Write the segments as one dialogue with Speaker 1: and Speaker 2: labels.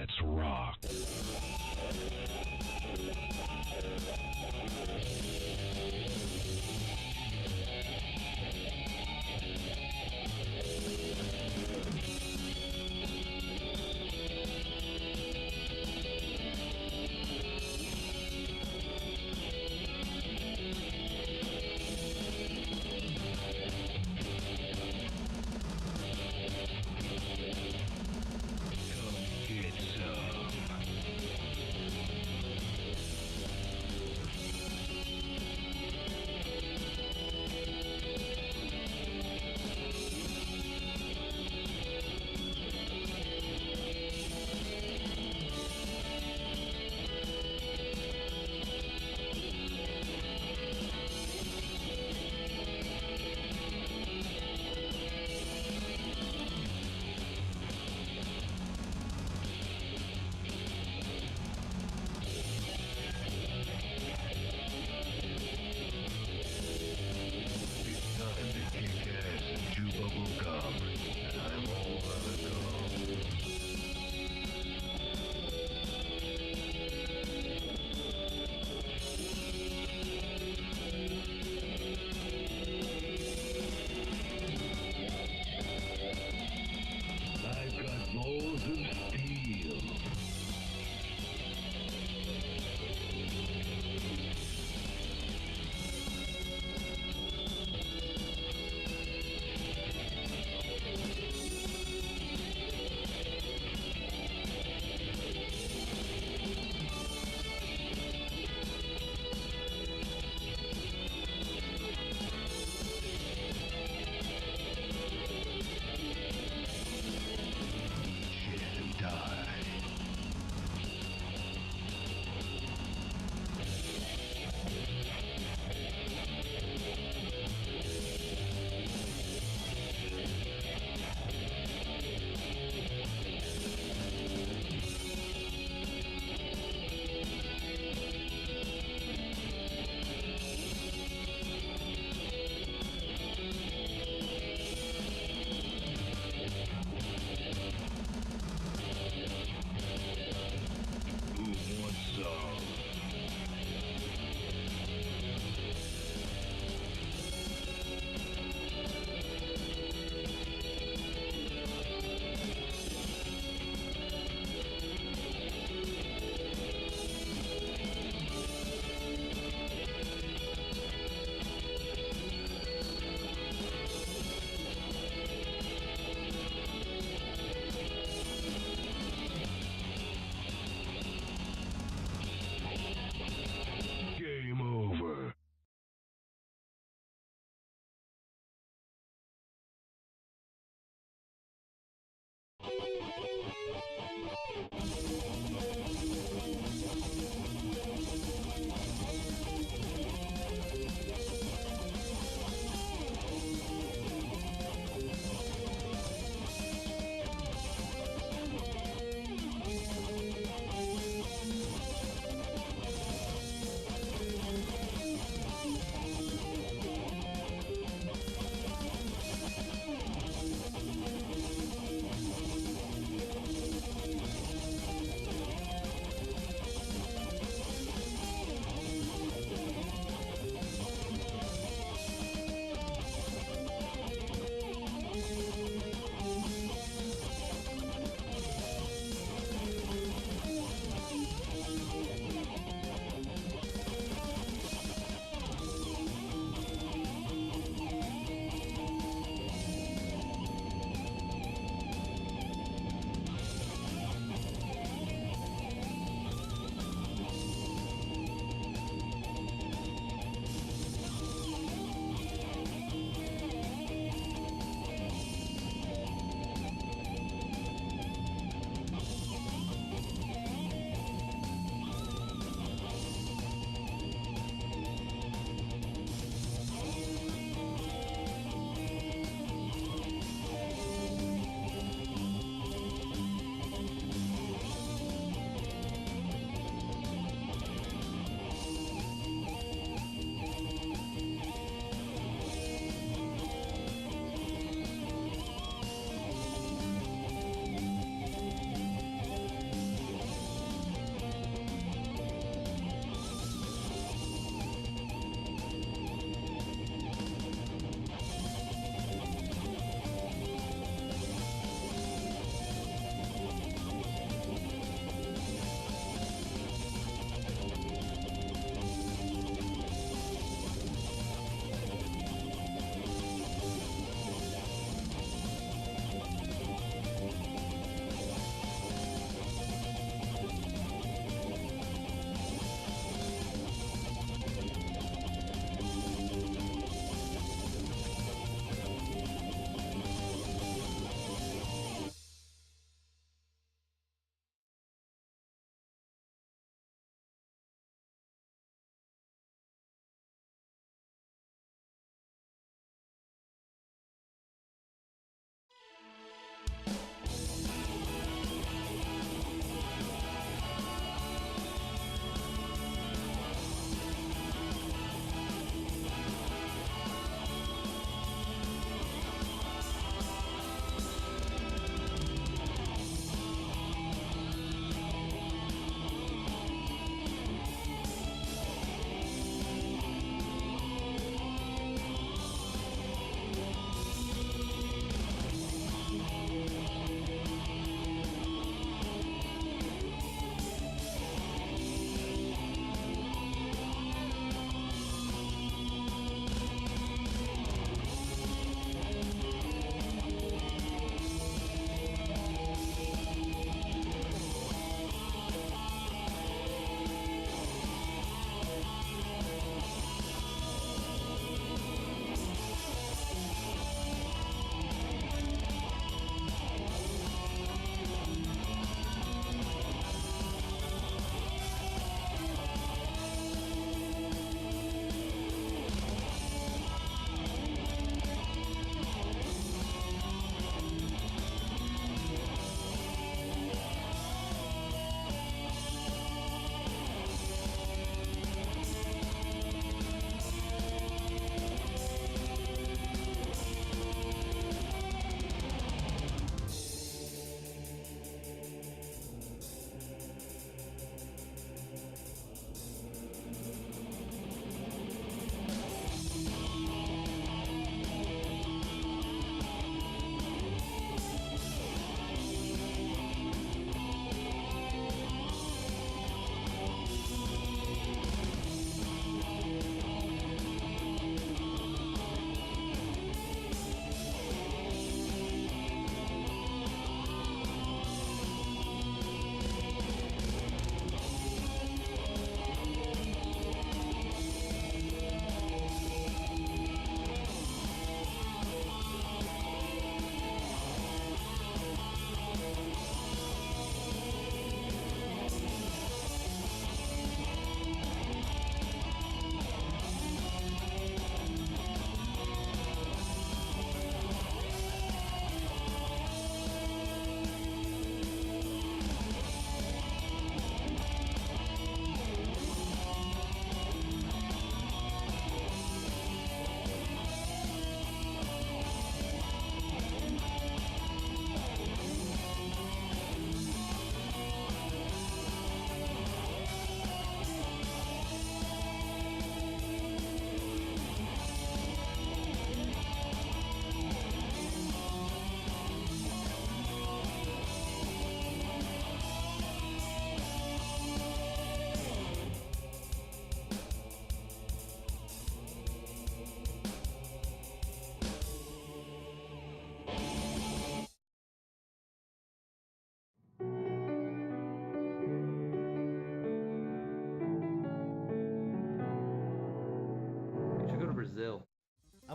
Speaker 1: Let's rock.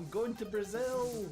Speaker 1: going to Brazil!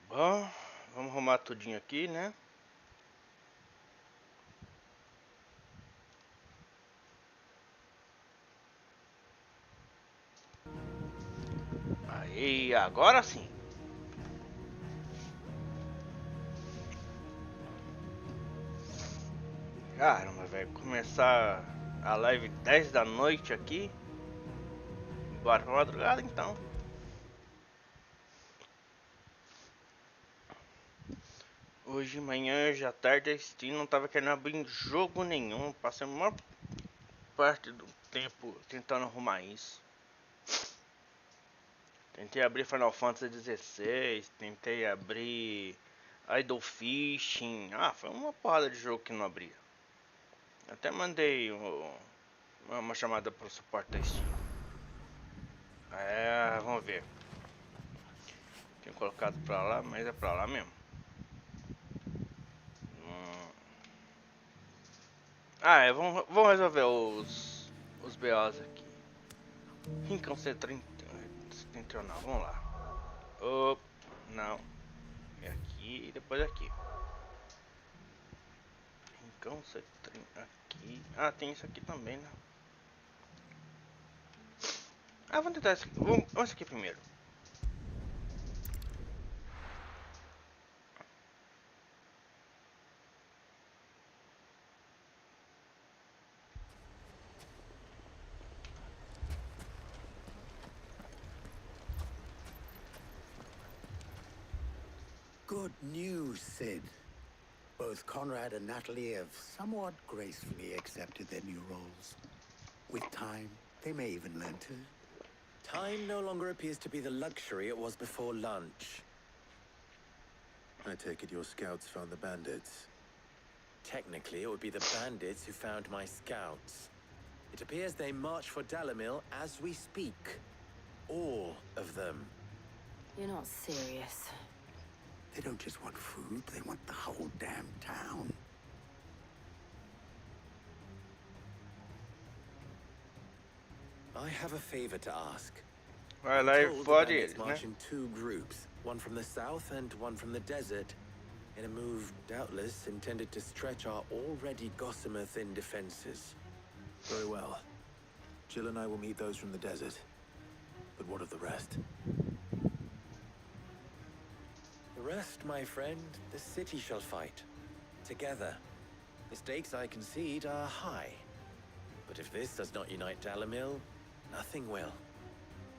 Speaker 2: Bom, vamos arrumar tudinho aqui, né? Aí, agora sim. Caramba, velho, começar a live 10 da noite aqui. Bora pra madrugada então. Hoje de manhã, hoje à tarde, a Steam não tava querendo abrir jogo nenhum. Passei a maior parte do tempo tentando arrumar isso. Tentei abrir Final Fantasy XVI, tentei abrir Idle Fishing. Ah, foi uma porrada de jogo que não abria. Até mandei uma chamada pro suporte da Steam. É, vamos ver. Tinha colocado pra lá, mas é pra lá mesmo. Ah, vamos resolver os BOs aqui. Rincão Setentrional, vamos lá. Oh, não. É aqui e depois aqui. Rincão Setentrional aqui. Ah, tem isso aqui também, né? Ah, vamos tentar esse aqui. Vamos esse aqui primeiro.
Speaker 3: Good news, Sid. Both Conrad and Natalie have somewhat gracefully accepted their new roles. With time, they may even learn to...
Speaker 4: Time no longer appears to be the luxury it was before lunch.
Speaker 5: I take it your scouts found the bandits.
Speaker 4: Technically, it would be the bandits who found my scouts. It appears they march for Dalimil as we speak. All of them.
Speaker 6: You're not serious.
Speaker 3: They don't just want food, they want the whole damn town.
Speaker 4: I have a favor to ask.
Speaker 2: Vai lá e
Speaker 4: Told the
Speaker 2: fode
Speaker 4: bandits
Speaker 2: eles, né?
Speaker 4: march in two groups, one from the south and one from the desert, in a move doubtless intended to stretch our already gossamer thin defenses.
Speaker 5: Very well. Jill and I will meet those from the desert. But what of the rest?
Speaker 4: The rest, my friend, the city shall fight. Together. The stakes I concede are high. But if this does not unite Dalimil, nothing will.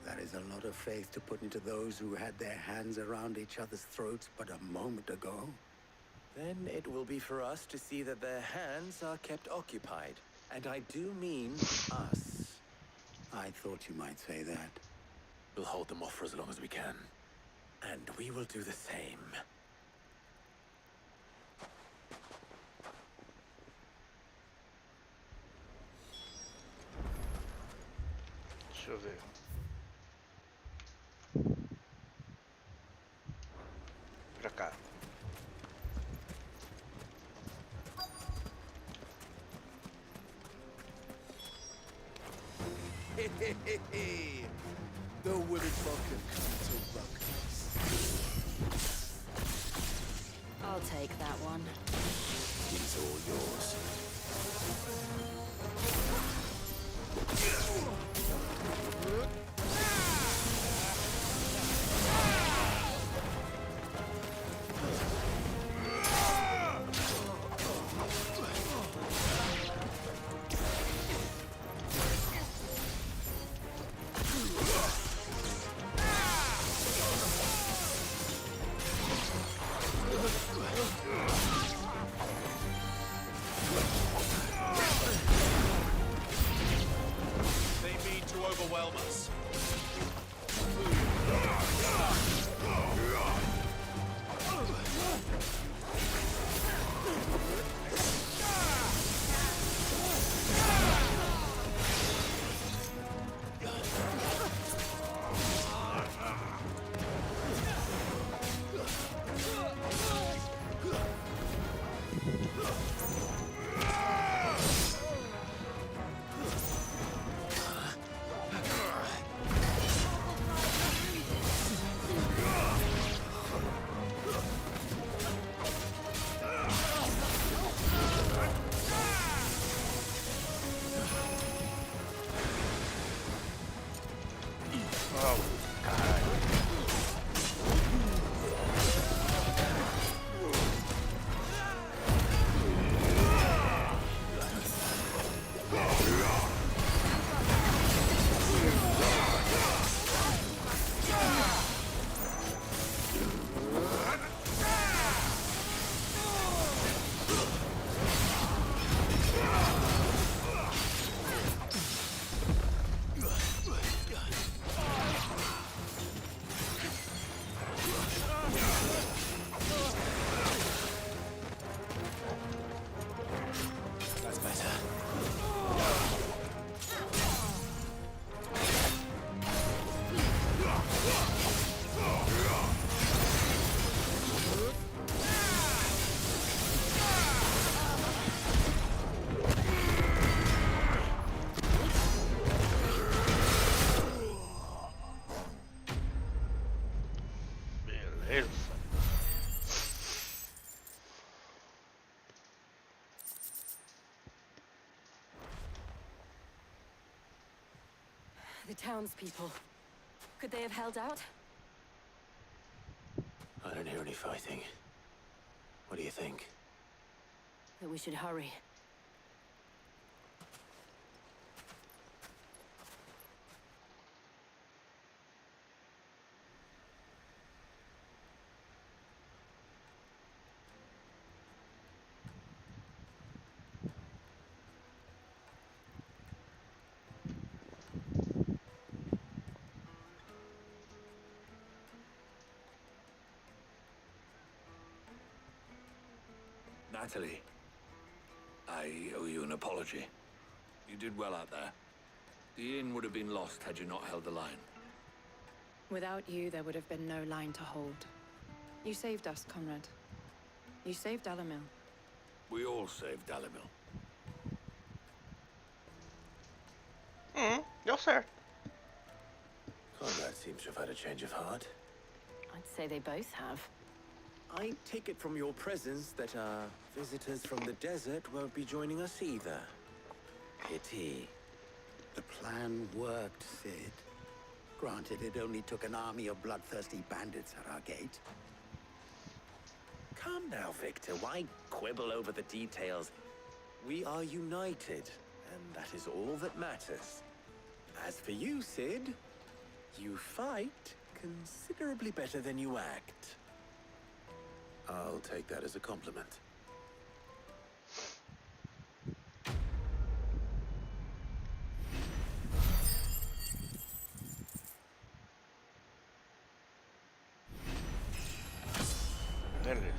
Speaker 3: That is a lot of faith to put into those who had their hands around each other's throats but a moment ago.
Speaker 4: Then it will be for us to see that their hands are kept occupied. And I do mean us.
Speaker 3: I thought you might say that.
Speaker 5: We'll hold them off for as long as we can.
Speaker 4: And we will do the same.
Speaker 2: Deixa eu ver. Pra cá.
Speaker 5: The women bucket to buckets.
Speaker 6: I'll take that one.
Speaker 5: It's all yours.
Speaker 1: They mean to overwhelm us.
Speaker 2: Oh, caralho.
Speaker 5: That's better.
Speaker 2: Beleza.
Speaker 6: The townspeople. Could they have held out?
Speaker 5: I don't hear any fighting. What do you think?
Speaker 6: That we should hurry.
Speaker 1: Natalie, I owe you an apology. You did well out there. The inn would have been lost had you not held the line.
Speaker 7: Without you, there would have been no line to hold. You saved us, Conrad. You saved Dalimil.
Speaker 1: We all saved Dalimil.
Speaker 2: Deu certo.
Speaker 5: Conrad seems to have had a change of heart.
Speaker 6: I'd say they both have.
Speaker 4: I take it from your presence that our visitors from the desert won't be joining us either. Pity.
Speaker 3: The plan worked, Sid. Granted, it only took an army of bloodthirsty bandits at our gate.
Speaker 4: Come now, Victor. Why quibble over the details? We are united, and that is all that matters. As for you, Sid, you fight considerably better than you act.
Speaker 5: I'll take that as a compliment.
Speaker 2: Beleza.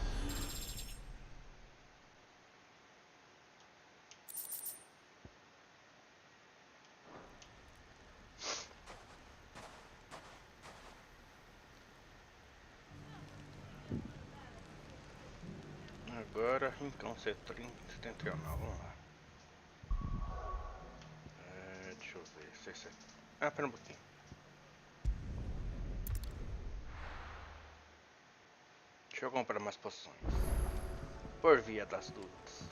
Speaker 2: Agora, Rincão Setentrional, vamos lá. Deixa eu ver. Ah, pera um pouquinho. Deixa eu comprar mais poções. Por via das dúvidas.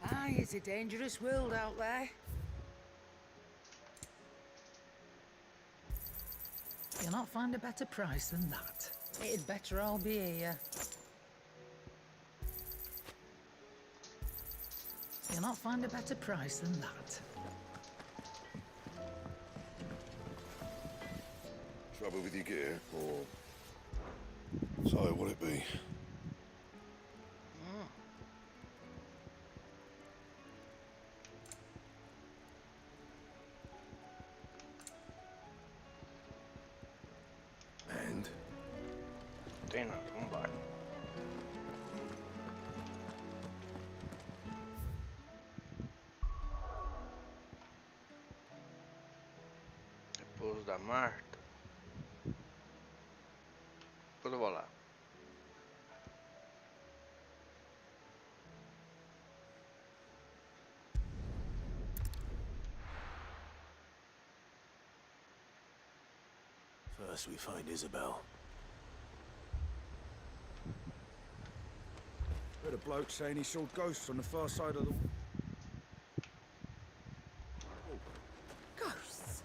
Speaker 8: Aye, it's a dangerous world out there. You'll not find a better price than that. It'd better all be here. You'll not find a better price than that.
Speaker 9: Trouble with your gear, or so will it be?
Speaker 5: And?
Speaker 2: Tem nada, vambora. Repouso da Martha. Depois eu vou lá.
Speaker 5: First we find Isabel.
Speaker 10: Heard a bloke saying he saw ghosts on the far side of the...
Speaker 11: Ghosts?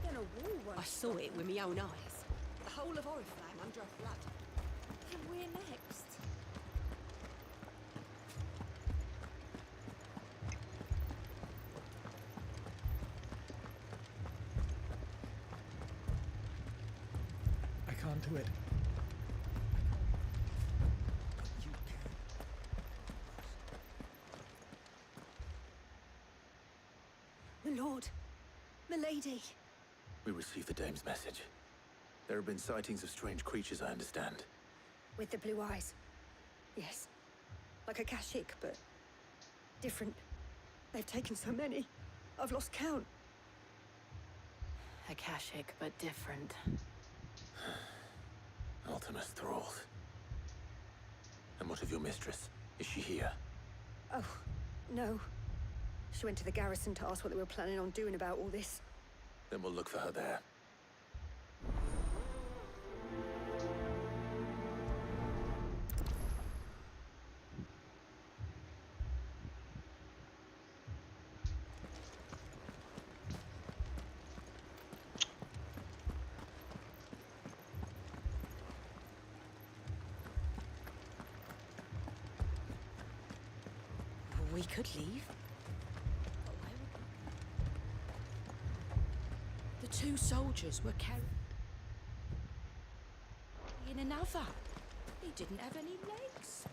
Speaker 11: Then a wall one. I saw it with my own eyes. The whole of Oriflamme under a flood. And we're next.
Speaker 10: I can't do it.
Speaker 11: My lord. My lady.
Speaker 5: We received the dame's message. There have been sightings of strange creatures, I understand.
Speaker 11: With the blue eyes. Yes. Like a Kashik, but different. They've taken so many. I've lost count.
Speaker 6: Akashic, but different.
Speaker 5: Ultimus thralls. And what of your mistress? Is she here?
Speaker 11: Oh, no. She went to the garrison to ask what they were planning on doing about all this.
Speaker 5: Then we'll look for her there.
Speaker 11: We could leave. The two soldiers were carrying another. He didn't have any legs.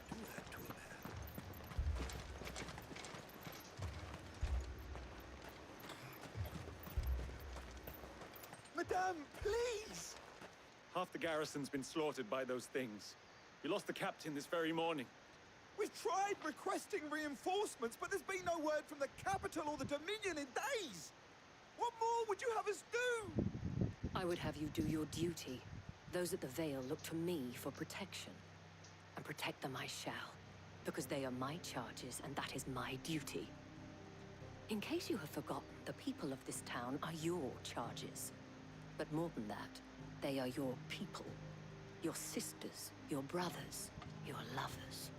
Speaker 5: Do that to a man.
Speaker 12: Madame, please! Half the garrison's been slaughtered by those things. We lost the captain this very morning.
Speaker 13: We've tried requesting reinforcements, but there's been no word from the capital or the Dominion in days! What more would you have us do?
Speaker 6: I would have you do your duty. Those at the Vale look to me for protection. And protect them I shall. Because they are my charges, and that is my duty. In case you have forgotten, the people of this town are your charges. But more than that, They are your people. Your sisters, your brothers, your lovers.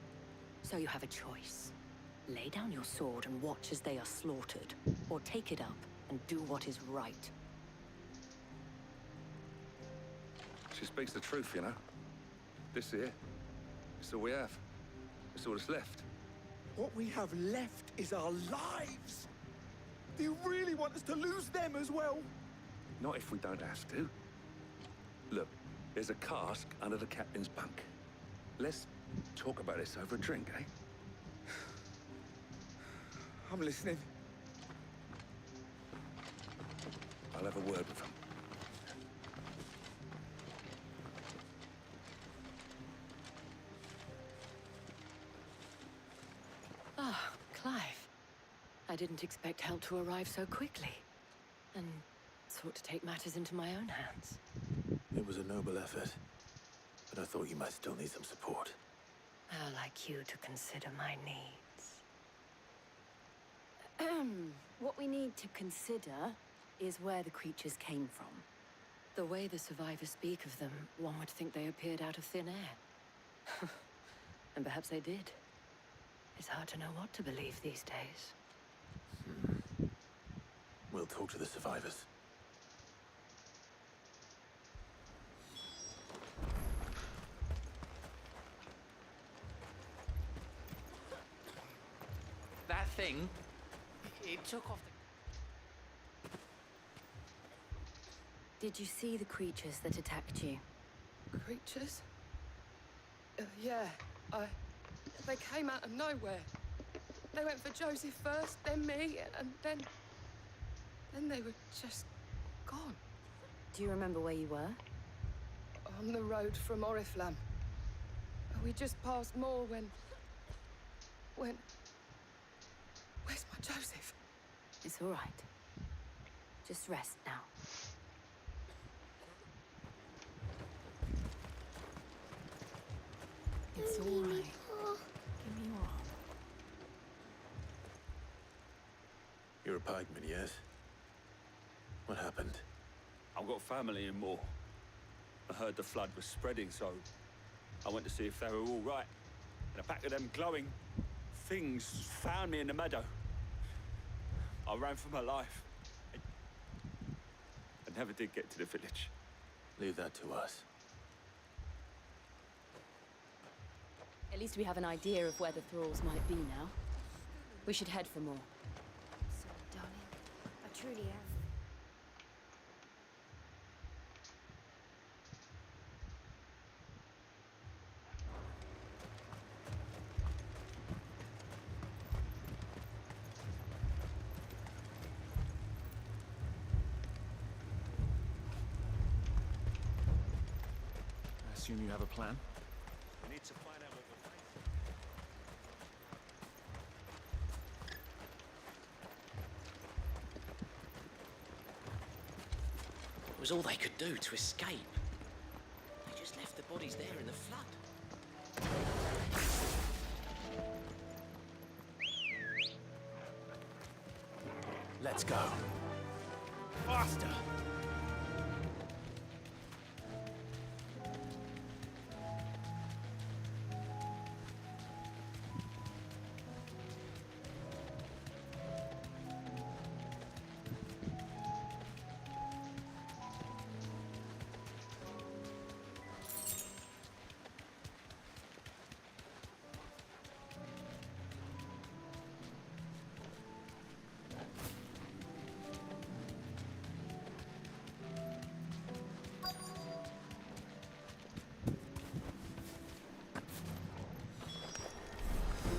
Speaker 6: So you have a choice. Lay down your sword and watch as they are slaughtered, or take it up and do what is right.
Speaker 1: She speaks the truth, you know. This here, it's all we have. It's all that's left.
Speaker 13: What we have left is our lives. Do you really want us to lose them as well?
Speaker 1: Not if we don't have to. Look, there's a cask under the captain's bunk. Let's talk about this over a drink, eh?
Speaker 13: I'm listening.
Speaker 1: I'll have a word with him.
Speaker 6: Ah, Clive. I didn't expect help to arrive so quickly. And sought to take matters into my own hands.
Speaker 5: It was a noble effort, but I thought you might still need some support.
Speaker 6: I'd like you to consider my needs. What we need to consider is where the creatures came from. The way the survivors speak of them, one would think they appeared out of thin air. And perhaps they did. It's hard to know what to believe these days.
Speaker 5: We'll talk to the survivors.
Speaker 14: That thing, it took off the...
Speaker 6: Did you see the creatures that attacked you?
Speaker 15: Creatures? Yeah, they came out of nowhere. They went for Joseph first, then me, and then they were just gone.
Speaker 6: Do you remember where you were?
Speaker 15: On the road from Oriflamme. We just passed Moor when... Where's my Joseph?
Speaker 6: It's all right. Just rest now. It's all right. Give me your arm.
Speaker 5: You're a pikeman, yes? What happened?
Speaker 12: I've got family in Moor. I heard the flood was spreading, so I went to see if they were all right. And a pack of them glowing things found me in the meadow. I ran for my life. I never did get to the village.
Speaker 5: Leave that to us.
Speaker 6: At least we have an idea of where the thralls might be now. We should head for more.
Speaker 11: Sorry, darling. I truly am.
Speaker 12: I assume you have a plan? We need to find out what we're
Speaker 14: It was all they could do to escape. They just left the bodies there in the flood.
Speaker 5: Let's go.
Speaker 14: Faster!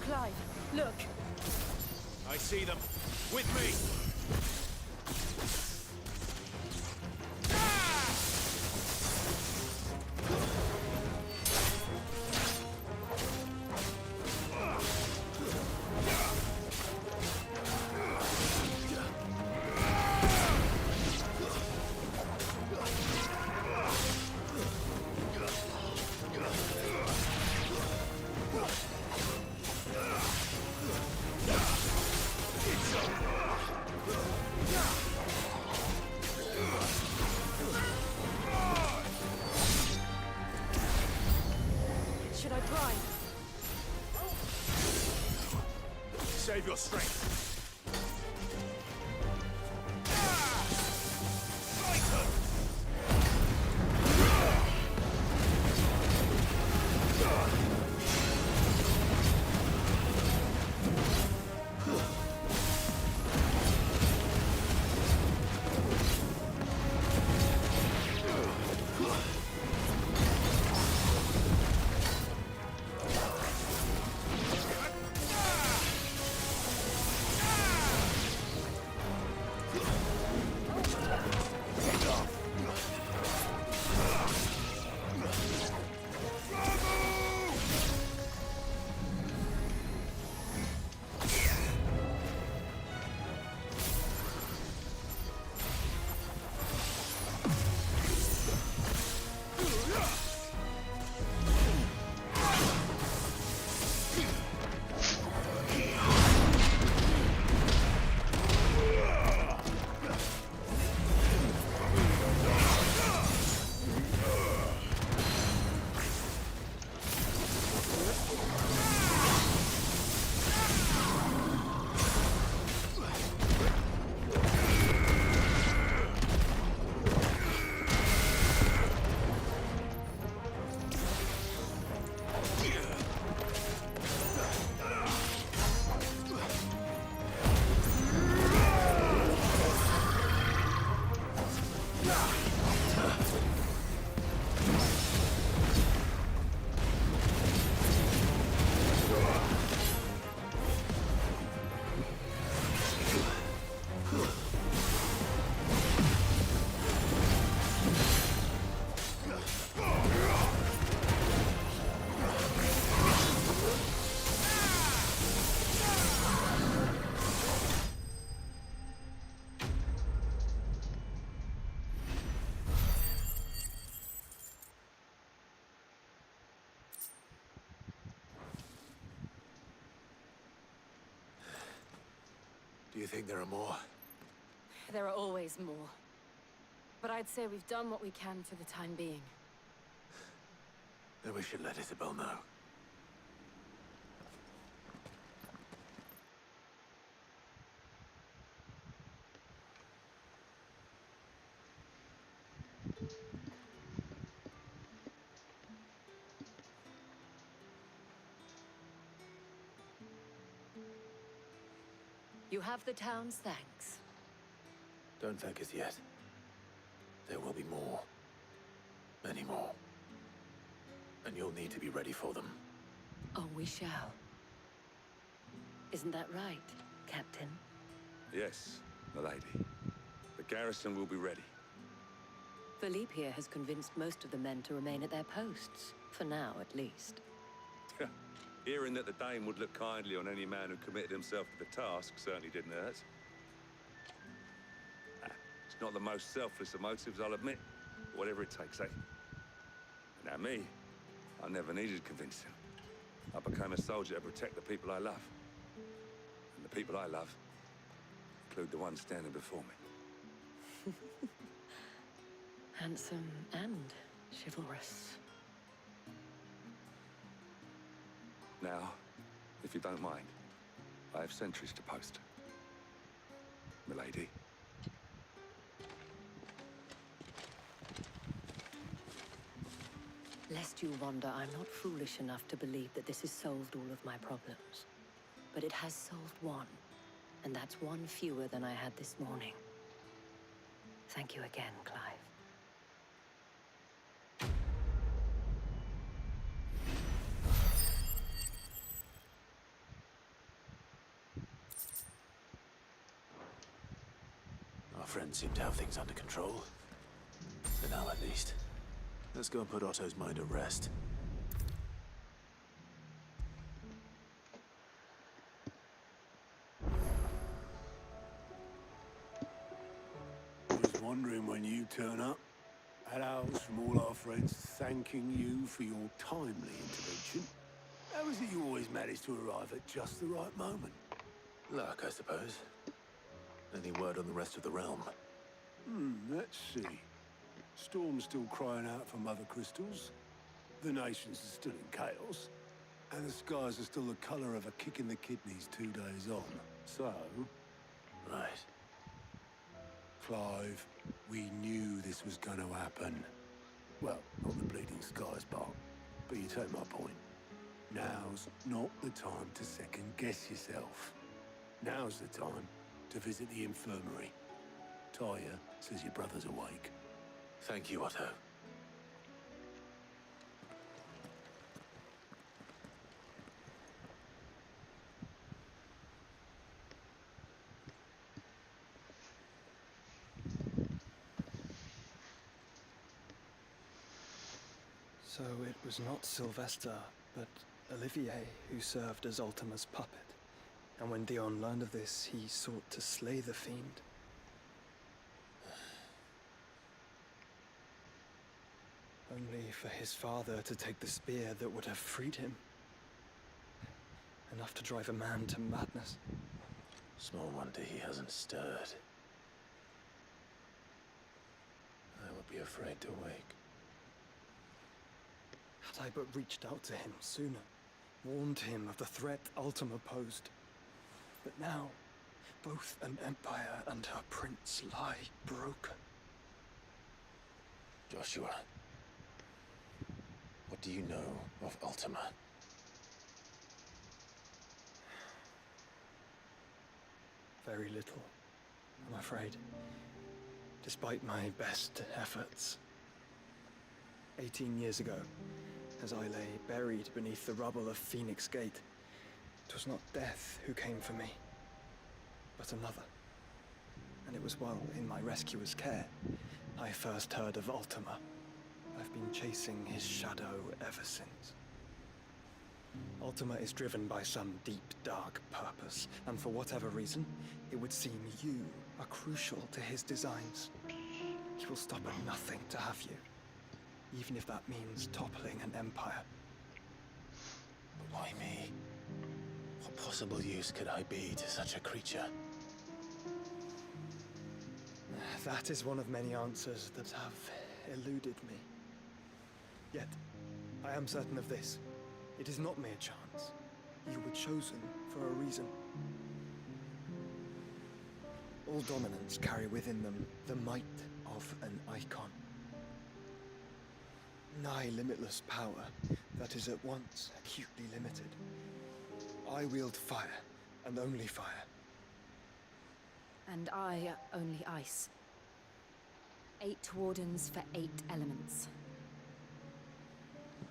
Speaker 15: Clive, look.
Speaker 10: I see them. With me! Save your strength.
Speaker 5: Do you think there are more?
Speaker 6: There are always more. But I'd say we've done what we can for the time being.
Speaker 5: Then we should let Isabel know.
Speaker 6: You have the town's thanks.
Speaker 5: Don't thank us yet. There will be more. Many more. And you'll need to be ready for them.
Speaker 6: Oh, we shall. Isn't that right, Captain?
Speaker 12: Yes, milady. The garrison will be ready.
Speaker 6: Philippe here has convinced most of the men to remain at their posts. For now, at least.
Speaker 12: Hearing that the Dane would look kindly on any man who committed himself to the task certainly didn't hurt. It's not the most selfless of motives, I'll admit. Whatever it takes, eh? Now me, I never needed convincing. I became a soldier to protect the people I love. And the people I love include the ones standing before me.
Speaker 6: Handsome and chivalrous.
Speaker 12: Now, if you don't mind, I have sentries to post. Milady.
Speaker 6: Lest you wonder, I'm not foolish enough to believe that this has solved all of my problems. But it has solved one, and that's one fewer than I had this morning. Thank you again, Clive.
Speaker 5: Our friends seem to have things under control. For now, at least. Let's go and put Otto's mind at rest.
Speaker 16: I was wondering when you turn up. Hellos from all our friends thanking you for your timely intervention. How is it you always manage to arrive at just the right moment?
Speaker 5: Luck, I suppose. Any word on the rest of the realm?
Speaker 16: Let's see. Storm's still crying out for mother crystals. The nations are still in chaos. And the skies are still the colour of a kick in the kidneys 2 days on. So... Right. Clive, we knew this was going to happen. Well, not the bleeding skies part, but you take my point. Now's not the time to second-guess yourself. Now's the time to visit the infirmary. Talia says your brother's awake.
Speaker 5: Thank you, Otto.
Speaker 17: So it was not Sylvester, but Olivier who served as Ultima's puppet. And when Dion learned of this, he sought to slay the fiend. Only for his father to take the spear that would have freed him. Enough to drive a man to madness.
Speaker 5: Small wonder he hasn't stirred. I would be afraid to wake.
Speaker 17: Had I but reached out to him sooner, warned him of the threat Ultima posed. But now, both an empire and her prince lie broken.
Speaker 5: Joshua, what do you know of Ultima?
Speaker 17: Very little, I'm afraid. Despite my best efforts. 18 years ago, as I lay buried beneath the rubble of Phoenix Gate, it was not death who came for me, but another. And it was while in my rescuer's care, I first heard of Ultima. I've been chasing his shadow ever since. Ultima is driven by some deep, dark purpose, and for whatever reason, it would seem you are crucial to his designs. He will stop at nothing to have you. Even if that means toppling an empire.
Speaker 5: But why me? What possible use could I be to such a creature?
Speaker 17: That is one of many answers that have eluded me. Yet, I am certain of this. It is not mere chance. You were chosen for a reason. All dominants carry within them the might of an icon. Nigh limitless power that is at once acutely limited. I wield fire, and only fire.
Speaker 6: And I only ice. 8 wardens for 8 elements.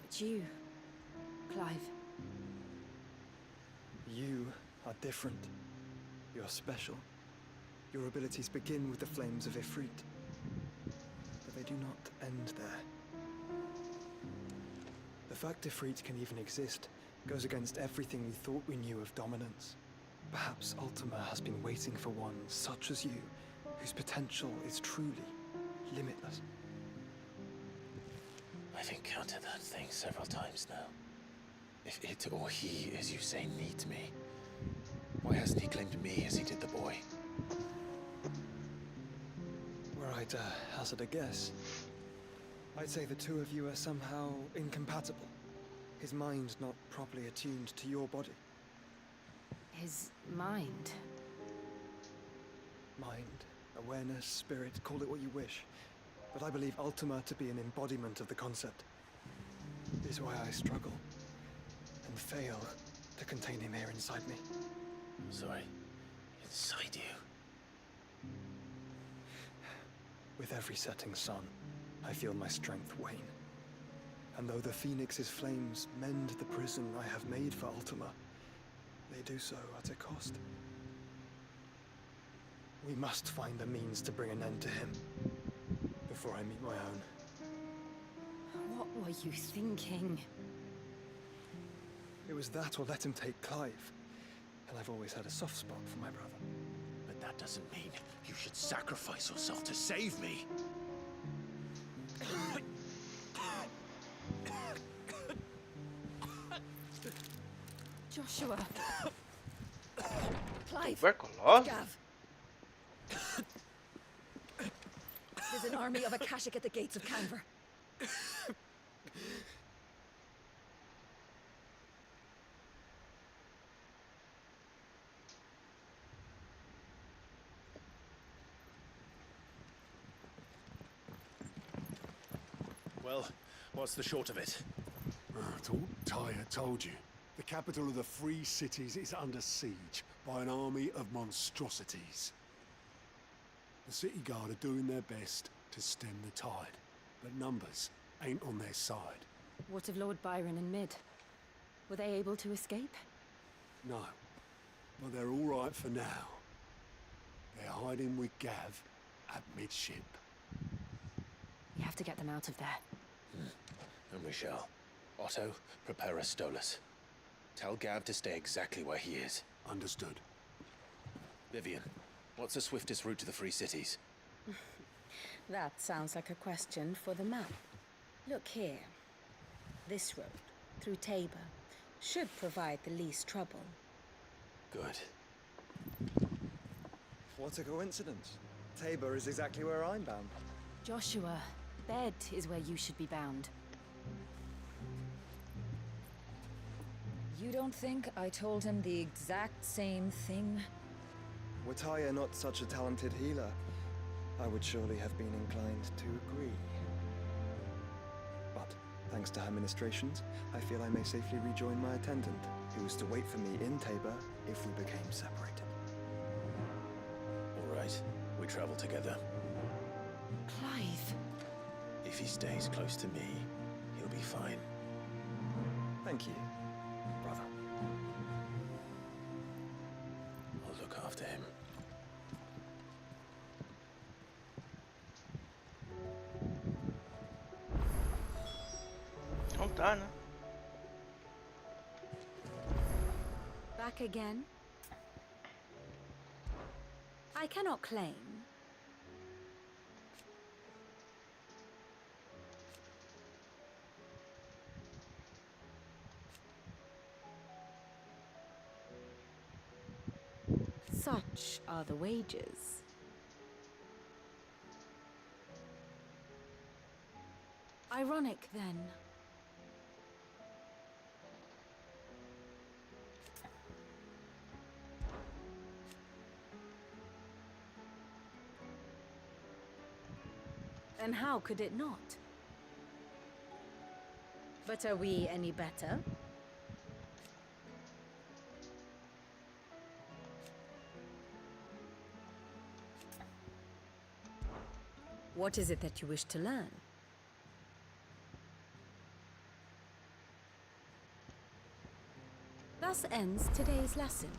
Speaker 6: But you, Clive.
Speaker 17: You are different. You're special. Your abilities begin with the flames of Ifrit. But they do not end there. The fact Ifrit can even exist goes against everything we thought we knew of dominance. Perhaps Ultima has been waiting for one such as you, whose potential is truly limitless.
Speaker 5: I've encountered that thing several times now. If it or he, as you say, needs me, why hasn't he claimed me as he did the boy?
Speaker 17: Were I to hazard a guess, I'd say the two of you are somehow incompatible. His mind not properly attuned to your body.
Speaker 6: His mind?
Speaker 17: Mind, awareness, spirit, call it what you wish. But I believe Ultima to be an embodiment of the concept. It is why I struggle and fail to contain him here inside me.
Speaker 5: Sorry, inside you?
Speaker 17: With every setting sun, I feel my strength wane. And though the Phoenix's flames mend the prison I have made for Ultima, they do so at a cost. We must find a means to bring an end to him before I meet my own.
Speaker 6: What were you thinking?
Speaker 17: It was that or let him take Clive. And I've always had a soft spot for my brother.
Speaker 5: But that doesn't mean you should sacrifice yourself to save me.
Speaker 6: Joshua. Clive.
Speaker 2: Tuberculose?
Speaker 11: Gav. There's an army of Akashic at the gates of Canver.
Speaker 10: Well, what's the short of it?
Speaker 16: It's all Tyre told you. The capital of the Free Cities is under siege by an army of monstrosities. The city guard are doing their best to stem the tide, but numbers ain't on their side.
Speaker 6: What of Lord Byron and Mid? Were they able to escape?
Speaker 16: No, but they're all right for now. They're hiding with Gav at midship.
Speaker 6: We have to get them out of there.
Speaker 10: And we shall. Otto, prepare a Stolas. Tell Gav to stay exactly where he is.
Speaker 16: Understood.
Speaker 10: Vivian, what's the swiftest route to the Free Cities?
Speaker 18: That sounds like a question for the map. Look here. This road, through Tabor, should provide the least trouble.
Speaker 10: Good.
Speaker 17: What a coincidence. Tabor is exactly where I'm bound.
Speaker 6: Joshua, bed is where you should be bound.
Speaker 18: You don't think I told him the exact same thing?
Speaker 17: Were Tyre not such a talented healer, I would surely have been inclined to agree. But, thanks to her ministrations, I feel I may safely rejoin my attendant, who was to wait for me in Tabor if we became separated.
Speaker 10: All right, we travel together.
Speaker 6: Clive.
Speaker 10: If he stays close to me, he'll be fine.
Speaker 17: Thank you, brother.
Speaker 10: I'll look after him.
Speaker 2: Não tá, né?
Speaker 18: Back again? I cannot claim. Such are the wages. Ironic, then. And how could it not? But are we any better? What is it that you wish to learn? Thus ends today's lesson.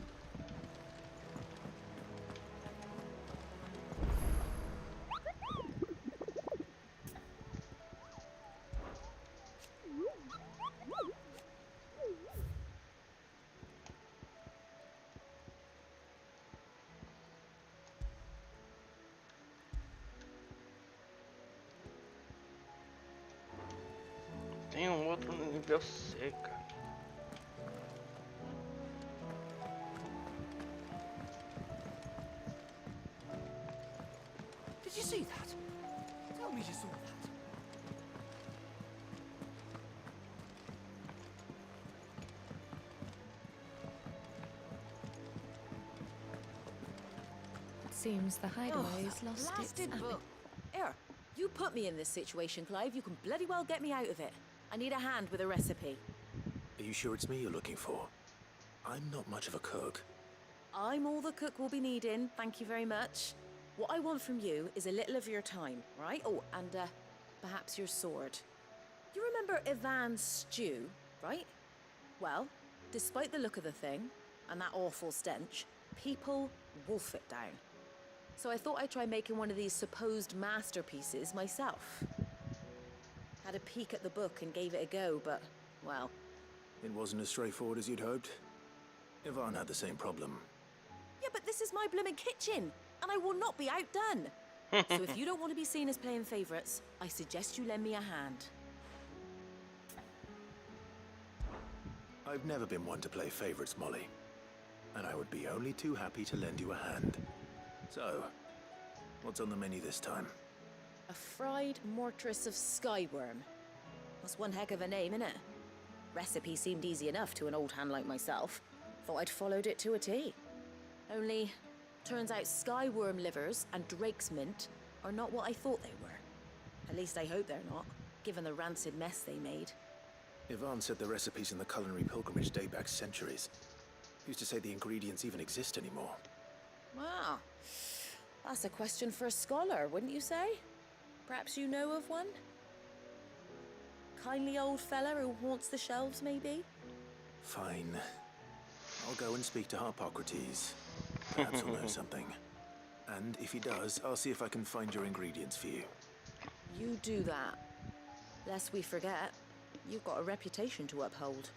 Speaker 2: Tem outro no nível C, cara.
Speaker 13: Did you see that? Tell me you saw that.
Speaker 18: It seems the hideaway's lost its
Speaker 6: Blasted book. Here, you put me in this situation, Clive. You can bloody well get me out of it. I need a hand with a recipe.
Speaker 10: Are you sure it's me you're looking for? I'm not much of a cook.
Speaker 6: I'm all the cook will be needing, thank you very much. What I want from you is a little of your time, right? Oh, and perhaps your sword. You remember Ivan's stew, right? Well, despite the look of the thing, and that awful stench, people wolf it down. So I thought I'd try making one of these supposed masterpieces myself. Had a peek at the book and gave it a go, but, well...
Speaker 10: It wasn't as straightforward as you'd hoped. Ivan had the same problem.
Speaker 6: Yeah, but this is my blooming kitchen, and I will not be outdone. So if you don't want to be seen as playing favourites, I suggest you lend me a hand.
Speaker 10: I've never been one to play favourites, Molly. And I would be only too happy to lend you a hand. So, what's on the menu this time?
Speaker 6: A fried mortress of skyworm. That's one heck of a name, innit? Recipe seemed easy enough to an old hand like myself. Thought I'd followed it to a T. Only, turns out skyworm livers and drake's mint are not what I thought they were. At least I hope they're not.
Speaker 18: given the rancid mess they made.
Speaker 10: Yvonne said the recipes in the culinary pilgrimage date back centuries. Who's to say the ingredients even exist anymore?
Speaker 18: Wow. That's a question for a scholar, wouldn't you say? Perhaps you know of one? Kindly old fella who haunts the shelves, maybe?
Speaker 10: Fine. I'll go and speak to Harpocrates. Perhaps he'll know something. And if he does, I'll see if I can find your ingredients for you.
Speaker 18: You do that. Lest we forget, you've got a reputation to uphold.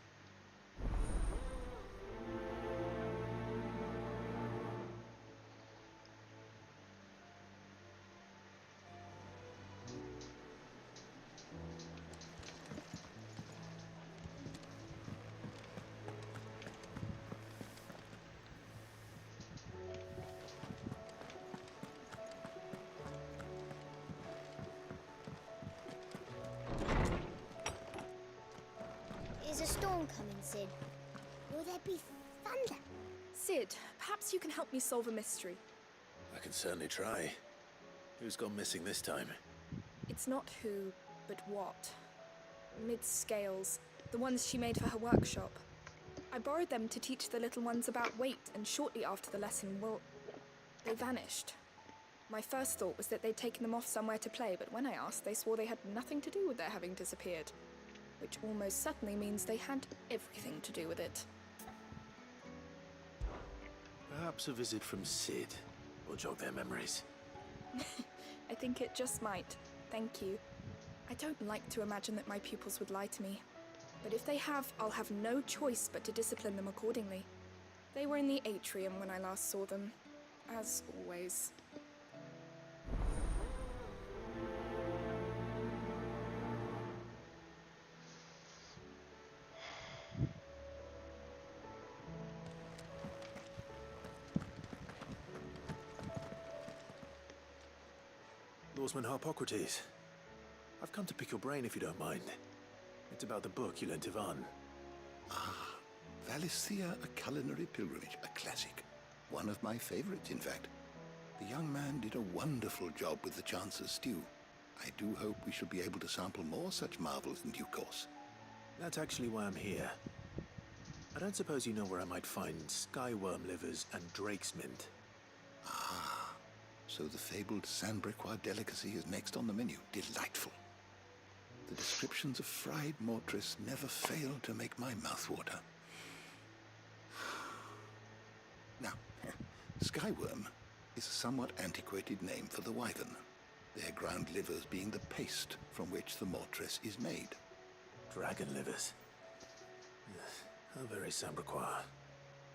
Speaker 19: Is a storm coming, Sid? Will there be thunder?
Speaker 20: Sid, perhaps you can help me solve a mystery.
Speaker 10: I can certainly try. Who's gone missing this time?
Speaker 20: It's not who, but what. Mid-scales, the ones she made for her workshop. I borrowed them to teach the little ones about weight, and shortly after the lesson, well, they vanished. My first thought was that they'd taken them off somewhere to play, but when I asked, they swore they had nothing to do with their having disappeared. Which almost certainly means they had everything to do with it.
Speaker 10: Perhaps a visit from Sid will jog their memories.
Speaker 20: I think it just might. Thank you. I don't like to imagine that my pupils would lie to me. But if they have, I'll have no choice but to discipline them accordingly. They were in the atrium when I last saw them. As always.
Speaker 10: Lawsman Harpocrates. I've come to pick your brain if you don't mind. It's about the book you lent Ivan.
Speaker 9: Ah, Valisthea, A Culinary Pilgrimage, a classic. One of my favorites, in fact. The young man did a wonderful job with the Chance's stew. I do hope we shall be able to sample more such marvels in due course.
Speaker 10: That's actually why I'm here. I don't suppose you know where I might find skyworm livers and drake's mint.
Speaker 9: Ah, so the fabled Sandbrequois delicacy is next on the menu. Delightful. The descriptions of fried mortress never fail to make my mouth water. Now, skyworm is a somewhat antiquated name for the wyvern, their ground livers being the paste from which the mortress is made.
Speaker 10: Dragon livers. How very Sandbrequois.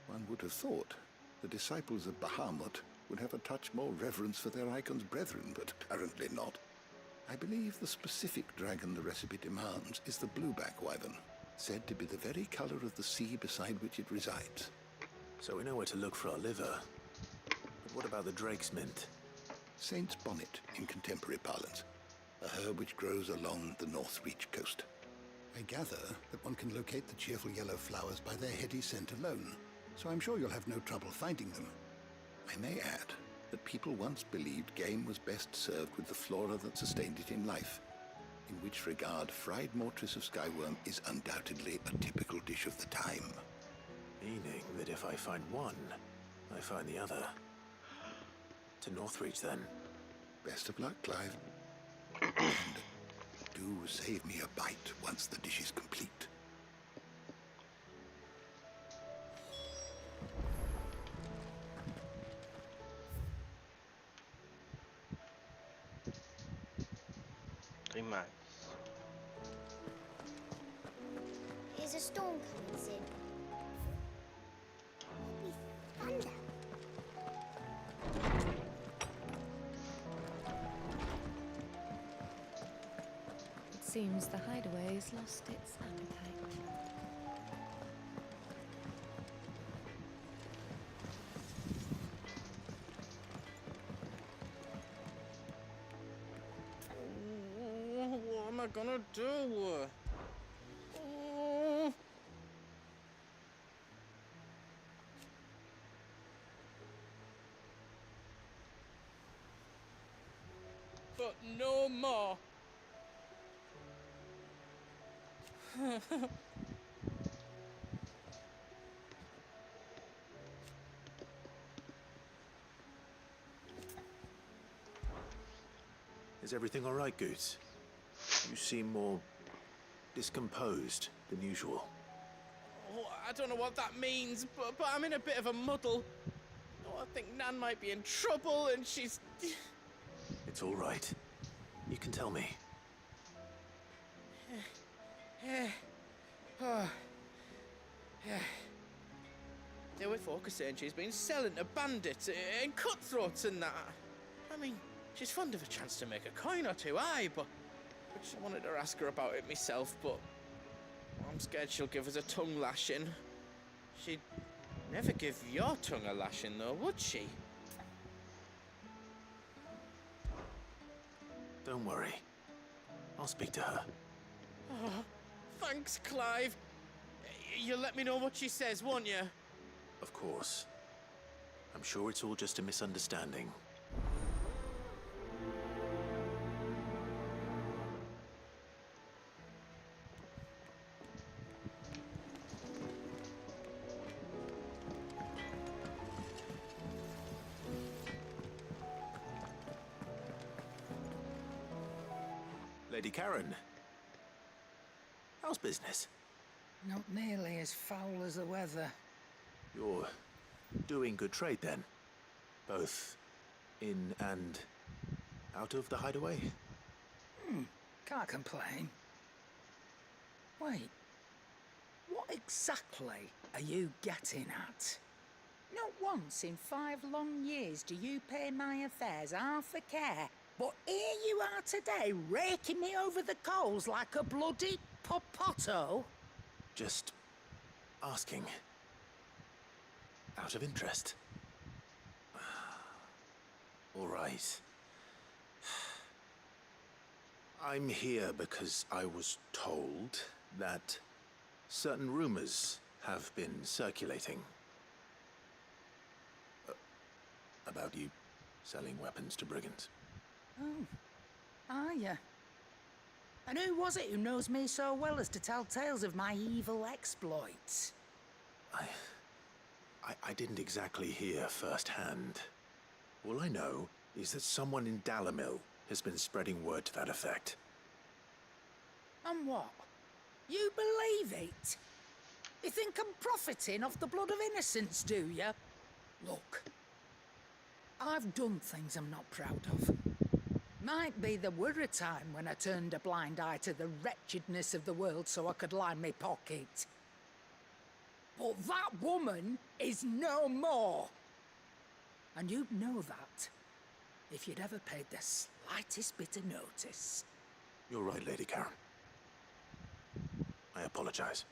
Speaker 9: One would have thought the disciples of Bahamut would have a touch more reverence for their icon's brethren, but apparently not. I believe the specific dragon the recipe demands is the blueback wyvern, said to be the very color of the sea beside which it resides.
Speaker 10: So we know where to look for our liver. But what about the drake's mint?
Speaker 9: Saint's bonnet in contemporary parlance, a herb which grows along the North Reach coast. I gather that one can locate the cheerful yellow flowers by their heady scent alone, so I'm sure you'll have no trouble finding them. I may add that people once believed game was best served with the flora that sustained it in life, in which regard fried mortress of skyworm is undoubtedly a typical dish of the time.
Speaker 10: Meaning that if I find one, I find the other. To Northreach, then.
Speaker 9: Best of luck, Clive. And do save me a bite once the dish is complete.
Speaker 19: Is a storm coming, Sid? Will be thunder.
Speaker 6: It seems the hideaway has lost its appetite.
Speaker 2: What am I gonna do? But no more.
Speaker 10: Is everything all right, Goose? You seem more discomposed than usual.
Speaker 21: Oh, I don't know what that means, but I'm in a bit of a muddle. Oh, I think Nan might be in trouble, and she's...
Speaker 10: It's all right. You can tell me.
Speaker 21: They were focusing she's been selling to bandits and cutthroats and that. I mean, she's fond of a chance to make a coin or two, aye, but I wanted to ask her about it myself, but I'm scared she'll give us a tongue lashing. She'd never give your tongue a lashing, though, would she?
Speaker 10: Don't worry. I'll speak to her.
Speaker 21: Oh, thanks, Clive. You'll let me know what she says, won't you?
Speaker 10: Of course. I'm sure it's all just a misunderstanding. Lady Karen, how's business?
Speaker 8: Not nearly as foul as the weather.
Speaker 10: You're doing good trade then? Both in and out of the hideaway?
Speaker 8: Can't complain. Wait, what exactly are you getting at? Not once in 5 long years do you pay my affairs half a care. But here you are today, raking me over the coals like a bloody popoto.
Speaker 10: Just asking. Out of interest. All right. I'm here because I was told that certain rumors have been circulating. About you selling weapons to brigands.
Speaker 8: Oh, are you? And who was it who knows me so well as to tell tales of my evil exploits?
Speaker 10: I didn't exactly hear firsthand. All I know is that someone in Dalimil has been spreading word to that effect.
Speaker 8: And what? You believe it? You think I'm profiting off the blood of innocents, do you? Look, I've done things I'm not proud of. Might be there were a time when I turned a blind eye to the wretchedness of the world so I could line my pocket. But that woman is no more. And you'd know that if you'd ever paid the slightest bit of notice.
Speaker 10: You're right, Lady Karen. I apologize.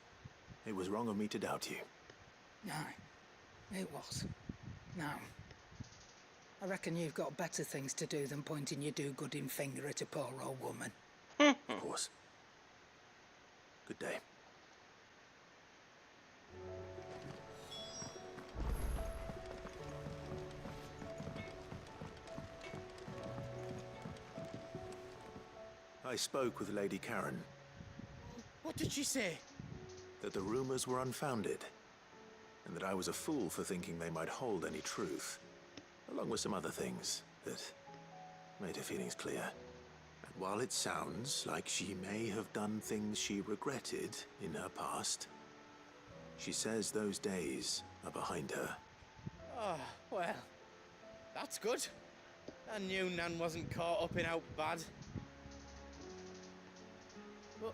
Speaker 10: It was wrong of me to doubt you.
Speaker 8: No, it was. Now, I reckon you've got better things to do than pointing your do-gooding finger at a poor old woman.
Speaker 10: Of course. Good day. I spoke with Lady Karen.
Speaker 21: What did she say?
Speaker 10: That the rumors were unfounded, and that I was a fool for thinking they might hold any truth, along with some other things that made her feelings clear. And while it sounds like she may have done things she regretted in her past, she says those days are behind her.
Speaker 21: Oh, well, that's good. I knew Nan wasn't caught up in out bad. But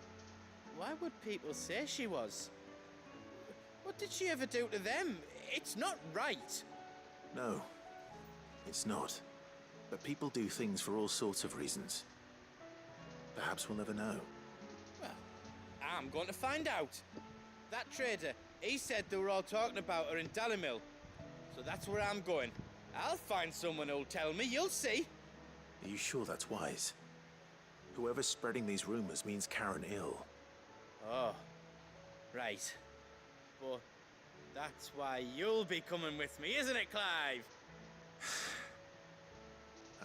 Speaker 21: why would people say she was? What did she ever do to them? It's not right.
Speaker 10: No, it's not. But people do things for all sorts of reasons. Perhaps we'll never know.
Speaker 21: Well, I'm going to find out. That trader, he said they were all talking about her in Dalimil. So that's where I'm going. I'll find someone who'll tell me, you'll see.
Speaker 10: Are you sure that's wise? Whoever's spreading these rumors means Karen ill.
Speaker 21: Oh, right. But that's why you'll be coming with me, isn't it, Clive?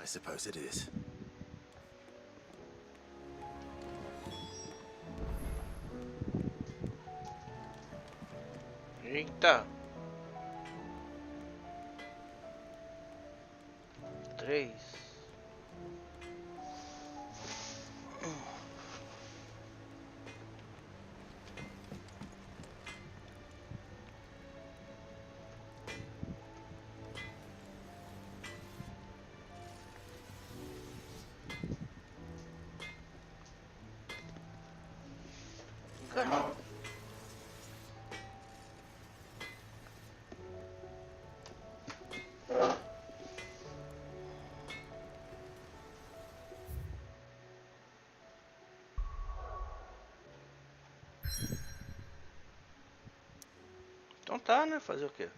Speaker 10: I suppose it is.
Speaker 2: Eita! 3. Então tá, né? Fazer o quê?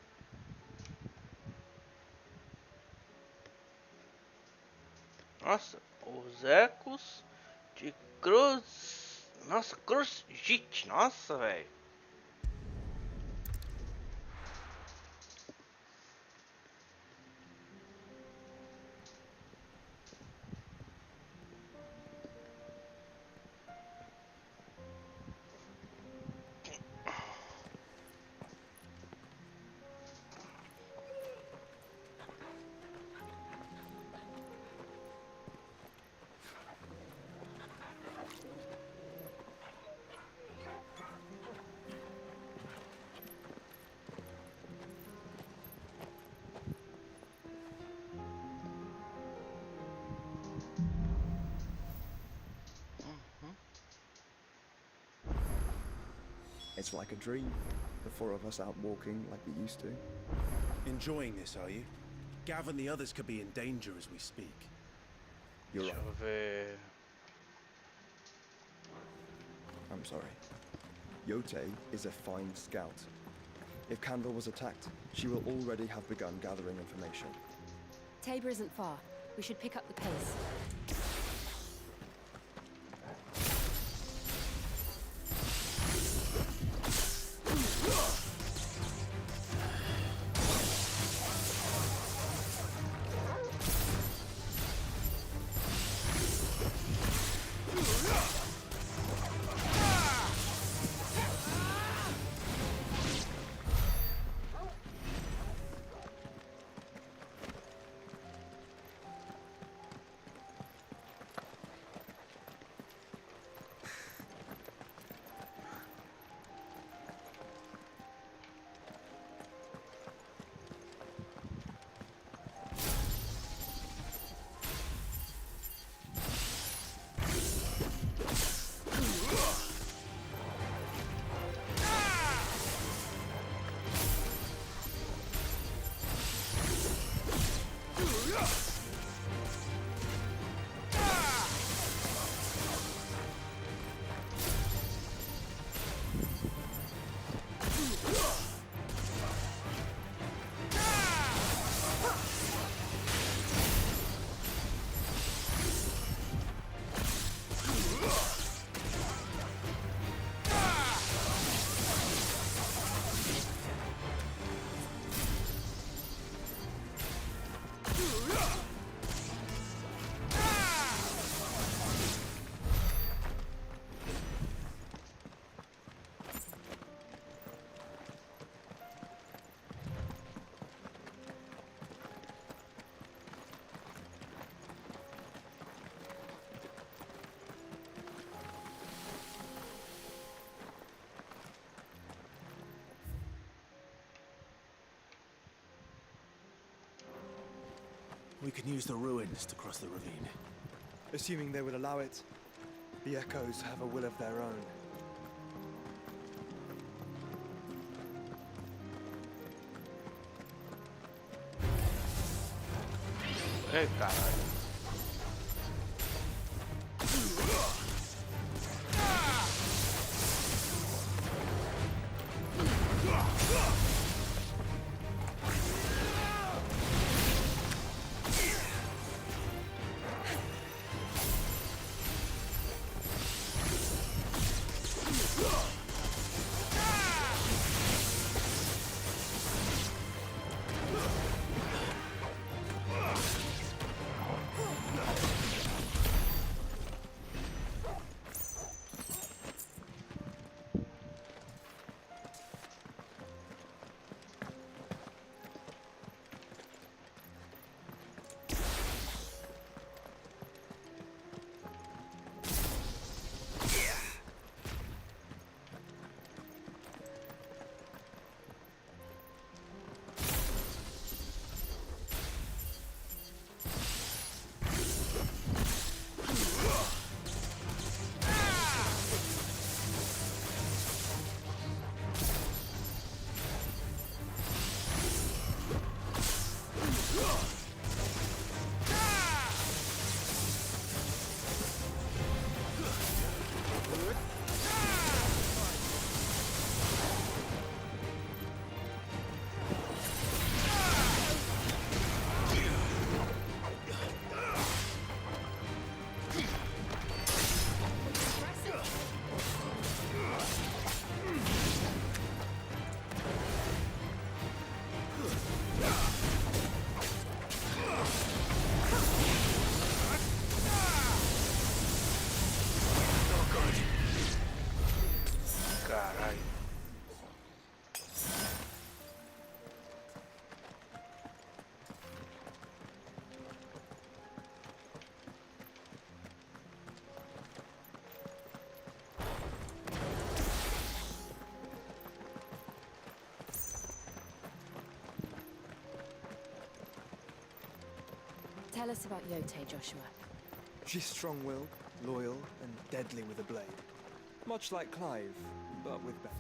Speaker 2: Nossa, os Ecos de Nossa, Krozjit. Nossa, velho.
Speaker 7: It's like a dream. The four of us out walking like we used to.
Speaker 22: Enjoying this, are you? Gav and the others could be in danger as we speak.
Speaker 7: You're right. I'm sorry. Yote is a fine scout. If Candle was attacked, she will already have begun gathering information.
Speaker 6: Tabor isn't far. We should pick up the pace.
Speaker 22: We can use the ruins to cross the ravine.
Speaker 7: Assuming they would allow it, the Echoes have a will of their own.
Speaker 2: Ei, caralho.
Speaker 6: Tell us about Yote, Joshua.
Speaker 17: She's strong-willed, loyal, and deadly with a blade. Much like Clive, but with better.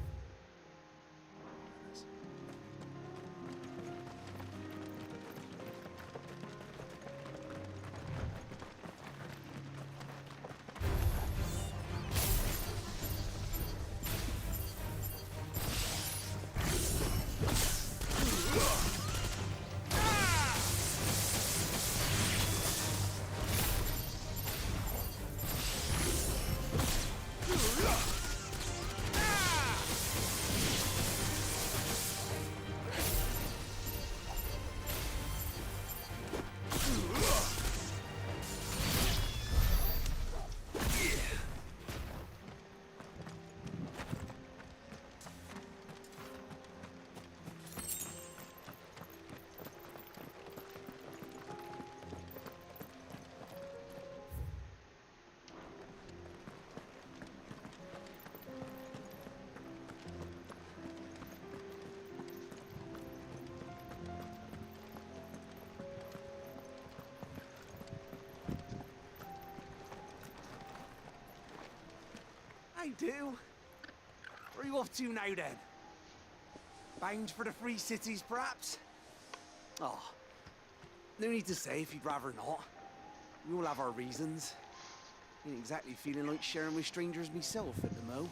Speaker 3: I do. Where are you off to now, then? Bound for the Free Cities, perhaps? Oh, no need to say if you'd rather not. We all have our reasons. Ain't exactly feeling like sharing with strangers myself at the mo.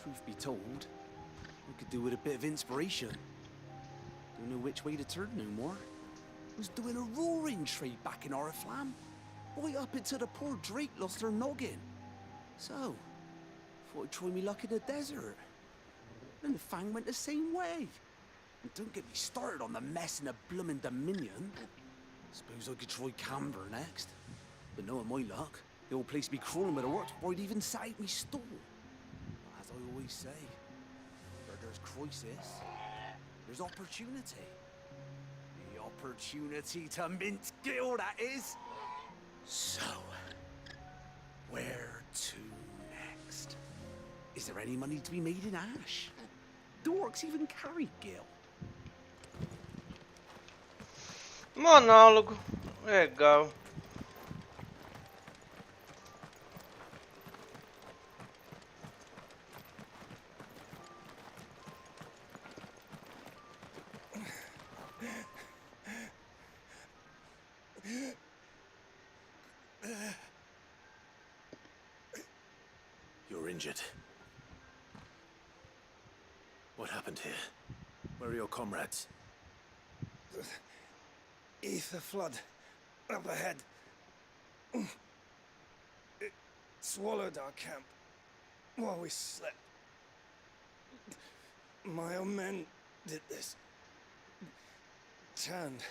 Speaker 3: Truth be told, I could do with a bit of inspiration. Don't know which way to turn no more. Was doing a roaring trade back in Oriflamme. Right up until the poor Drake lost her noggin. So, thought I'd try me luck in the desert. And the Fang went the same way. And don't get me started on the mess in the bloomin' Dominion. Suppose I could try Canberra next. But knowing my luck, the old place be crawling with the work before I'd even sat out me stall. But as I always say, where there's crisis, there's opportunity. The opportunity to mint Gil, that is. So, where to next? Is there any money to be made in ash? Do orcs even carry Gil?
Speaker 2: Monólogo. Legal.
Speaker 10: You're injured. What happened here? Where are your comrades?
Speaker 17: The ether flood up ahead. It swallowed our camp while we slept. My own men did this. Turned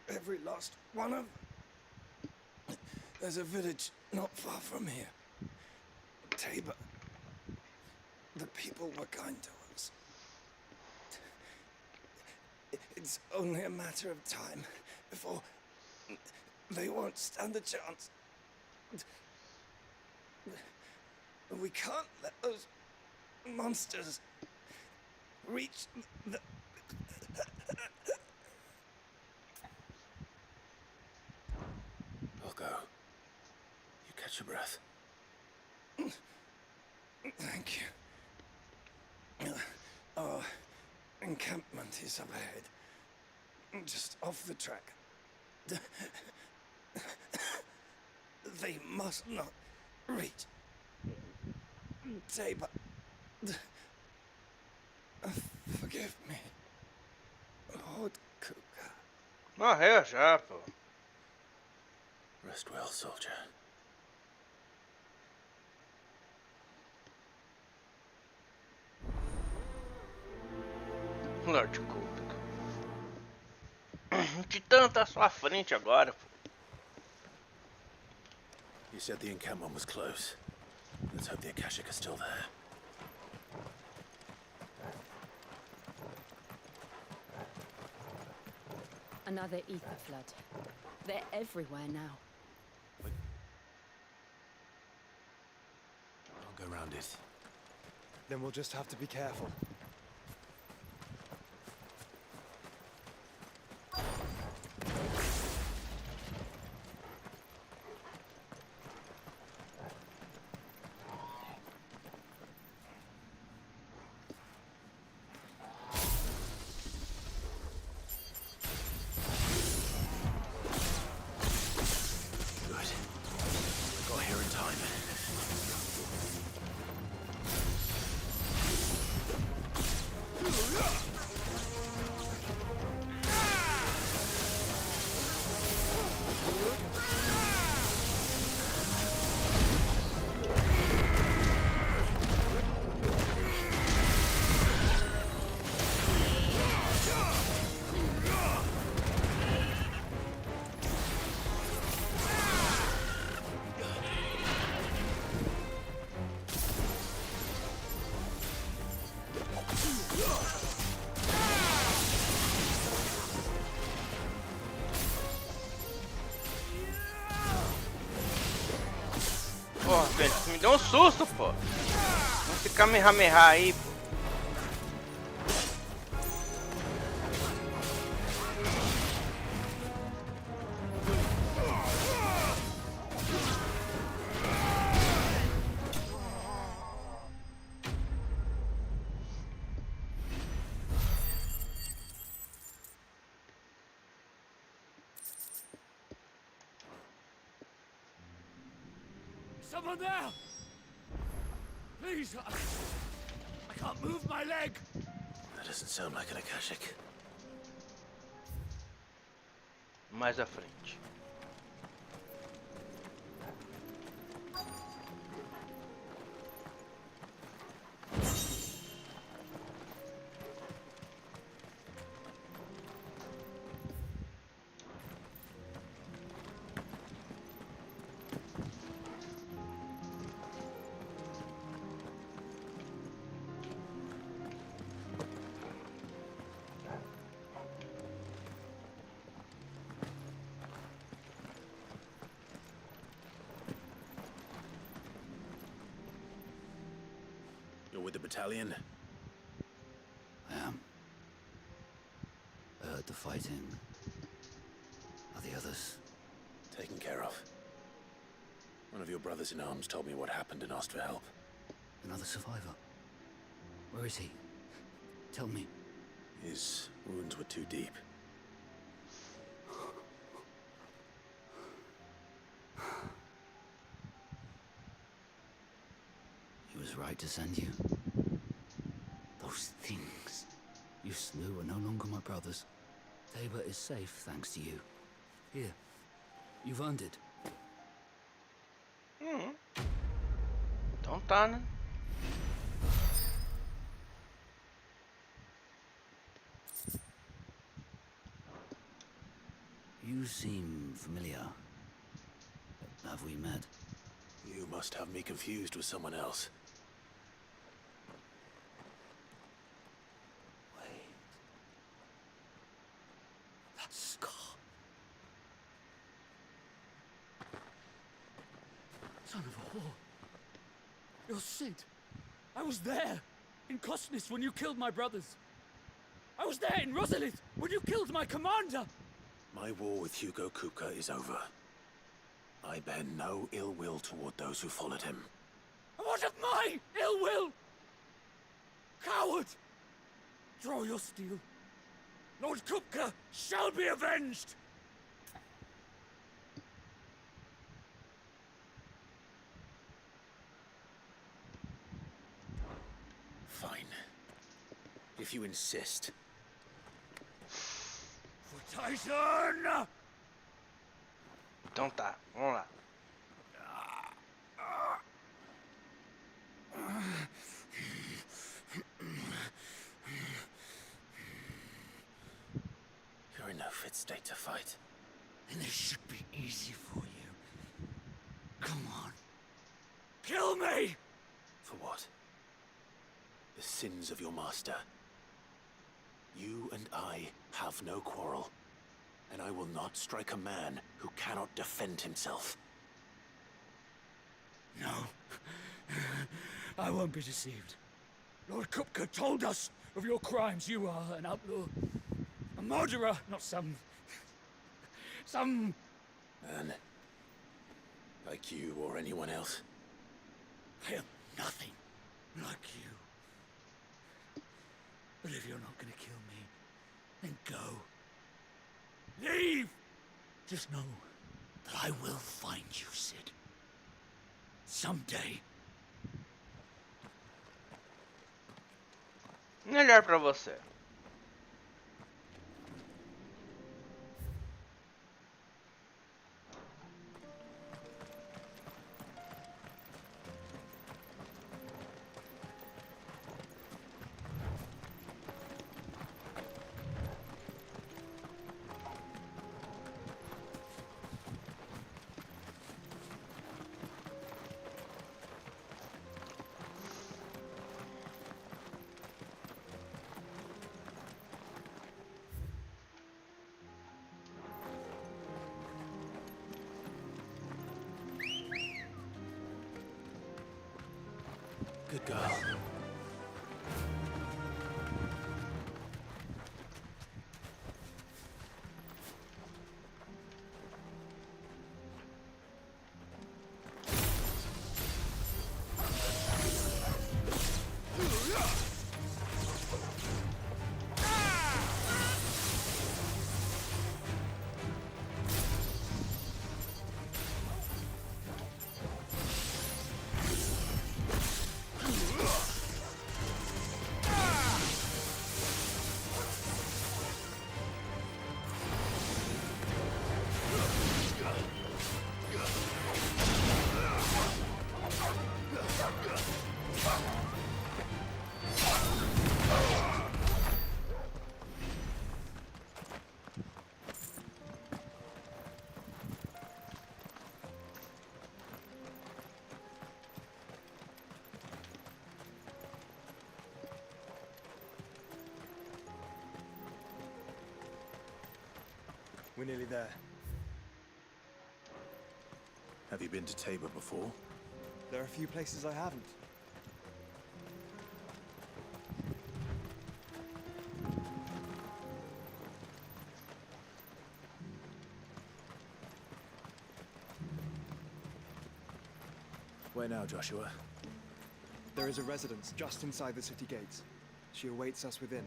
Speaker 17: every last one of them. There's a village not far from here. Tabor. The people were kind to us. It's only a matter of time before they won't stand a chance. We can't let those monsters reach the...
Speaker 10: I'll go. You catch your breath.
Speaker 17: Thank you. Our encampment is up ahead. Just off the track. They must not reach Tabor. Forgive me, Lord Kuka.
Speaker 2: Morreu já, pô.
Speaker 10: Rest well, soldier.
Speaker 2: Lord Kuka. O Titã tá à sua frente agora, pô.
Speaker 10: You said the encampment was close. Let's hope the Akashic are still there.
Speaker 6: Another ether flood. They're everywhere now.
Speaker 10: I'll go round it.
Speaker 17: Then we'll just have to be careful.
Speaker 2: me deu um susto, pô. Não ficar me ramerrar aí, pô.
Speaker 12: Someone there! Please, I can't move my leg!
Speaker 10: That doesn't sound like an Akashic.
Speaker 2: Mais à frente.
Speaker 10: You're with the battalion?
Speaker 5: I am. I heard the fighting. Are the others?
Speaker 10: Taken care of. One of your brothers in arms told me what happened and asked for help.
Speaker 5: Another survivor? Where is he? Tell me.
Speaker 10: His wounds were too deep.
Speaker 5: He was right to send you. Those things you slew are no longer my brothers. Tabor is safe thanks to you. Here, you've earned it.
Speaker 2: Então tá, né?
Speaker 5: You seem familiar. Have we met?
Speaker 10: You must have me confused with someone else.
Speaker 5: Wait. That scar.
Speaker 12: Son of a whore. You're Sid. I was there, in Kosnis, when you killed my brothers. I was there in Rosalith, when you killed my commander.
Speaker 10: My war with Hugo Kupka is over. I bear no ill will toward those who followed him.
Speaker 12: What of my ill will? Coward! Draw your steel. Lord Kupka shall be avenged!
Speaker 10: Fine. If you insist.
Speaker 12: For Titan!
Speaker 2: Então tá, vamos lá.
Speaker 10: You're in no fit state to fight.
Speaker 12: Then this should be easy for you. Come on. Kill me!
Speaker 10: For what? The sins of your master. You and I have no quarrel. And I will not strike a man who cannot defend himself.
Speaker 12: No. I won't be deceived. Lord Kupka told us of your crimes. You are an outlaw. A murderer, not some...
Speaker 10: Man. Like you or anyone else.
Speaker 12: I am nothing like you. But if you're not gonna kill me, then go. Leave! Just know that I will find you, Sid. Someday.
Speaker 2: Melhor pra você.
Speaker 10: Good girl.
Speaker 17: We're nearly there.
Speaker 10: Have you been to Tabor before?
Speaker 17: There are a few places I haven't.
Speaker 10: Where now, Joshua?
Speaker 17: There is a residence just inside the city gates. She awaits us within.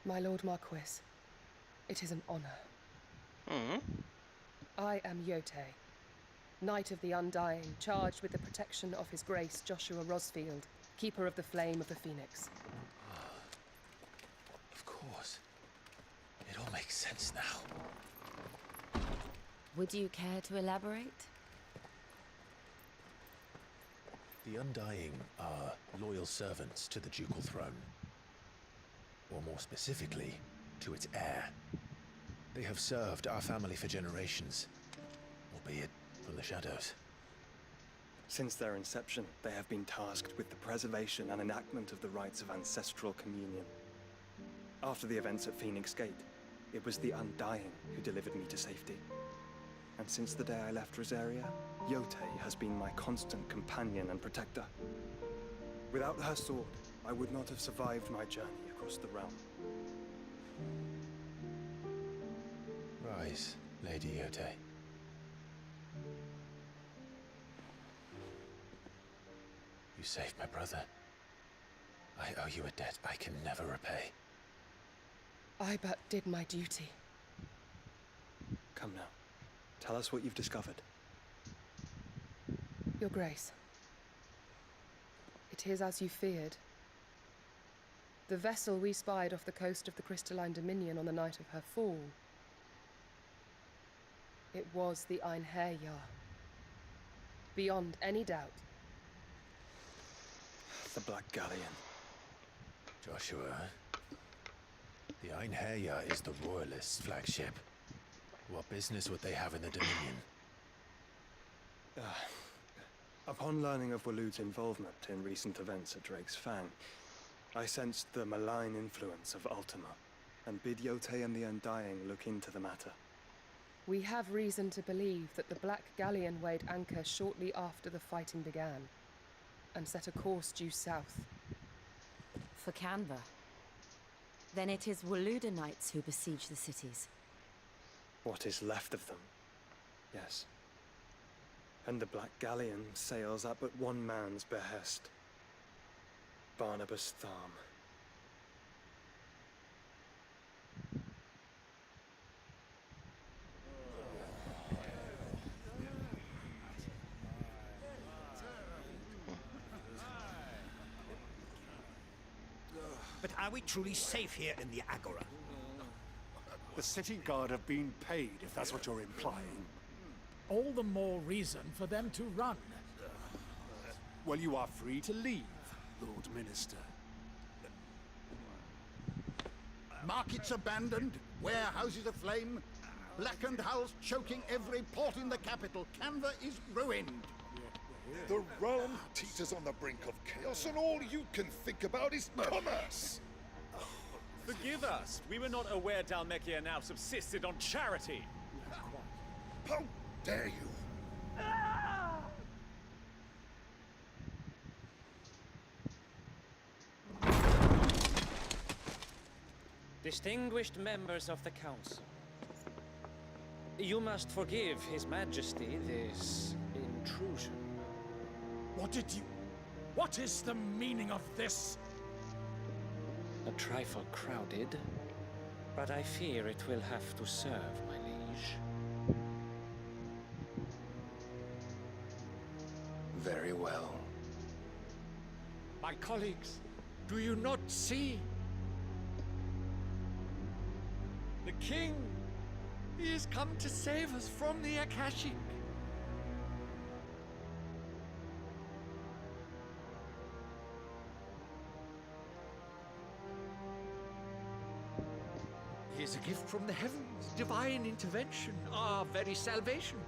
Speaker 15: My Lord Marquis, it is an honor. I am Yotei, Knight of the Undying, charged with the protection of His Grace Joshua Rosfield, Keeper of the Flame of the Phoenix.
Speaker 10: Of course. It all makes sense now.
Speaker 6: Would you care to elaborate?
Speaker 10: The Undying are loyal servants to the ducal throne. Or more specifically, to its heir. They have served our family for generations, albeit from the shadows.
Speaker 17: Since their inception, they have been tasked with the preservation and enactment of the rites of ancestral communion. After the events at Phoenix Gate, it was the Undying who delivered me to safety. And since the day I left Rosaria, Yotei has been my constant companion and protector. Without her sword, I would not have survived my journey across the realm.
Speaker 10: Rise, Lady Yotei. You saved my brother. I owe you a debt I can never repay.
Speaker 15: I but did my duty.
Speaker 17: Come now. Tell us what you've discovered.
Speaker 15: Your Grace. It is as you feared. The vessel we spied off the coast of the Crystalline Dominion on the night of her fall. It was the Einherjar. Beyond any doubt.
Speaker 17: The Black Galleon.
Speaker 10: Joshua, the Einherjar is the Royalists' flagship. What business would they have in the Dominion?
Speaker 17: Upon learning of Waloed's involvement in recent events at Drake's Fang, I sensed the malign influence of Ultima, and bid Yotei and the Undying look into the matter.
Speaker 15: We have reason to believe that the Black Galleon weighed anchor shortly after the fighting began, and set a course due south.
Speaker 6: For Canva. Then it is Waloed knights who besiege the cities.
Speaker 17: What is left of them, yes. And the Black Galleon sails at but one man's behest. Barnabas Tharm.
Speaker 1: Are we truly safe here in the Agora?
Speaker 4: The city guard have been paid, if that's what you're implying.
Speaker 23: All the more reason for them to run.
Speaker 4: Well, you are free to leave, Lord Minister.
Speaker 24: Markets abandoned, warehouses aflame, blackened hulls choking every port in the capital. Canva is ruined.
Speaker 25: The realm teeters on the brink of chaos, and all you can think about is commerce!
Speaker 26: Forgive us. We were not aware Dhalmekia now subsisted on charity.
Speaker 25: How dare you!
Speaker 27: Distinguished members of the Council, you must forgive His Majesty this intrusion.
Speaker 23: What is the meaning of this?
Speaker 27: A trifle crowded, but I fear it will have to serve, my liege.
Speaker 28: Very well.
Speaker 23: My colleagues, do you not see? The king! He has come to save us from the Akashic. He is a gift from the heavens, divine intervention, our very salvation.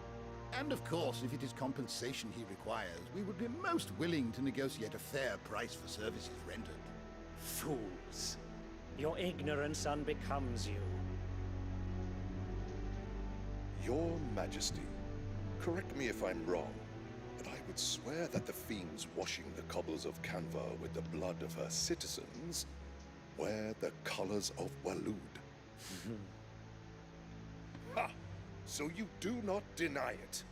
Speaker 24: And of course, if it is compensation he requires, we would be most willing to negotiate a fair price for services rendered.
Speaker 27: Fools! Your ignorance unbecomes you.
Speaker 25: Your Majesty, correct me if I'm wrong, but I would swear that the fiends washing the cobbles of Canva with the blood of her citizens wear the colors of Walud. Ha! So you do not deny it.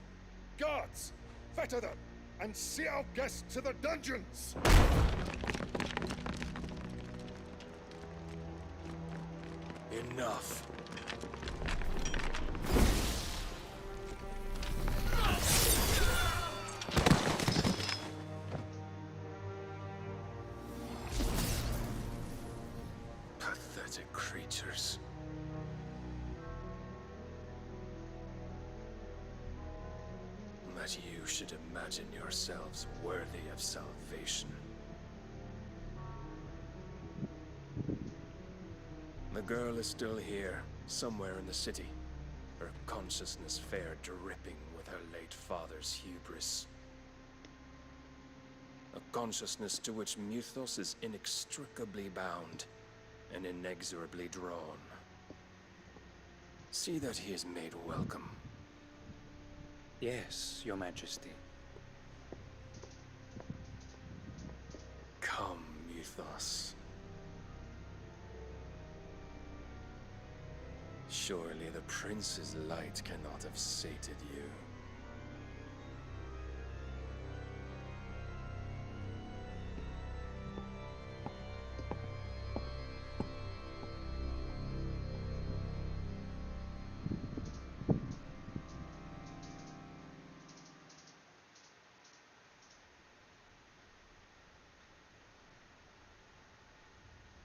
Speaker 25: Guards, fetter them, and see our guests to the dungeons!
Speaker 28: Enough. Pathetic creatures. That you should imagine yourselves worthy of salvation. The girl is still here, somewhere in the city, her consciousness fair dripping with her late father's hubris. A consciousness to which Mythos is inextricably bound and inexorably drawn. See that he is made welcome.
Speaker 27: Yes, Your Majesty.
Speaker 28: Come, Mythos. Surely the prince's light cannot have sated you.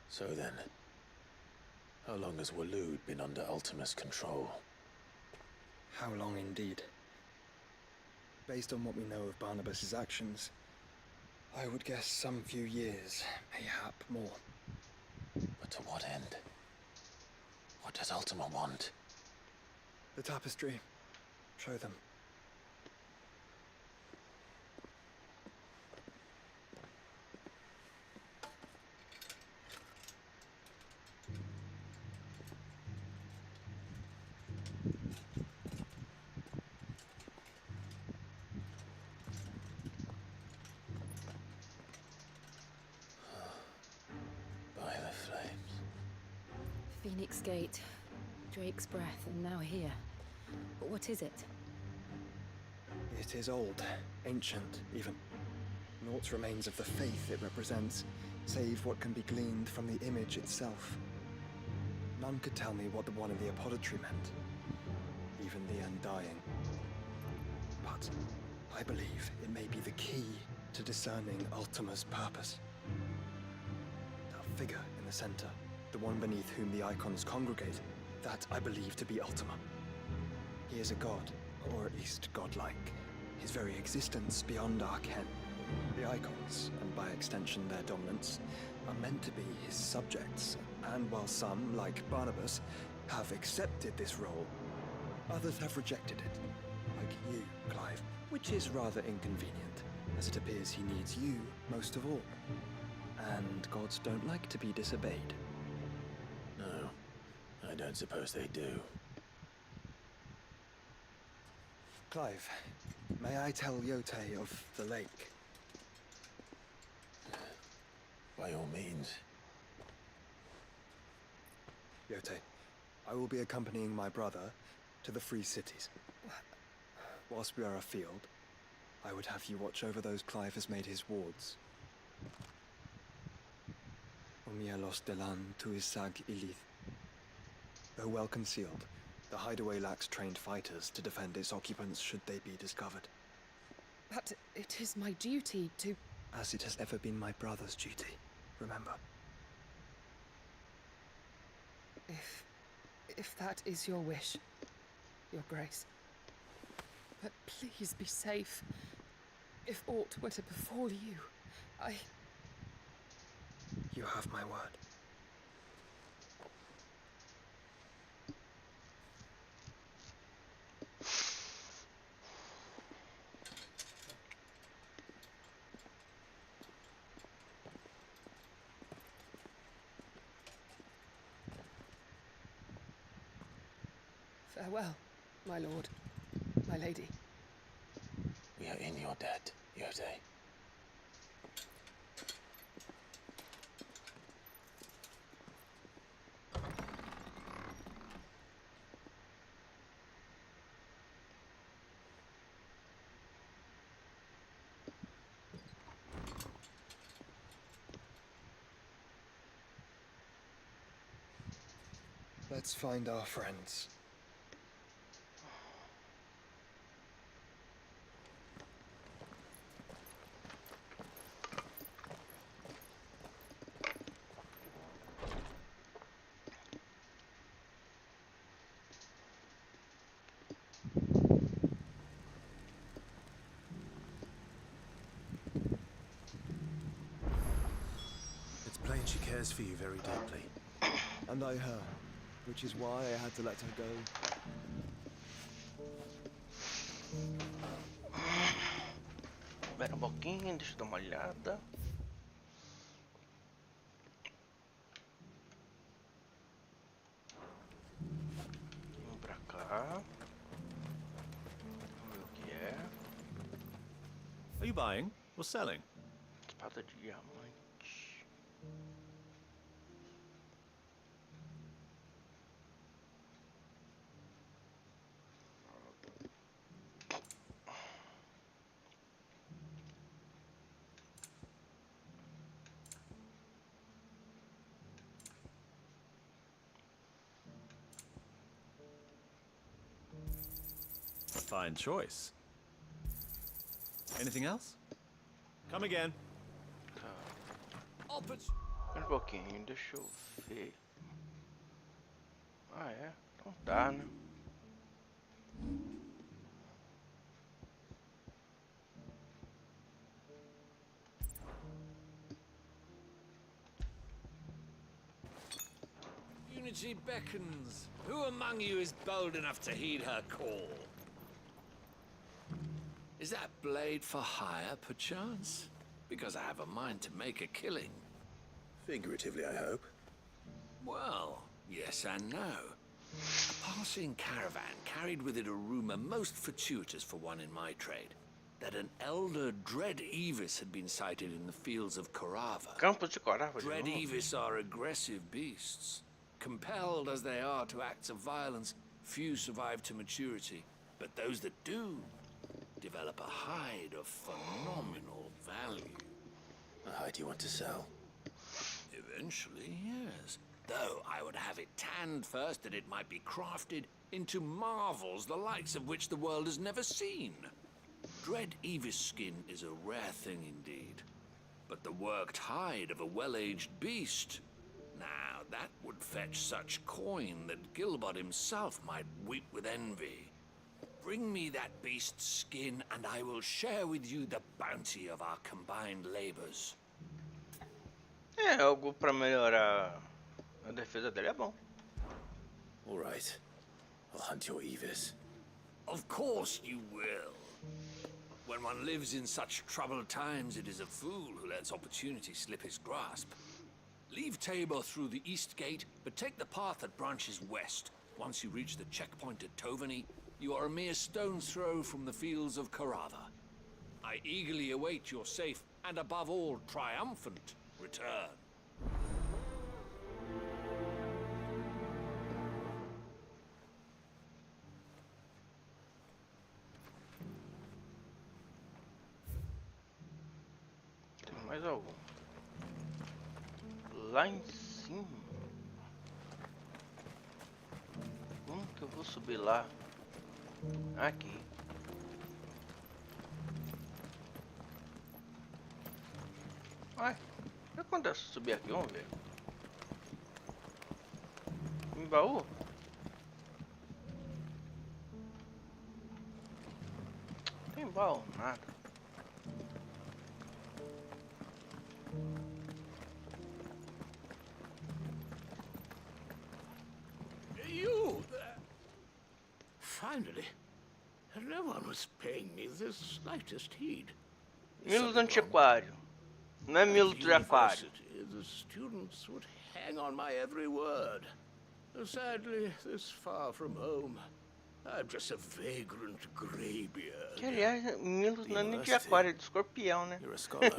Speaker 10: So then, how long has Walud been under Ultima's control?
Speaker 17: How long indeed? Based on what we know of Barnabas's actions, I would guess some few years, mayhap more.
Speaker 10: But to what end? What does Ultima want?
Speaker 17: The tapestry. Show them.
Speaker 6: Phoenix Gate, Drake's Breath, and now here. But what is it?
Speaker 17: It is old, ancient, even. Naught remains of the faith it represents, save what can be gleaned from the image itself. None could tell me what the one in the apothecary meant, even the Undying. But I believe it may be the key to discerning Ultima's purpose. That figure in the center, the one beneath whom the icons congregate, that I believe to be Ultima. He is a god, or at least godlike, his very existence beyond our ken. The icons, and by extension their dominants, are meant to be his subjects, and while some, like Barnabas, have accepted this role, others have rejected it, like you, Clive, which is rather inconvenient, as it appears he needs you most of all. And gods don't like to be disobeyed.
Speaker 10: No, I don't suppose they do.
Speaker 17: Clive, may I tell Yote of the lake?
Speaker 10: By all means.
Speaker 17: Yote, I will be accompanying my brother to the Free Cities. Whilst we are afield, I would have you watch over those Clive has made his wards. Umielos delan tuisag ilith. Though well concealed, the hideaway lacks trained fighters to defend its occupants should they be discovered.
Speaker 15: But it is my duty to...
Speaker 17: As it has ever been my brother's duty, remember.
Speaker 15: If that is your wish, Your Grace. But please be safe. If aught were to befall you,
Speaker 17: You have my word.
Speaker 15: Farewell, my lord, my lady.
Speaker 10: We are in your debt, Yote.
Speaker 17: Let's find our friends.
Speaker 22: It's plain she cares for you very deeply.
Speaker 7: And I her, which is why I had to let her go.
Speaker 2: Espera um pouquinho, deixa eu dar uma olhada. Vamos pra cá. Vamos ver o que é.
Speaker 26: Are you buying or selling?
Speaker 2: Espada de diamante.
Speaker 26: Fine choice. Anything else? Come again.
Speaker 2: Tá. Um pouquinho, deixa eu ver. Ah, é? Então tá, né?
Speaker 9: Unity beckons. Who among you is bold enough to heed her call? Is that blade for hire, perchance? Because I have a mind to make a killing.
Speaker 10: Figuratively, I hope.
Speaker 9: Well, yes and no. A passing caravan carried with it a rumor most fortuitous for one in my trade, that an elder Dread Evis had been sighted in the fields of Korava. Dread Evis are aggressive beasts. Compelled as they are to acts of violence, few survive to maturity, but those that do develop a hide of phenomenal value.
Speaker 10: A hide you want to sell?
Speaker 9: Eventually, yes. Though I would have it tanned first that it might be crafted into marvels the likes of which the world has never seen. Dread Evis skin is a rare thing indeed. But the worked hide of a well-aged beast, Now, that would fetch such coin that Gilbert himself might weep with envy. Bring me that beast's skin, and I will share with you the bounty of our combined labors.
Speaker 2: É, algo pra melhorar a defesa dele é bom.
Speaker 10: All right. I'll hunt your Evis.
Speaker 9: Of course you will. When one lives in such troubled times, it is a fool who lets opportunity slip his grasp. Leave Tabor through the east gate, but take the path that branches west. Once you reach the checkpoint at Tovany, you are a mere stone's throw from the fields of Carava. I eagerly await your safe, and above all, triumphant return.
Speaker 2: Tem mais algum? Lá em cima? Como que eu vou subir lá? Aqui. Ué, o que acontece se eu subir aqui? Vamos ver. Em baú? Não tem baú, nada.
Speaker 8: You there? Finally. No one was paying me the slightest heed.
Speaker 2: Milos antiquário. Não é Milo de aquário.
Speaker 8: The students would hang on my every word. Sadly, this far from home, I'm just a vagrant greybeard.
Speaker 2: Que aliás, Milos não é nem de aquário, é de escorpião, né?
Speaker 10: You're a scholar.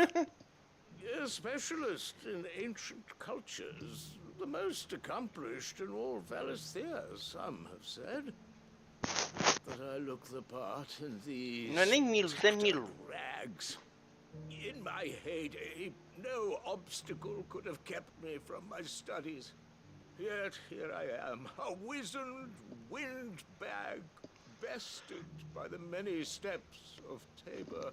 Speaker 8: A specialist in ancient cultures, the most accomplished in all Valisthea, some have said. But I look the part in these
Speaker 2: Não é nem Milos, é Milo.
Speaker 8: rags. In my heyday, no obstacle could have kept me from my studies. Yet here I am, a wizened windbag, bested by the many steps of Tabor.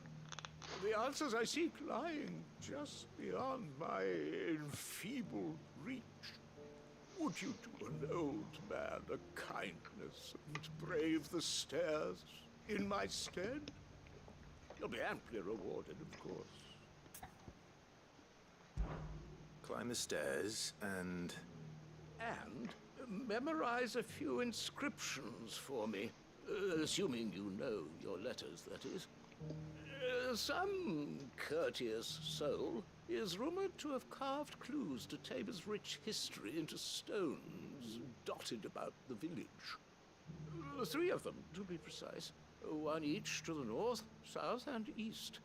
Speaker 8: The answers I seek lying just beyond my enfeebled reach. Would you do an old man a kindness and brave the stairs in my stead? You'll be amply rewarded, of course.
Speaker 10: Climb the stairs and
Speaker 8: memorize a few inscriptions for me, assuming you know your letters, that is. Some courteous soul is rumored to have carved clues to Tabor's rich history into stones dotted about the village. 3 of them, to be precise. One each to the north, south, and east.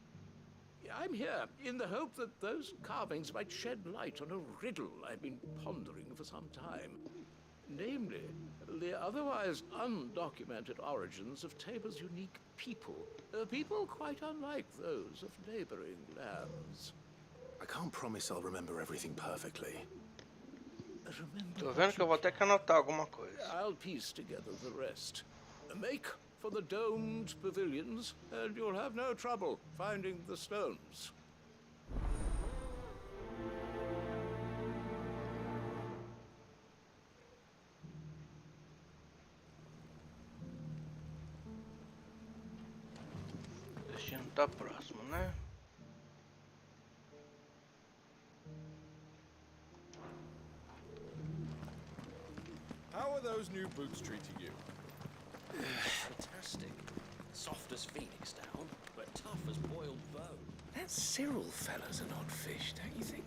Speaker 8: I'm here in the hope that those carvings might shed light on a riddle I've been pondering for some time. Namely, the otherwise undocumented origins of Tabor's unique people. People quite unlike those of neighboring lands.
Speaker 10: I can't promise I'll remember everything perfectly.
Speaker 2: Tô vendo que eu vou ter que anotar alguma coisa.
Speaker 8: I'll piece together the rest. Make for the domed pavilions, and you'll have no trouble finding the stones.
Speaker 2: O destino tá próximo, né?
Speaker 22: How are those new boots treating you?
Speaker 11: Fantastic. Soft as phoenix down, but tough as boiled bone.
Speaker 10: That Cyril fella's an odd fish, don't you think?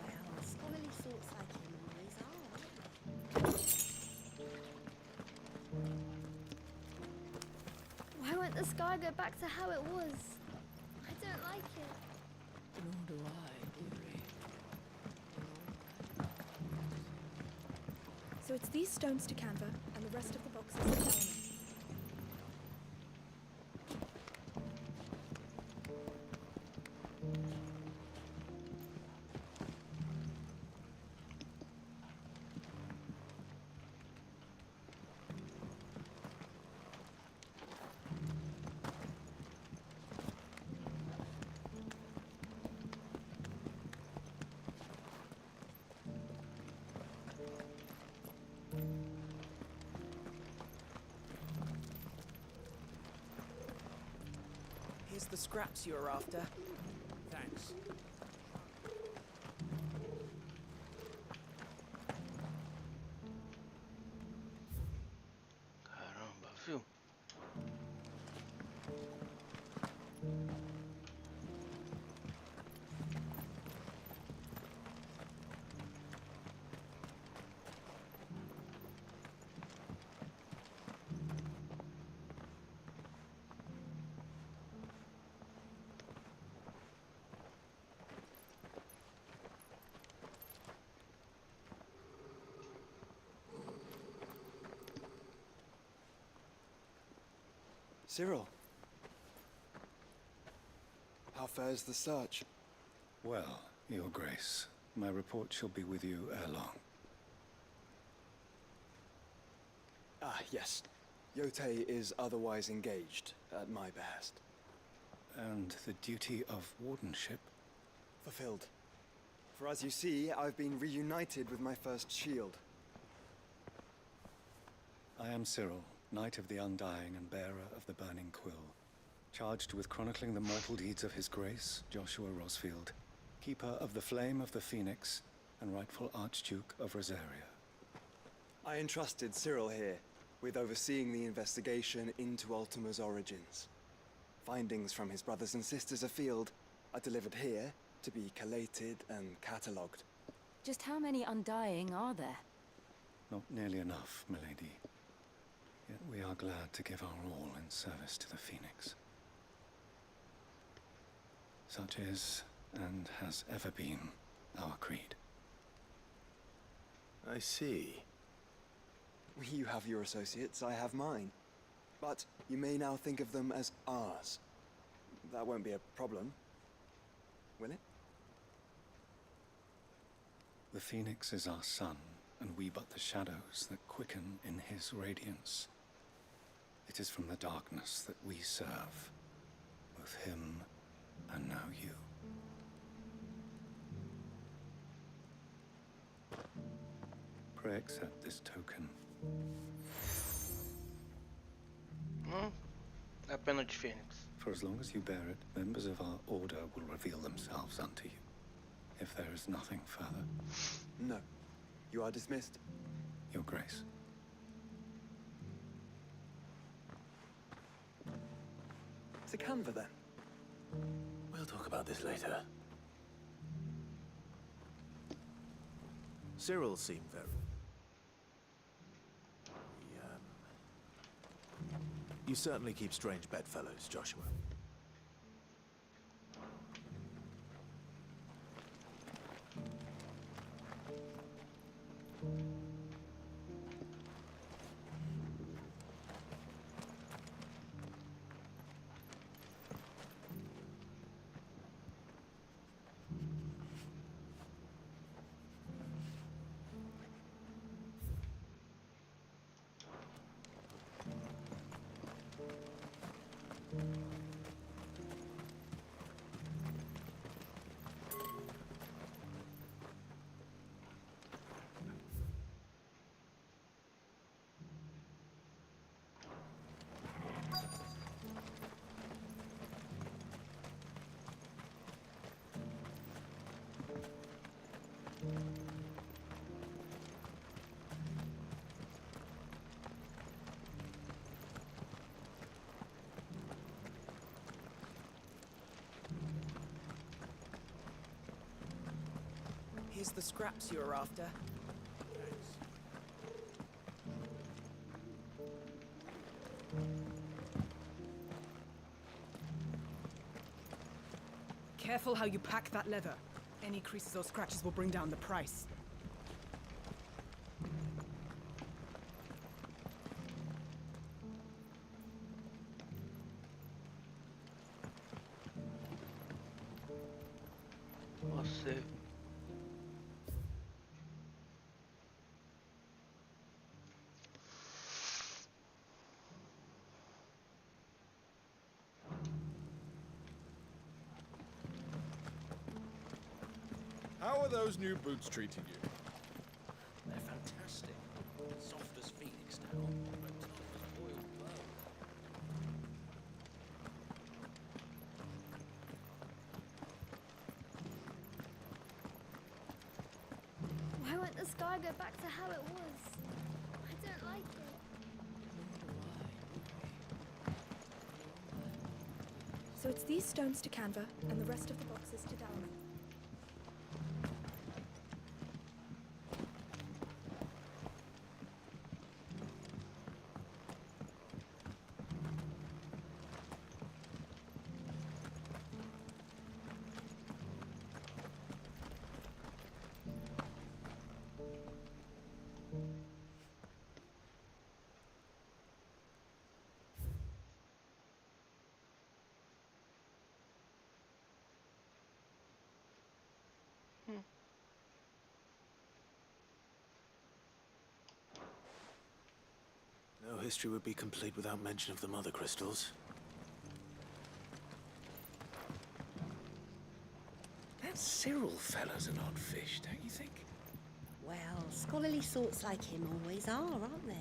Speaker 13: Well, scholarly thoughts like him always are. Why won't the sky go back to how it was? I don't like it.
Speaker 11: Nor do I, dearie.
Speaker 14: So it's these stones to Canva, and the rest of the boxes to Element.
Speaker 3: Here's the scraps you're after.
Speaker 8: Thanks.
Speaker 2: Caramba, viu?
Speaker 17: Cyril. How fares the search?
Speaker 5: Well, Your Grace, my report shall be with you ere long.
Speaker 17: Ah, yes. Yotei is otherwise engaged, at my behest.
Speaker 5: And the duty of wardenship?
Speaker 17: Fulfilled. For as you see, I've been reunited with my first shield.
Speaker 5: I am Cyril, Knight of the Undying and bearer of the Burning Quill, charged with chronicling the mortal deeds of His Grace, Joshua Rosfield, Keeper of the Flame of the Phoenix, and rightful Archduke of Rosaria.
Speaker 17: I entrusted Cyril here with overseeing the investigation into Ultima's origins. Findings from his brothers and sisters afield are delivered here to be collated and catalogued.
Speaker 12: Just how many Undying are there?
Speaker 5: Not nearly enough, milady. Yet we are glad to give our all in service to the Phoenix. Such is, and has ever been, our creed.
Speaker 10: I see.
Speaker 17: You have your associates, I have mine. But you may now think of them as ours. That won't be a problem, will it?
Speaker 5: The Phoenix is our sun, and we but the shadows that quicken in his radiance. It is from the darkness that we serve, both him and now you. Pray accept this token.
Speaker 2: A pena de Phoenix.
Speaker 5: For as long as you bear it, members of our order will reveal themselves unto you. If there is nothing further.
Speaker 17: No. You are dismissed.
Speaker 5: Your Grace.
Speaker 17: To Canva, then.
Speaker 10: We'll talk about this later. Cyril seemed very... You certainly keep strange bedfellows, Joshua.
Speaker 3: Here's the scraps you're after. Careful how you pack that leather. Any creases or scratches will bring down the price.
Speaker 2: Você.
Speaker 26: How are those new boots treating you?
Speaker 11: They're fantastic. Soft as phoenix down, but tough as boiled
Speaker 13: sky go back to how it was. I don't like it.
Speaker 14: So it's these stones to Canva and the rest of the boxes to Dalimil.
Speaker 10: No history would be complete without mention of the mother crystals.
Speaker 1: That Cyril fella's an odd fish, don't you think?
Speaker 4: Well, scholarly sorts like him always are, aren't they?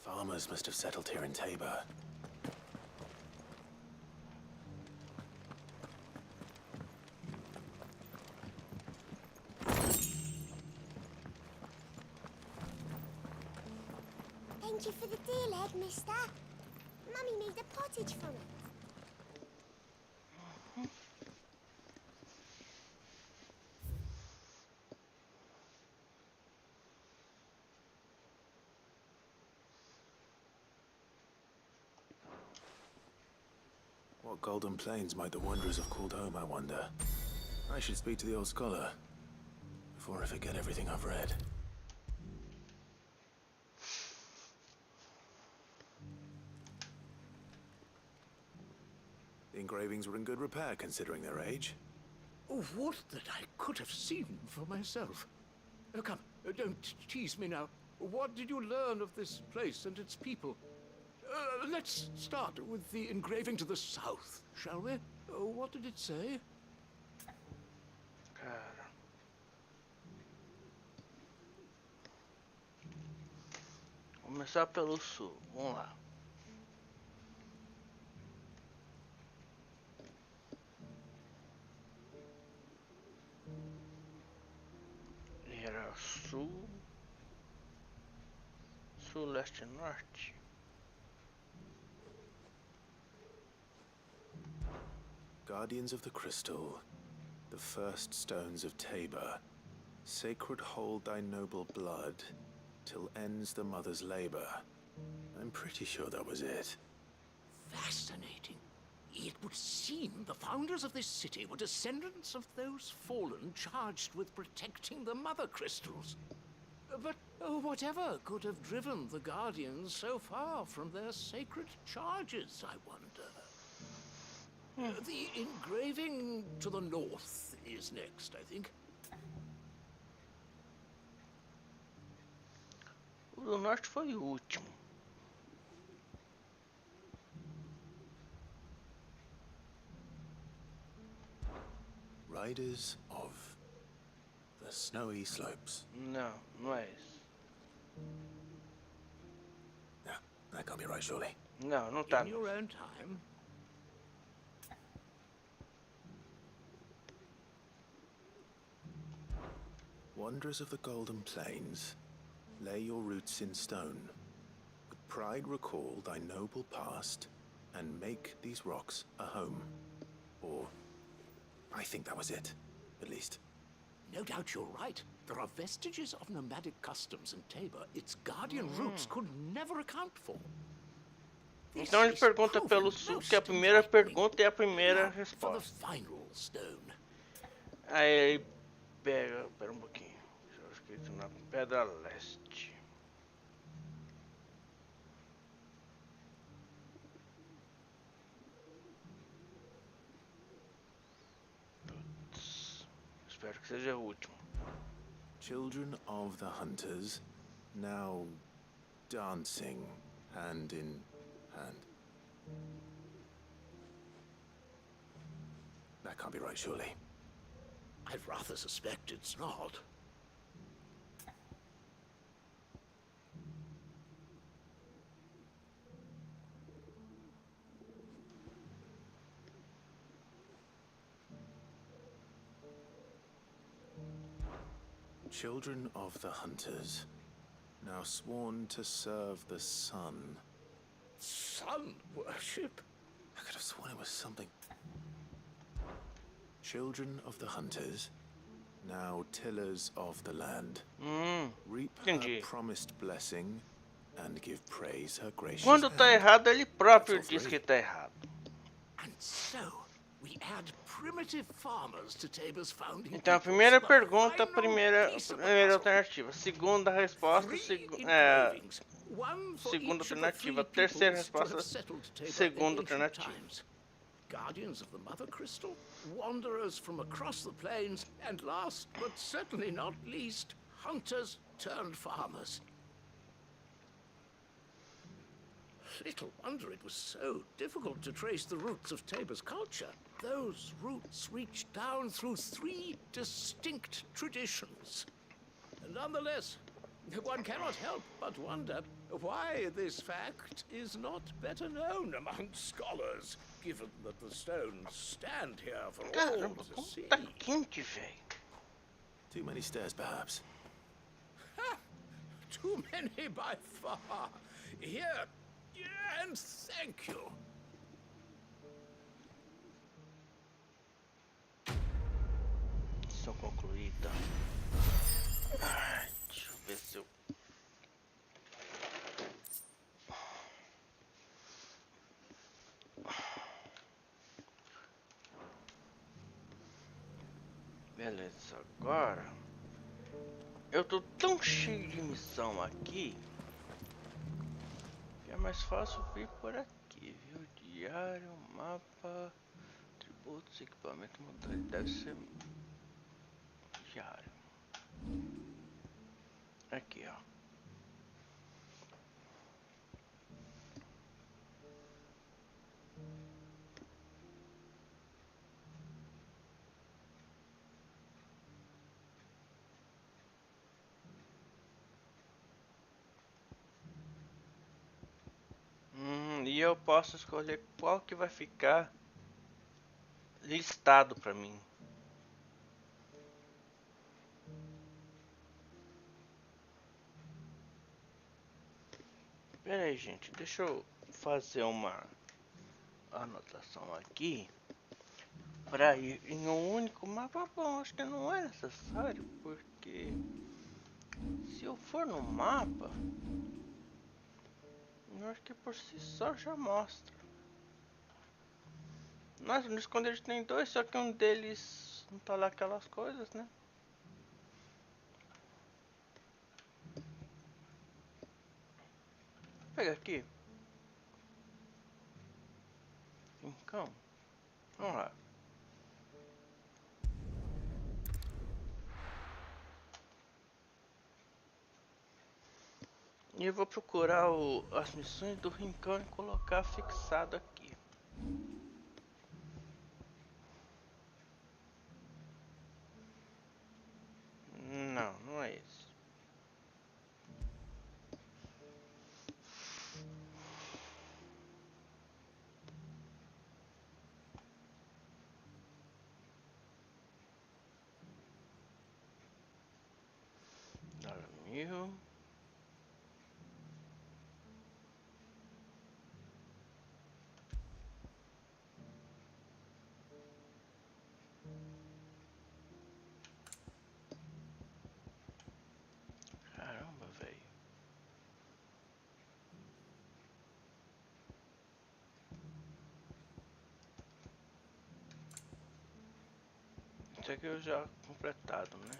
Speaker 10: Farmers must have settled here in Tabor.
Speaker 16: Thank you for the deal, Ed, mister. Mummy made a pottage from it.
Speaker 10: What golden plains might the wanderers have called home, I wonder? I should speak to the old scholar before I forget everything I've read. The engravings were in good repair considering their age.
Speaker 8: Oh, what that I could have seen for myself. Oh, come, don't tease me now. What did you learn of this place and its people? Let's start with the engraving to the south, shall we? What did it say?
Speaker 2: Cara. Começar pelo sul. Vamos lá. Era sul, sul, leste, norte.
Speaker 10: Guardians of the Crystal, the first stones of Tabor, sacred hold thy noble blood, till ends the mother's labor. I'm pretty sure that was it.
Speaker 8: Fascinating. It would seem the founders of this city were descendants of those fallen charged with protecting the mother crystals. But whatever could have driven the Guardians so far from their sacred charges, I wonder? The engraving to the north is next, I think.
Speaker 2: O do norte foi o último.
Speaker 10: Riders of the snowy slopes.
Speaker 2: Não, não é esse.
Speaker 10: No, that can't be right, surely.
Speaker 2: Não, não tá.
Speaker 8: In your own time.
Speaker 10: Wanderers of the Golden Plains, lay your roots in stone. With pride recall thy noble past, and make these rocks a home. Or, I think that was it, at least.
Speaker 8: No doubt you're right. There are vestiges of nomadic customs in Tabor its guardian roots could never account for.
Speaker 2: Então ele pergunta pelo sul, que a primeira pergunta é a primeira resposta. Aí ele pega, pera um pouquinho, deixa eu escrito na pedra leste. Espero que seja o último.
Speaker 10: Children of the hunters, now dancing hand in hand. That can't be right, surely.
Speaker 8: I'd rather suspect it's not.
Speaker 10: Children of the hunters, now sworn to serve the sun.
Speaker 8: Sun worship?
Speaker 10: I could have sworn it was something. Children of the hunters, now tillers of the land. Reap her promised blessing and give praise her gracious
Speaker 2: Quando tá
Speaker 10: hand.
Speaker 2: errado, ele próprio diz que tá errado.
Speaker 8: And so, we add primitive farmers to Tabor's founding.
Speaker 2: Então a primeira pergunta, primeira alternativa. Segunda resposta, segunda alternativa. Terceira resposta, segunda alternativa.
Speaker 8: Guardians of the Mother Crystal, wanderers from across the plains, and last but certainly not least, hunters turned farmers. Little wonder it was so difficult to trace the roots of Tabor's culture. Those roots reach down through 3 distinct traditions. And nonetheless, one cannot help but wonder why this fact is not better known among scholars, given that the stones stand here for all to see.
Speaker 2: Tá quente, velho.
Speaker 10: Too many stairs, perhaps.
Speaker 8: Ha! Too many by far. Here, and thank you.
Speaker 2: Missão concluída. Deixa eu ver se eu... Beleza, agora eu tô tão cheio de missão aqui que é mais fácil vir por aqui, viu? Diário, mapa, tributos, equipamento, modalidade, deve ser diário. Aqui, ó. E eu posso escolher qual que vai ficar listado pra mim. Pera aí, gente, deixa eu fazer uma anotação aqui para ir em um único mapa. Bom, acho que não é necessário, porque se eu for no mapa, eu acho que por si só já mostra. Nossa, no esconderijo tem 2, só que um deles não tá lá aquelas coisas, né? Pega aqui. Rincão. Vamos lá. E eu vou procurar as missões do Rincão e colocar fixado aqui. Não, não é esse. Dalimil. Caramba, velho. Isso aqui eu já completado, né?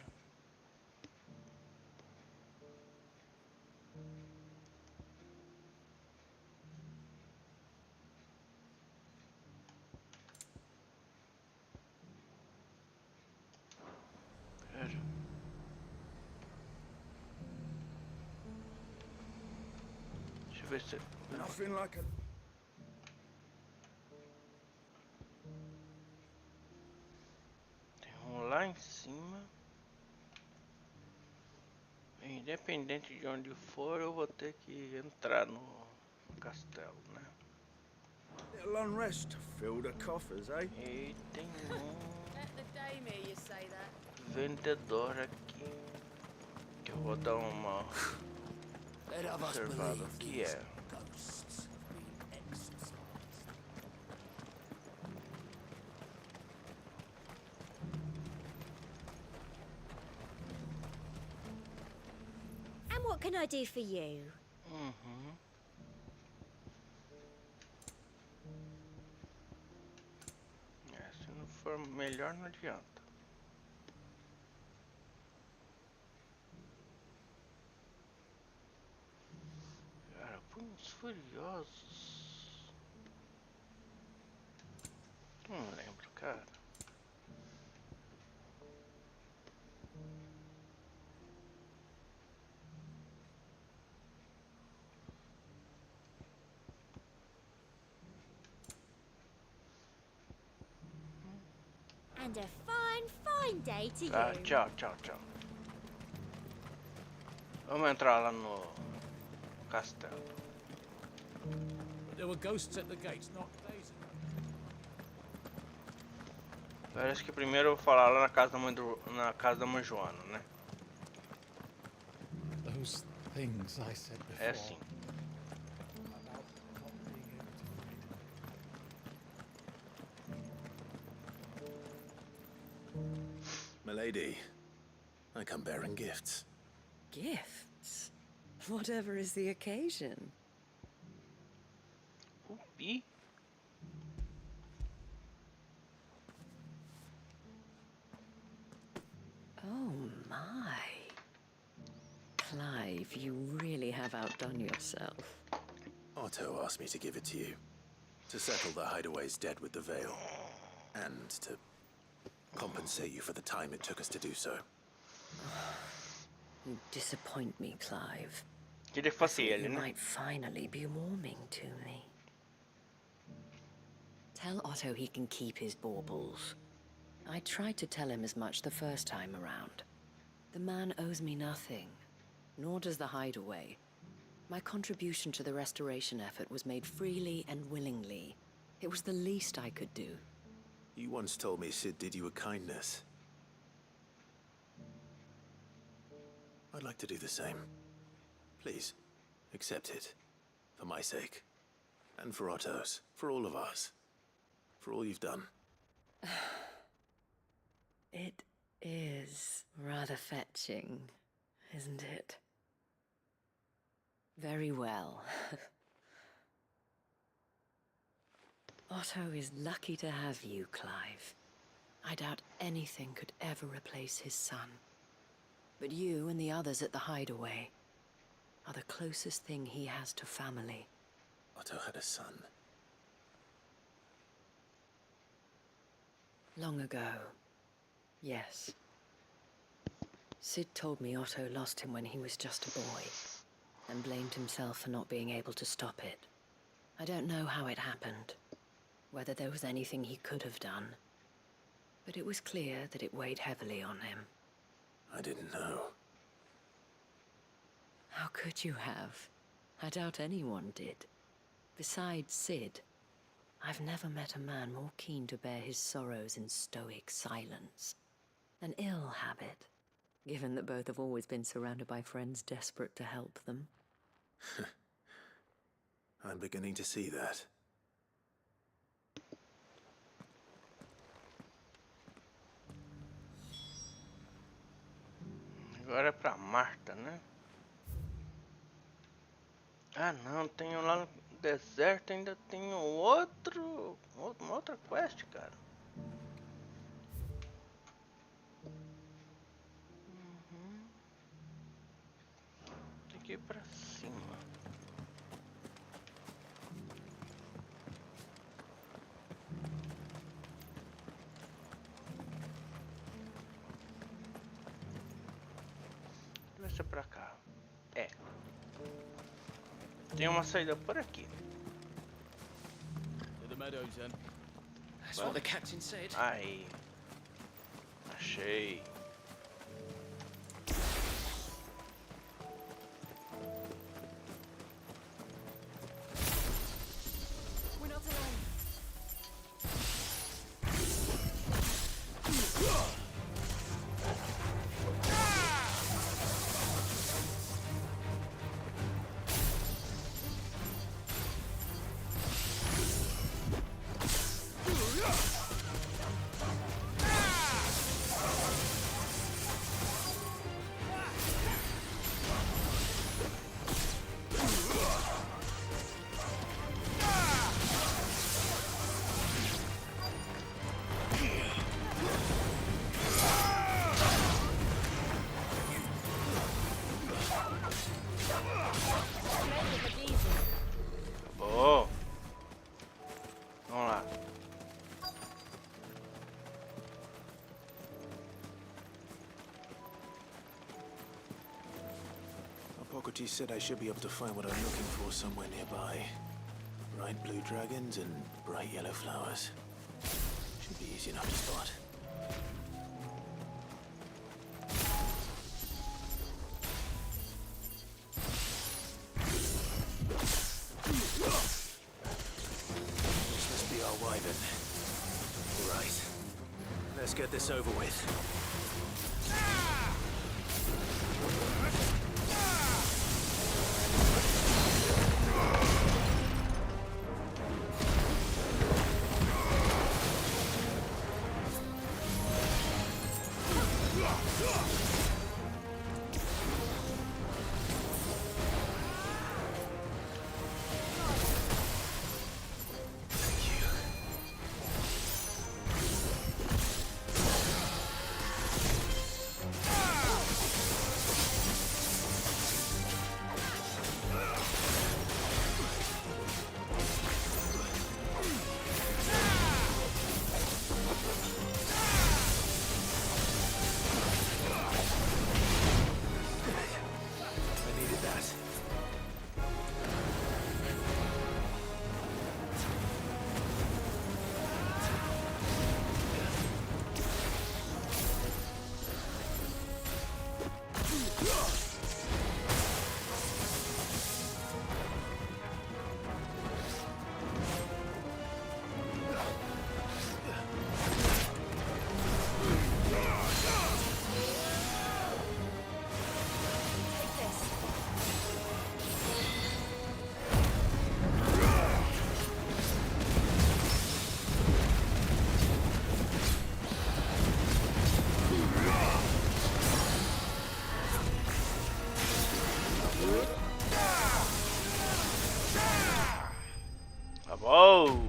Speaker 2: ver se...
Speaker 22: Nothing like a...
Speaker 2: Tem um lá em cima. Independente de onde for, eu vou ter que entrar no castelo, né?
Speaker 22: Little unrest to fill the coffers, eh?
Speaker 2: E tem
Speaker 15: Let the dame hear you say that.
Speaker 2: vendedor aqui. Que eu vou dar uma observada. O que é?
Speaker 16: And what can I do for you?
Speaker 2: Uhum. Se não for melhor, não adianta. Cara, punhos furiosos. Não lembro, cara.
Speaker 16: And a fine, fine day to you.
Speaker 2: Tá, tchau, tchau, tchau. Vamos entrar lá no castelo.
Speaker 11: But there were ghosts at the gates not days ago.
Speaker 2: Parece que primeiro eu vou falar lá na casa da mãe Joana, né?
Speaker 18: Those things I said before.
Speaker 2: É assim.
Speaker 10: Milady, I come bearing gifts.
Speaker 6: Gifts? Whatever is the occasion.
Speaker 2: Pupi?
Speaker 6: Oh my. Clive, you really have outdone yourself.
Speaker 10: Otto asked me to give it to you. To settle the hideaway's debt with the Veil. And to compensate you for the time it took us to do so.
Speaker 6: You disappoint me, Clive.
Speaker 2: Que ele fosse ele,
Speaker 6: You
Speaker 2: né?
Speaker 6: might finally be warming to me. Tell Otto he can keep his baubles. I tried to tell him as much the first time around. The man owes me nothing, nor does the hideaway. My contribution to the restoration effort was made freely and willingly. It was the least I could do.
Speaker 10: You once told me Sid did you a kindness. I'd like to do the same. Please, accept it. For my sake. And for Otto's. For all of us. For all you've done.
Speaker 6: It is rather fetching, isn't it? Very well. Otto is lucky to have you, Clive. I doubt anything could ever replace his son. But you and the others at the hideaway are the closest thing he has to family.
Speaker 10: Otto had a son.
Speaker 6: Long ago, yes. Sid told me Otto lost him when he was just a boy, and blamed himself for not being able to stop it. I don't know how it happened, whether there was anything he could have done, but it was clear that it weighed heavily on him.
Speaker 10: I didn't know.
Speaker 6: How could you have? I doubt anyone did. Besides Sid, I've never met a man more keen to bear his sorrows in stoic silence. An ill habit, given that both have always been surrounded by friends desperate to help them.
Speaker 10: I'm beginning to see that.
Speaker 2: Agora é pra Martha, né? Ah não, tenho lá no deserto, ainda tenho uma outra quest, cara. Tem que ir pra cima. Vai ser pra cá. É. Tem uma saída por aqui.
Speaker 11: To the meadows, then. That's what the captain said.
Speaker 2: Aí. Achei.
Speaker 3: We're not alone.
Speaker 2: Oh. Vamos lá.
Speaker 10: Hippocrates said I should be able to find what I'm looking for somewhere nearby. Bright blue dragons and bright yellow flowers. Should be easy enough to spot. This must be our wyvern. Right. Let's get this over with.
Speaker 2: Whoa.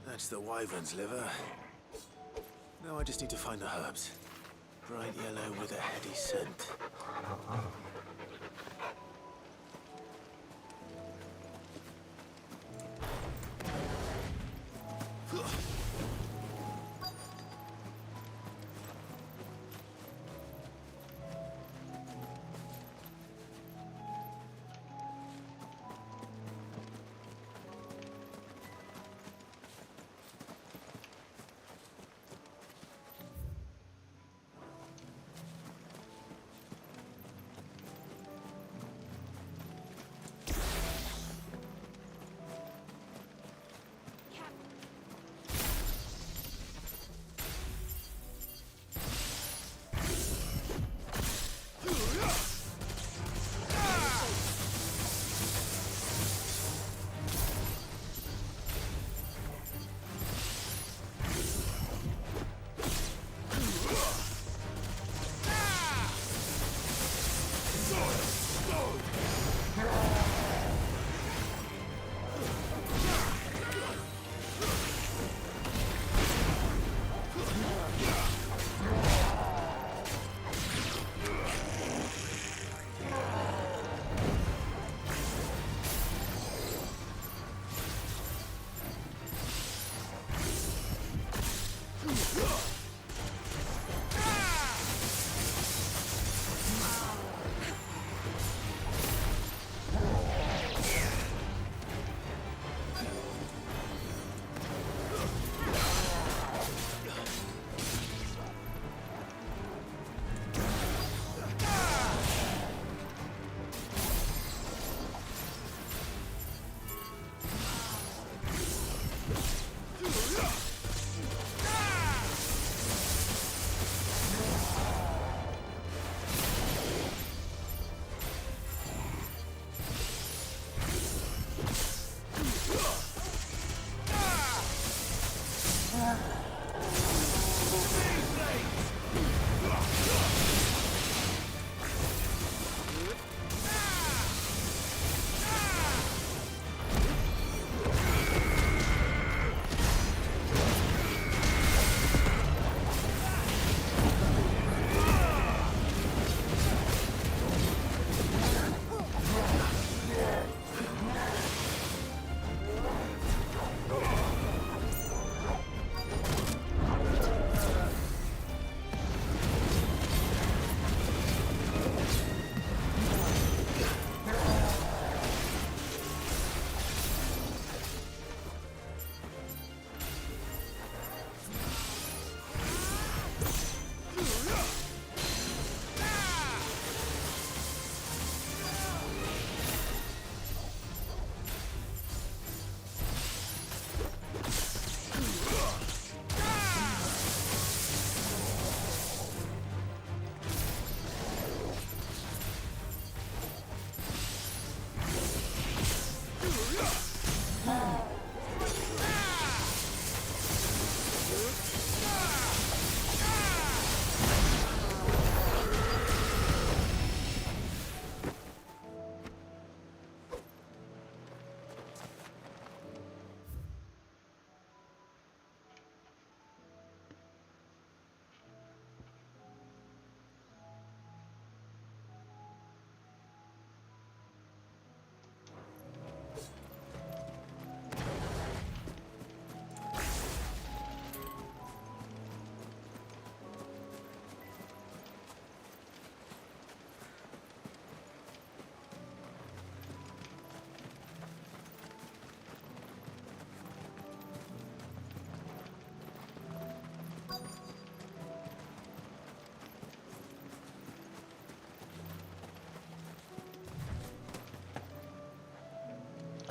Speaker 10: That's the wyvern's liver. Now I just need to find the herbs. Bright yellow with a heady scent.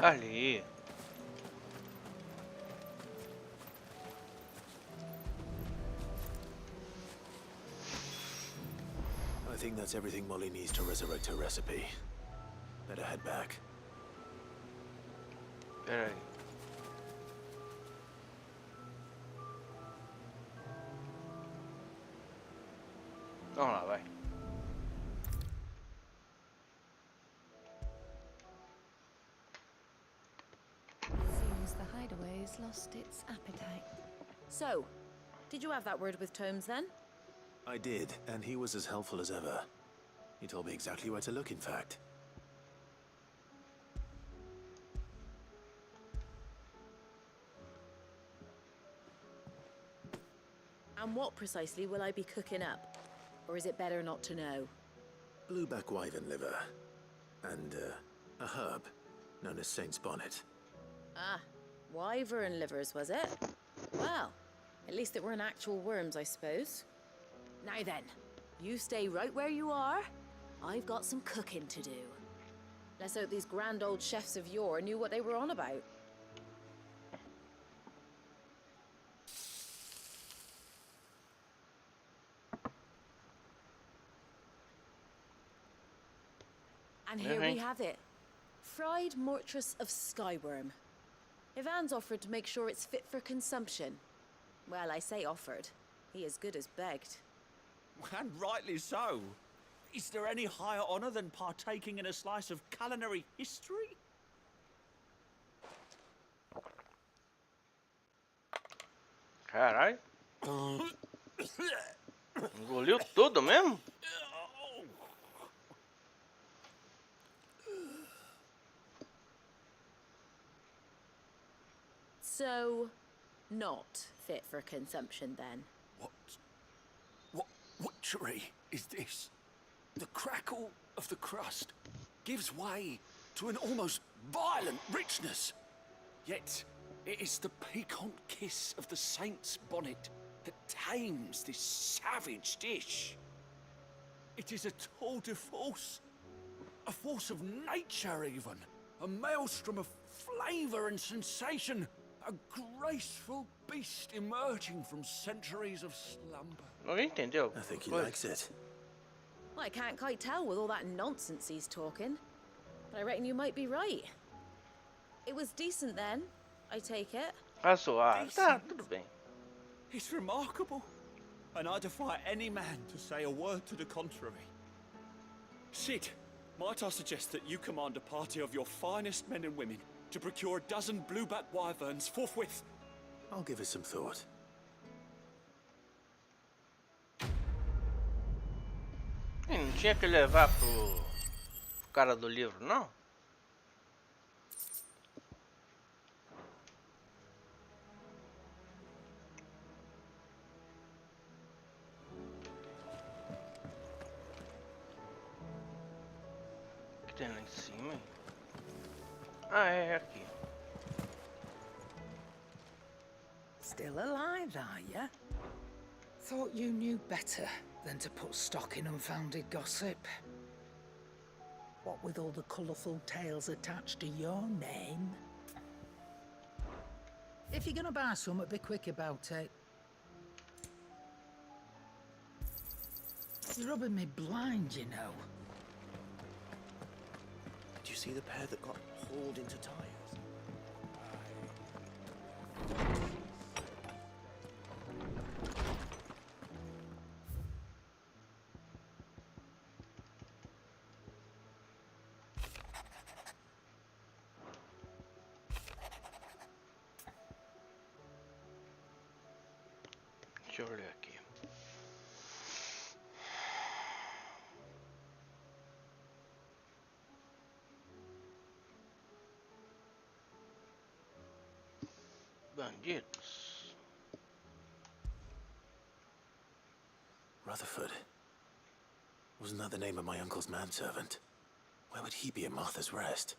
Speaker 2: Ali.
Speaker 10: I think that's everything Molly needs to resurrect her recipe. Better head back.
Speaker 2: Pera aí. Vamos lá, vai.
Speaker 12: Seems the hideaway's lost its appetite.
Speaker 19: So, did you have that word with Tomes then?
Speaker 10: I did, and he was as helpful as ever. He told me exactly where to look, in fact.
Speaker 19: And what precisely will I be cooking up? Or is it better not to know?
Speaker 10: Blueback wyvern liver. And, a herb known as Saint's Bonnet.
Speaker 19: Ah, wyvern livers, was it? Well, at least it weren't actual worms, I suppose. Now then, you stay right where you are. I've got some cooking to do. Let's hope these grand old chefs of yore knew what they were on about. And here we have it. Fried mortress of skyworm. Ivan's offered to make sure it's fit for consumption. Well, I say offered. He as good as begged.
Speaker 11: And rightly so. Is there any higher honor than partaking in a slice of culinary history?
Speaker 2: Caralho. Engoliu tudo mesmo?
Speaker 19: So, not fit for consumption then?
Speaker 9: What witchery is this? The crackle of the crust gives way to an almost violent richness. Yet, it is the piquant kiss of the saint's bonnet that tames this savage dish. It is a tour de force. A force of nature, even. A maelstrom of flavor and sensation. A graceful beast emerging from centuries of slumber.
Speaker 2: Alguém entendeu?
Speaker 10: I think he likes it.
Speaker 19: Well, I can't quite tell with all that nonsense he's talking. But I reckon you might be right. It was decent then, I take it.
Speaker 2: Razoável. Tá, tudo bem.
Speaker 11: It's remarkable. And I defy any man to say a word to the contrary. Sid, might I suggest that you command a party of your finest men and women to procure a dozen blueback wyverns forthwith?
Speaker 10: I'll give it some thought.
Speaker 2: Não tinha que levar pro cara do livro, não? O que tem lá em cima? Ah, é aqui.
Speaker 1: Still alive, are ya? Thought you knew better than to put stock in unfounded gossip. What with all the colourful tales attached to your name? If you're gonna buy something, be quick about it. You're rubbing me blind, you know.
Speaker 20: Do you see the pair that got hauled into tires?
Speaker 2: Deixa eu olhar aqui. Bandidos.
Speaker 10: Rutherford. Wasn't that the name of my uncle's manservant? Where would he be at Martha's Rest?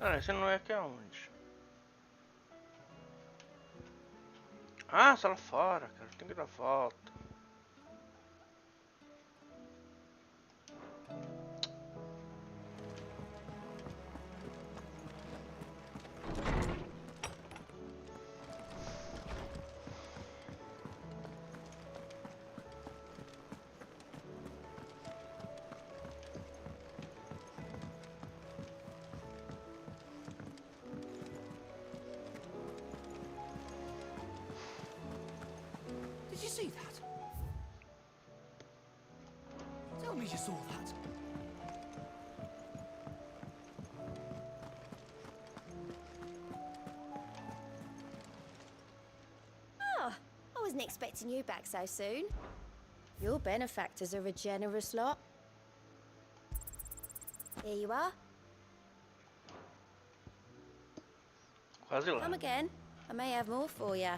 Speaker 2: Ah, esse não é aqui aonde? Ah, só lá fora, cara. Tem que dar volta.
Speaker 5: Did you see that? Tell me you saw that.
Speaker 16: Oh, I wasn't expecting you back so soon.
Speaker 4: Your benefactors are a generous lot.
Speaker 16: Here you are.
Speaker 2: Quase lá.
Speaker 4: Come again. I may have more for you.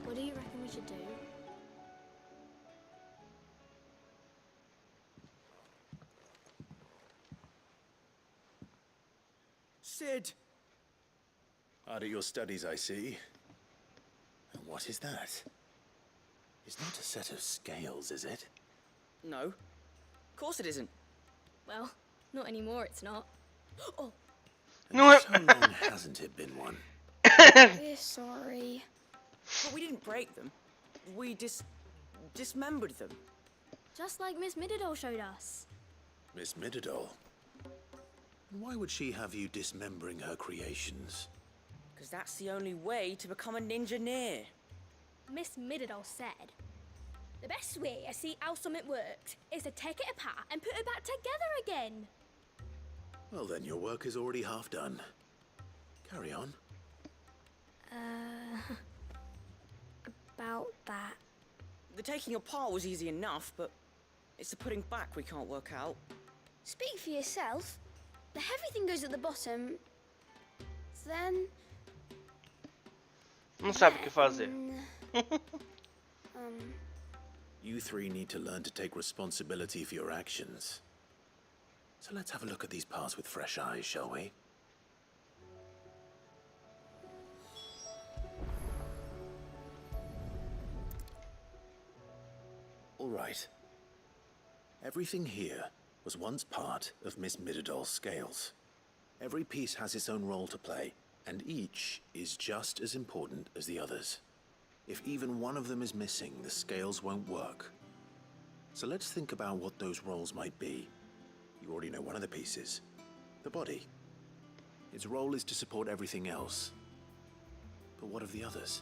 Speaker 13: What do you reckon we should do?
Speaker 22: Sid!
Speaker 10: Hard at your studies, I see. And what is that? It's not a set of scales, is it?
Speaker 5: No. Of course it isn't.
Speaker 13: Well, not anymore, it's not. Oh,
Speaker 10: How long hasn't it been one?
Speaker 13: we're sorry.
Speaker 5: But we didn't break them. We dismembered them.
Speaker 13: Just like Miss Mididol showed us.
Speaker 10: Miss Mididol? Why would she have you dismembering her creations?
Speaker 5: Because that's the only way to become a ninja-neer.
Speaker 13: Miss Mididol said, the best way to see how something works is to take it apart and put it back together again.
Speaker 10: Well then, your work is already half done. Carry on.
Speaker 13: About that.
Speaker 5: The taking apart was easy enough, but it's the putting back we can't work out.
Speaker 13: Speak for yourself. The heavy thing goes at the bottom. Then...
Speaker 2: Não sabe o que fazer.
Speaker 10: You three need to learn to take responsibility for your actions. So let's have a look at these parts with fresh eyes, shall we? All right. Everything here was once part of Miss Mididol's scales. Every piece has its own role to play, and each is just as important as the others. If even one of them is missing, the scales won't work. So let's think about what those roles might be. You already know one of the pieces, the body. Its role is to support everything else. But what of the others?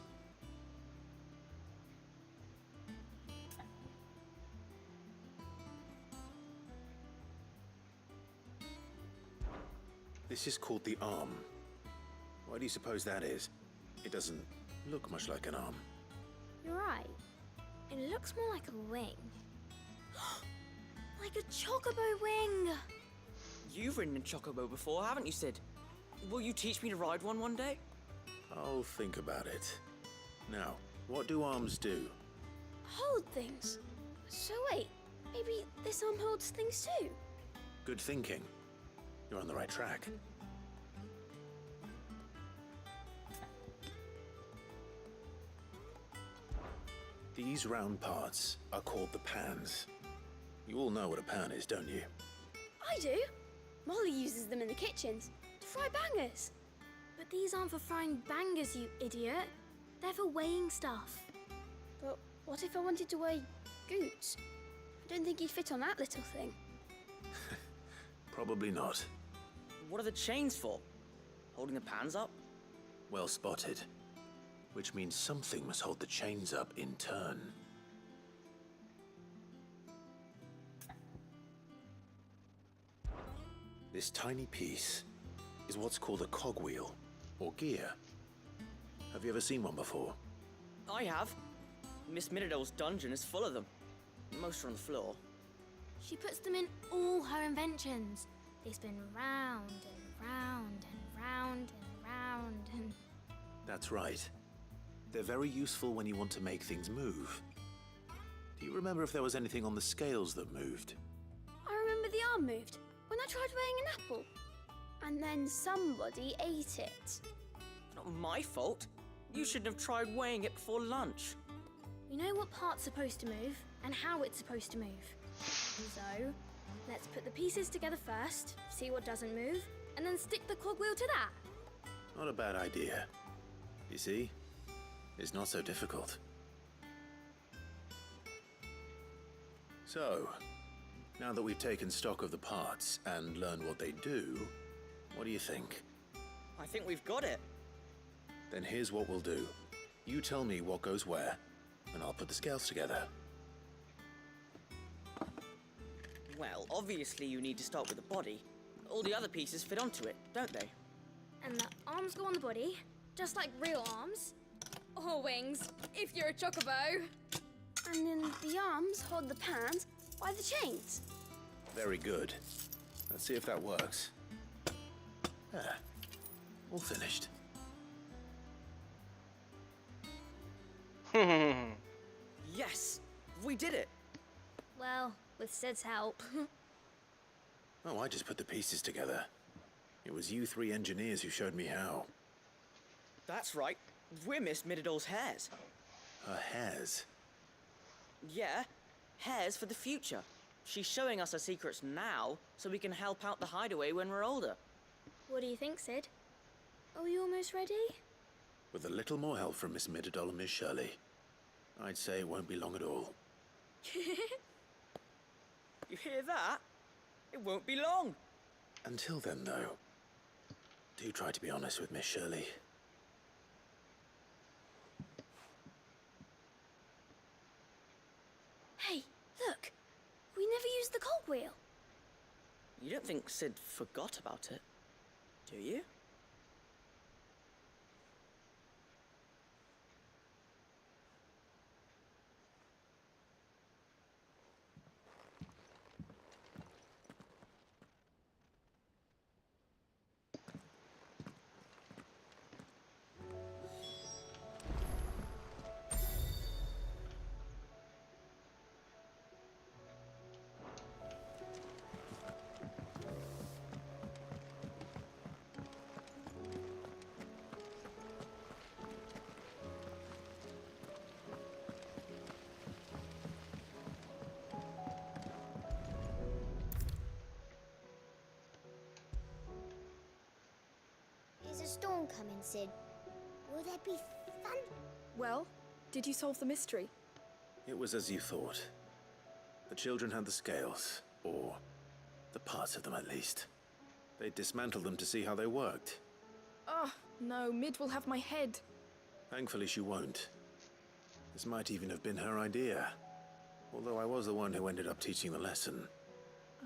Speaker 10: This is called the arm. Why do you suppose that is? It doesn't look much like an arm.
Speaker 13: You're right. It looks more like a wing. Like a chocobo wing.
Speaker 5: You've ridden a chocobo before, haven't you, Sid? Will you teach me to ride one day?
Speaker 10: I'll think about it. Now, what do arms do?
Speaker 13: Hold things. So wait, maybe this arm holds things too?
Speaker 10: Good thinking. You're on the right track. These round parts are called the pans. You all know what a pan is, don't you?
Speaker 13: I do. Molly uses them in the kitchens to fry bangers. But these aren't for frying bangers, you idiot. They're for weighing stuff. But what if I wanted to weigh goots? Don't think he'd fit on that little thing.
Speaker 10: Probably not.
Speaker 5: What are the chains for? Holding the pans up?
Speaker 10: Well spotted. Which means something must hold the chains up in turn. This tiny piece is what's called a cogwheel, or gear. Have you ever seen one before?
Speaker 5: I have. Miss Minidole's dungeon is full of them. Most are on the floor.
Speaker 13: She puts them in all her inventions. They spin round and round and round and round and...
Speaker 10: That's right. They're very useful when you want to make things move. Do you remember if there was anything on the scales that moved?
Speaker 13: I remember the arm moved when I tried weighing an apple. And then somebody ate it.
Speaker 5: Not my fault. You shouldn't have tried weighing it before lunch.
Speaker 13: We know what part's supposed to move and how it's supposed to move. So, let's put the pieces together first, see what doesn't move, and then stick the cogwheel to that.
Speaker 10: Not a bad idea. You see? It's not so difficult. So, now that we've taken stock of the parts and learned what they do, what do you think?
Speaker 5: I think we've got it.
Speaker 10: Then here's what we'll do. You tell me what goes where, and I'll put the scales together.
Speaker 5: Well, obviously you need to start with the body. All the other pieces fit onto it, don't they?
Speaker 13: And the arms go on the body, just like real arms. Or wings, if you're a chocobo. And then the arms hold the pans by the chains.
Speaker 10: Very good. Let's see if that works. Ah, all finished.
Speaker 5: Yes! We did it!
Speaker 13: Well, with Sid's help.
Speaker 10: Oh, I just put the pieces together. It was you three engineers who showed me how.
Speaker 5: That's right. We're Miss Minidole's hairs.
Speaker 10: Her hairs?
Speaker 5: Yeah, hairs for the future. She's showing us her secrets now, so we can help out the hideaway when we're older.
Speaker 13: What do you think, Sid? Are we almost ready?
Speaker 10: With a little more help from Miss Mididole and Miss Shirley, I'd say it won't be long at all.
Speaker 5: You hear that? It won't be long.
Speaker 10: Until then, though, do try to be honest with Miss Shirley.
Speaker 13: Hey, look! We never used the cogwheel.
Speaker 5: You don't think Sid forgot about it, do you?
Speaker 16: Is a storm coming, Sid? Will there be fun?
Speaker 14: Well, did you solve the mystery?
Speaker 10: It was as you thought. The children had the scales, or the parts of them at least. They dismantled them to see how they worked.
Speaker 14: Oh, no, Mid will have my head.
Speaker 10: Thankfully she won't. This might even have been her idea. Although I was the one who ended up teaching the lesson.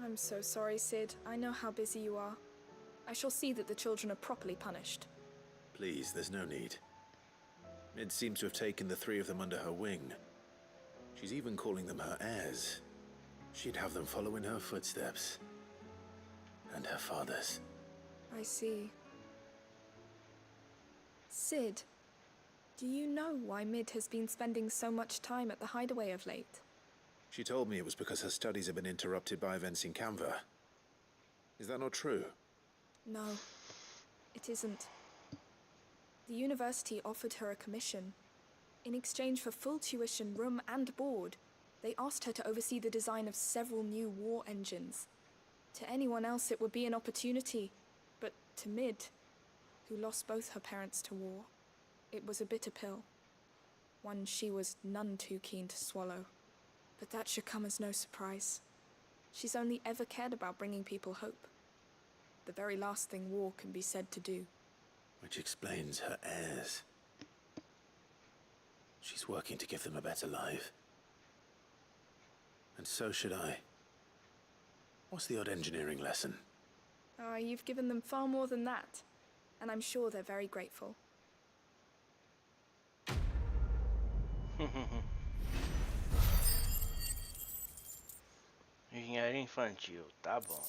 Speaker 14: I'm so sorry, Sid. I know how busy you are. I shall see that the children are properly punished.
Speaker 10: Please, there's no need. Mid seems to have taken the three of them under her wing. She's even calling them her heirs. She'd have them follow in her footsteps. And her father's.
Speaker 14: I see. Sid, do you know why Mid has been spending so much time at the hideaway of late?
Speaker 10: She told me it was because her studies have been interrupted by events in Canva. Is that not true?
Speaker 14: No, it isn't. The university offered her a commission. In exchange for full tuition, room and board, they asked her to oversee the design of several new war engines. To anyone else it would be an opportunity, but to Mid, who lost both her parents to war, it was a bitter pill. One she was none too keen to swallow, But that should come as no surprise. She's only ever cared about bringing people hope. The very last thing war can be said to do.
Speaker 10: Which explains her heirs. She's working to give them a better life. And so should I. What's the odd engineering lesson?
Speaker 14: Oh, you've given them far more than that. And I'm sure they're very grateful.
Speaker 2: Engenharia infantil, tá bom.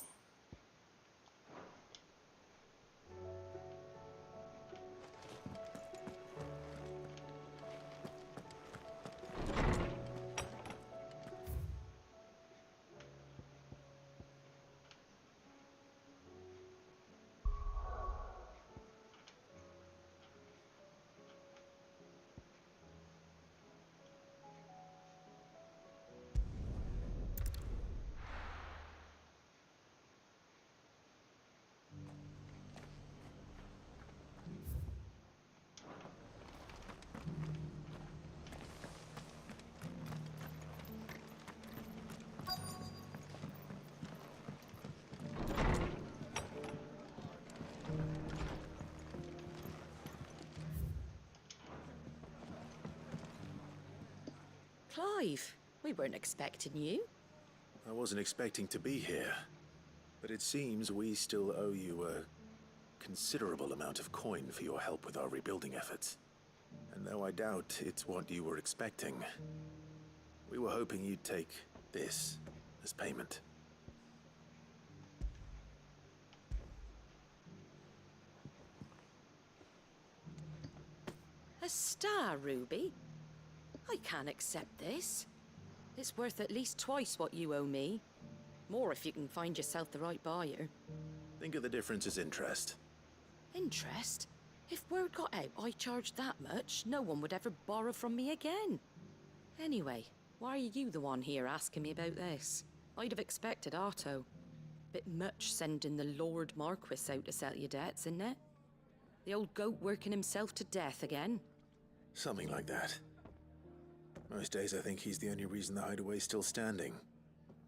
Speaker 19: Clive, we weren't expecting you.
Speaker 10: I wasn't expecting to be here, but it seems we still owe you a considerable amount of coin for your help with our rebuilding efforts. And though I doubt it's what you were expecting, we were hoping you'd take this as payment.
Speaker 19: A star ruby? I can't accept this. It's worth at least twice what you owe me. More if you can find yourself the right buyer.
Speaker 10: Think of the difference as interest.
Speaker 19: Interest? If word got out I charged that much, no one would ever borrow from me again. Anyway, why are you the one here asking me about this? I'd have expected Otto. Bit much sending the Lord Marquis out to settle your debts, isn't it? The old goat working himself to death again.
Speaker 10: Something like that. Most days I think he's the only reason the hideaway's still standing.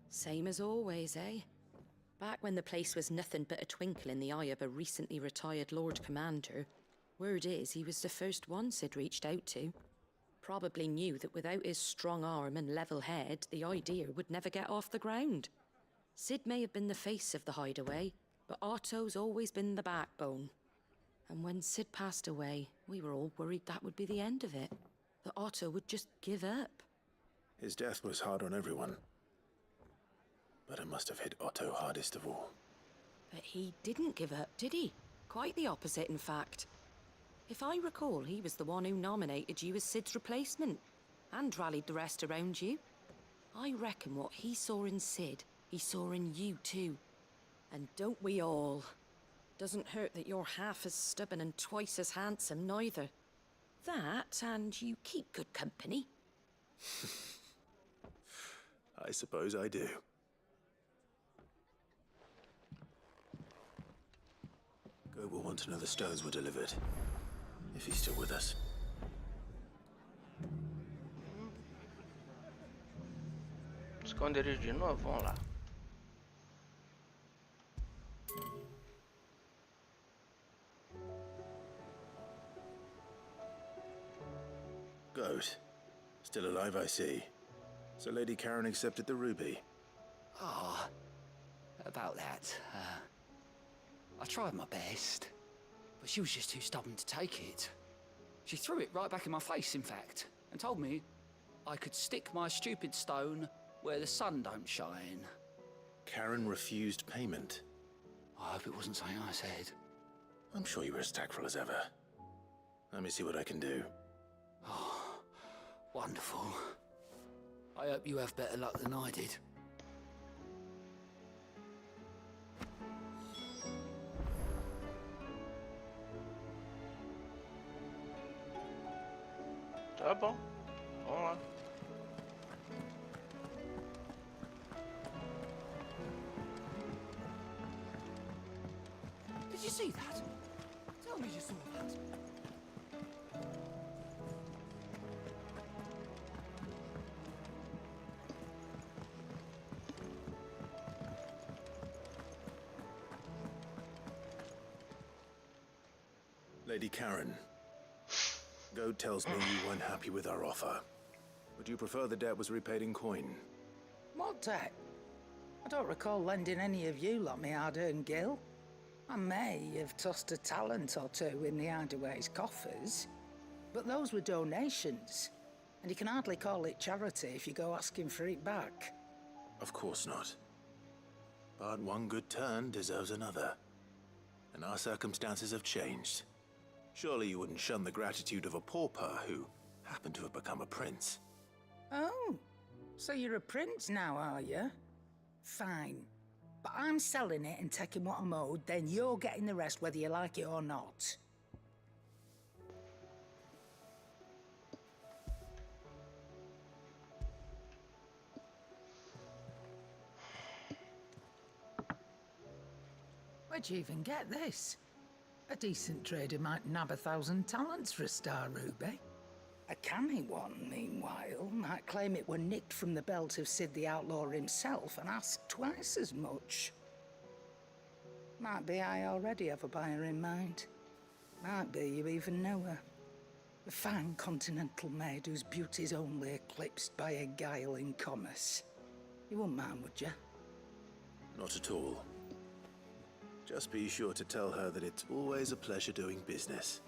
Speaker 19: Same as always, eh? Back when the place was nothing but a twinkle in the eye of a recently retired Lord Commander, word is he was the first one Sid reached out to. Probably knew that without his strong arm and level head, the idea would never get off the ground. Sid may have been the face of the hideaway, but Otto's always been the backbone. And when Sid passed away, we were all worried that would be the end of it. That Otto would just give up.
Speaker 10: His death was hard on everyone. But it must have hit Otto hardest of all.
Speaker 19: But he didn't give up, did he? Quite the opposite, in fact. If I recall, he was the one who nominated you as Sid's replacement, and rallied the rest around you. I reckon what he saw in Sid, he saw in you too. And don't we all? Doesn't hurt that you're half as stubborn and twice as handsome, neither. That, and you keep good company.
Speaker 10: I suppose I do. Go will want to know the stones were delivered. If he's still with us.
Speaker 2: Esconderijo de novo, vamos lá.
Speaker 10: Goat. Still alive, I see. So Lady Karen accepted the ruby.
Speaker 7: Ah, about that. I tried my best, but she was just too stubborn to take it. She threw it right back in my face, in fact, and told me I could stick my stupid stone where the sun don't shine.
Speaker 10: Karen refused payment.
Speaker 7: I hope it wasn't something I said.
Speaker 10: I'm sure you were as tactful as ever. Let me see what I can do.
Speaker 7: Oh, wonderful. I hope you have better luck than I did.
Speaker 2: Tá bom, vamos lá.
Speaker 7: Did you see that? Tell me you saw that.
Speaker 10: Lady Karen, Goad tells me you weren't happy with our offer. Would you prefer the debt was repaid in coin?
Speaker 1: What debt? I don't recall lending any of you lot me hard-earned gil. I may have tossed a talent or two in the Hideaway's coffers, but those were donations, and you can hardly call it charity if you go asking for it back.
Speaker 10: Of course not. But one good turn deserves another. And our circumstances have changed. Surely you wouldn't shun the gratitude of a pauper who happened to have become a prince.
Speaker 1: Oh, so you're a prince now, are you? Fine. But I'm selling it and taking what I'm owed, then you're getting the rest whether you like it or not. Where'd you even get this? A decent trader might nab 1,000 talents for a star ruby. A canny one, meanwhile, might claim it were nicked from the belt of Sid the Outlaw himself and ask twice as much. Might be I already have a buyer in mind. Might be you even know her. A fine continental maid whose beauty's only eclipsed by a guile in commerce. You wouldn't mind, would you?
Speaker 10: Not at all. Just be sure to tell her that it's always a pleasure doing business.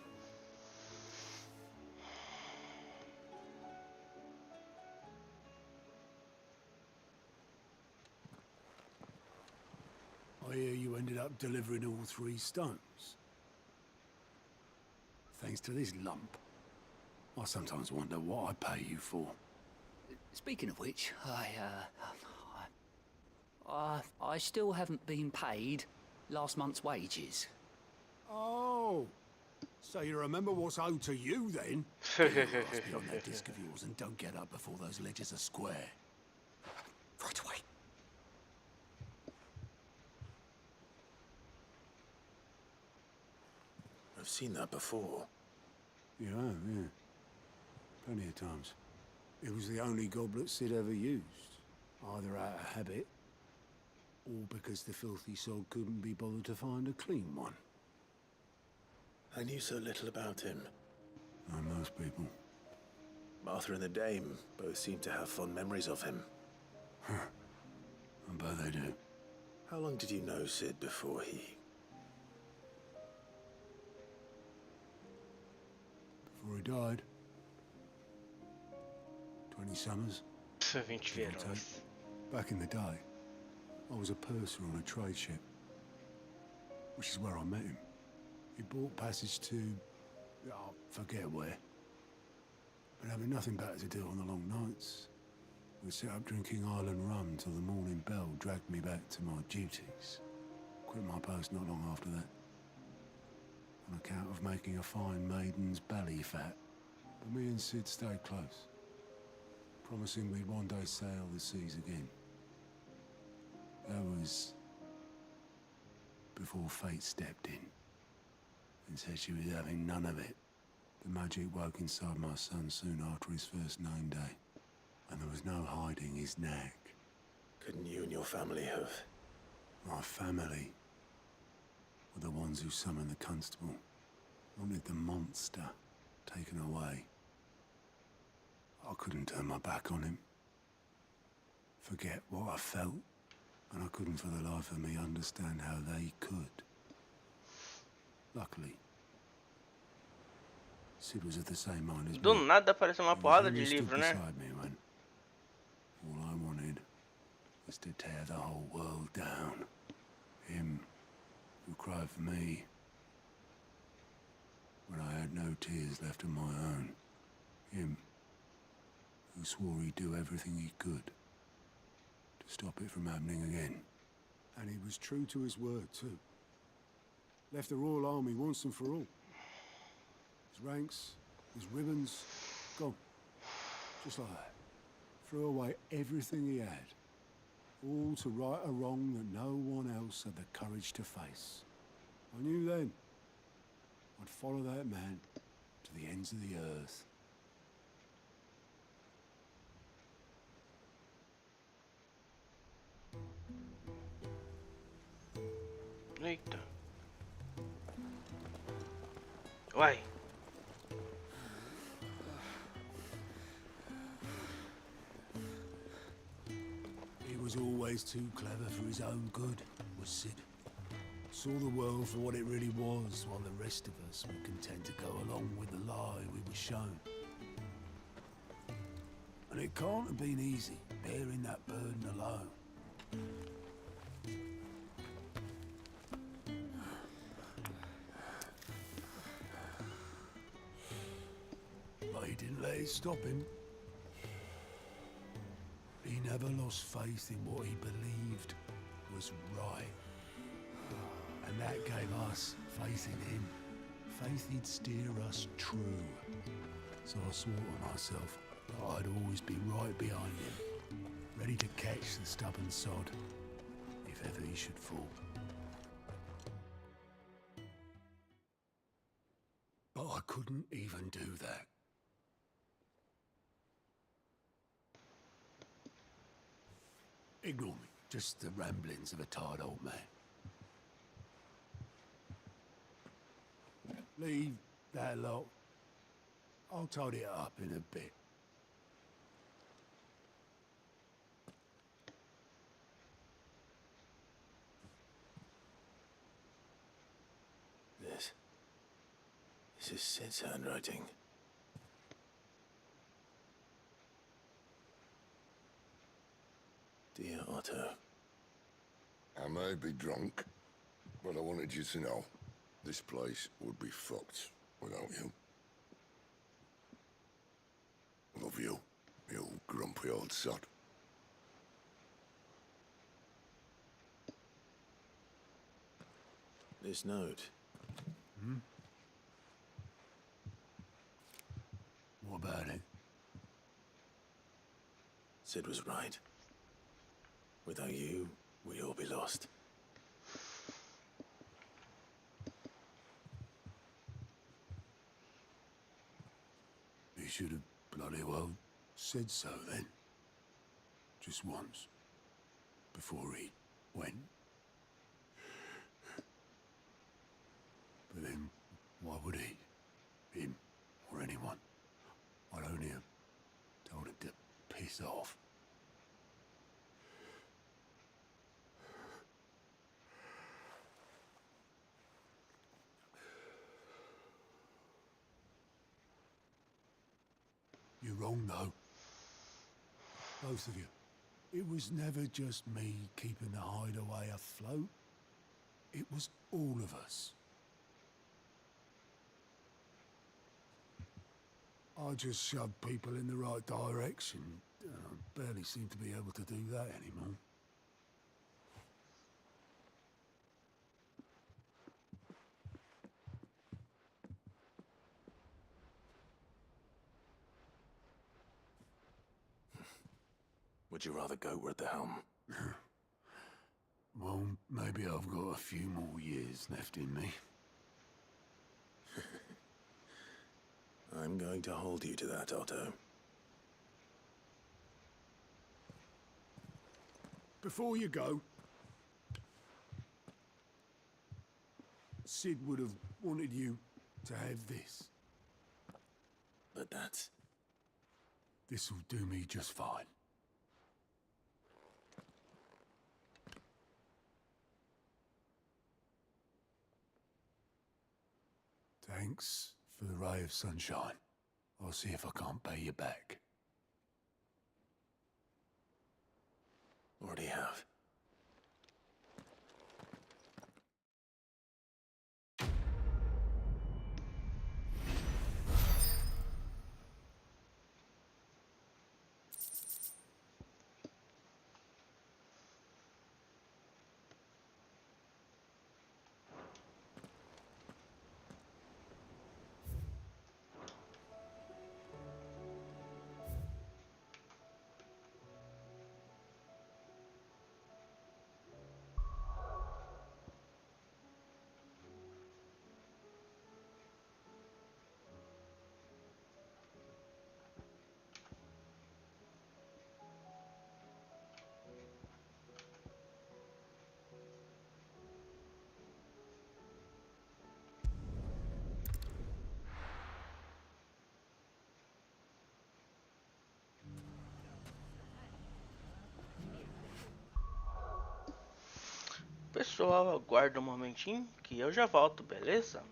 Speaker 17: I hear you ended up delivering all 3 stones. Thanks to this lump. I sometimes wonder what I pay you for.
Speaker 7: Speaking of which, I still haven't been paid last month's wages.
Speaker 17: Oh, so you remember what's owed to you then? Get your ass behind that disc of yours and don't get up before those ledgers are square. Right away.
Speaker 10: I've seen that before.
Speaker 17: You have, yeah. Plenty of times. It was the only goblet Sid ever used. Either out of habit, or because the filthy sod couldn't be bothered to find a clean one.
Speaker 10: I knew so little about him.
Speaker 17: Like most people.
Speaker 10: Martha and the Dame both seem to have fond memories of him.
Speaker 17: I bet they do.
Speaker 10: How long did you know Sid before he...
Speaker 17: Before he died. 20 summers.
Speaker 2: 20 verões.
Speaker 17: Back in the day, I was a purser on a trade ship. Which is where I met him. He bought passage to... I forget where. But having nothing better to do on the long nights, we'd sit up drinking island rum till the morning bell dragged me back to my duties. Quit my post not long after that. On account of making a fine maiden's belly fat. But me and Sid stayed close, promising we'd one day sail the seas again. That was before fate stepped in and said she was having none of it. The magic woke inside my son soon after his first name day, and there was no hiding his nag.
Speaker 10: Couldn't you and your family have...
Speaker 17: My family were the ones who summoned the constable, wanted the monster taken away. I couldn't turn my back on him, forget what I felt, and I couldn't for the life of me understand how they could. Luckily, Sid was of the same mind as
Speaker 2: Do
Speaker 17: me.
Speaker 2: nada apareceu uma
Speaker 17: He was
Speaker 2: porrada
Speaker 17: only
Speaker 2: de
Speaker 17: stood
Speaker 2: livro, né?
Speaker 17: beside me when all I wanted was to tear the whole world down. Him who cried for me when I had no tears left of my own. Him who swore he'd do everything he could to stop it from happening again. And he was true to his word, too. Left the Royal Army once and for all. His ranks, his ribbons, gone. Just like that. Threw away everything he had. All to right a wrong that no one else had the courage to face. I knew then I'd follow that man to the ends of the earth.
Speaker 2: Eita. Vai.
Speaker 17: He was always too clever for his own good, was Sid. Saw the world for what it really was, while the rest of us were content to go along with the lie we were shown. And it can't have been easy, bearing that burden alone. But he didn't let it stop him. He never lost faith in what he believed was right. And that gave us faith in him. Faith he'd steer us true. So I swore to myself that I'd always be right behind him, ready to catch the stubborn sod, if ever he should fall. But I couldn't even do that. Ignore me, just the ramblings of a tired old man. Leave that lot. I'll tidy it up in a bit.
Speaker 10: This is Sid's handwriting. Dear Otto.
Speaker 8: I may be drunk, but I wanted you to know this place would be fucked without you. Love you, you grumpy old sod.
Speaker 10: This note.
Speaker 17: Hmm? What about it?
Speaker 10: Sid was right. Without you, we'd all be lost.
Speaker 17: He should have bloody well said so then. Just once. Before he went. But then, why would he? Him, or anyone? I'd only have told him to piss off. You're wrong, though. Both of you. It was never just me keeping the hideaway afloat. It was all of us. I just shoved people in the right direction. I barely seem to be able to do that anymore.
Speaker 10: Would you rather goat were at the helm?
Speaker 17: Well, maybe I've got a few more years left in me.
Speaker 10: I'm going to hold you to that, Otto.
Speaker 17: Before you go, Sid would have wanted you to have this.
Speaker 10: But that's...
Speaker 17: This'll do me just fine. Thanks for the ray of sunshine. I'll see if I can't pay you back.
Speaker 10: Already have.
Speaker 2: pessoal, aguarda um momentinho que eu já volto, beleza?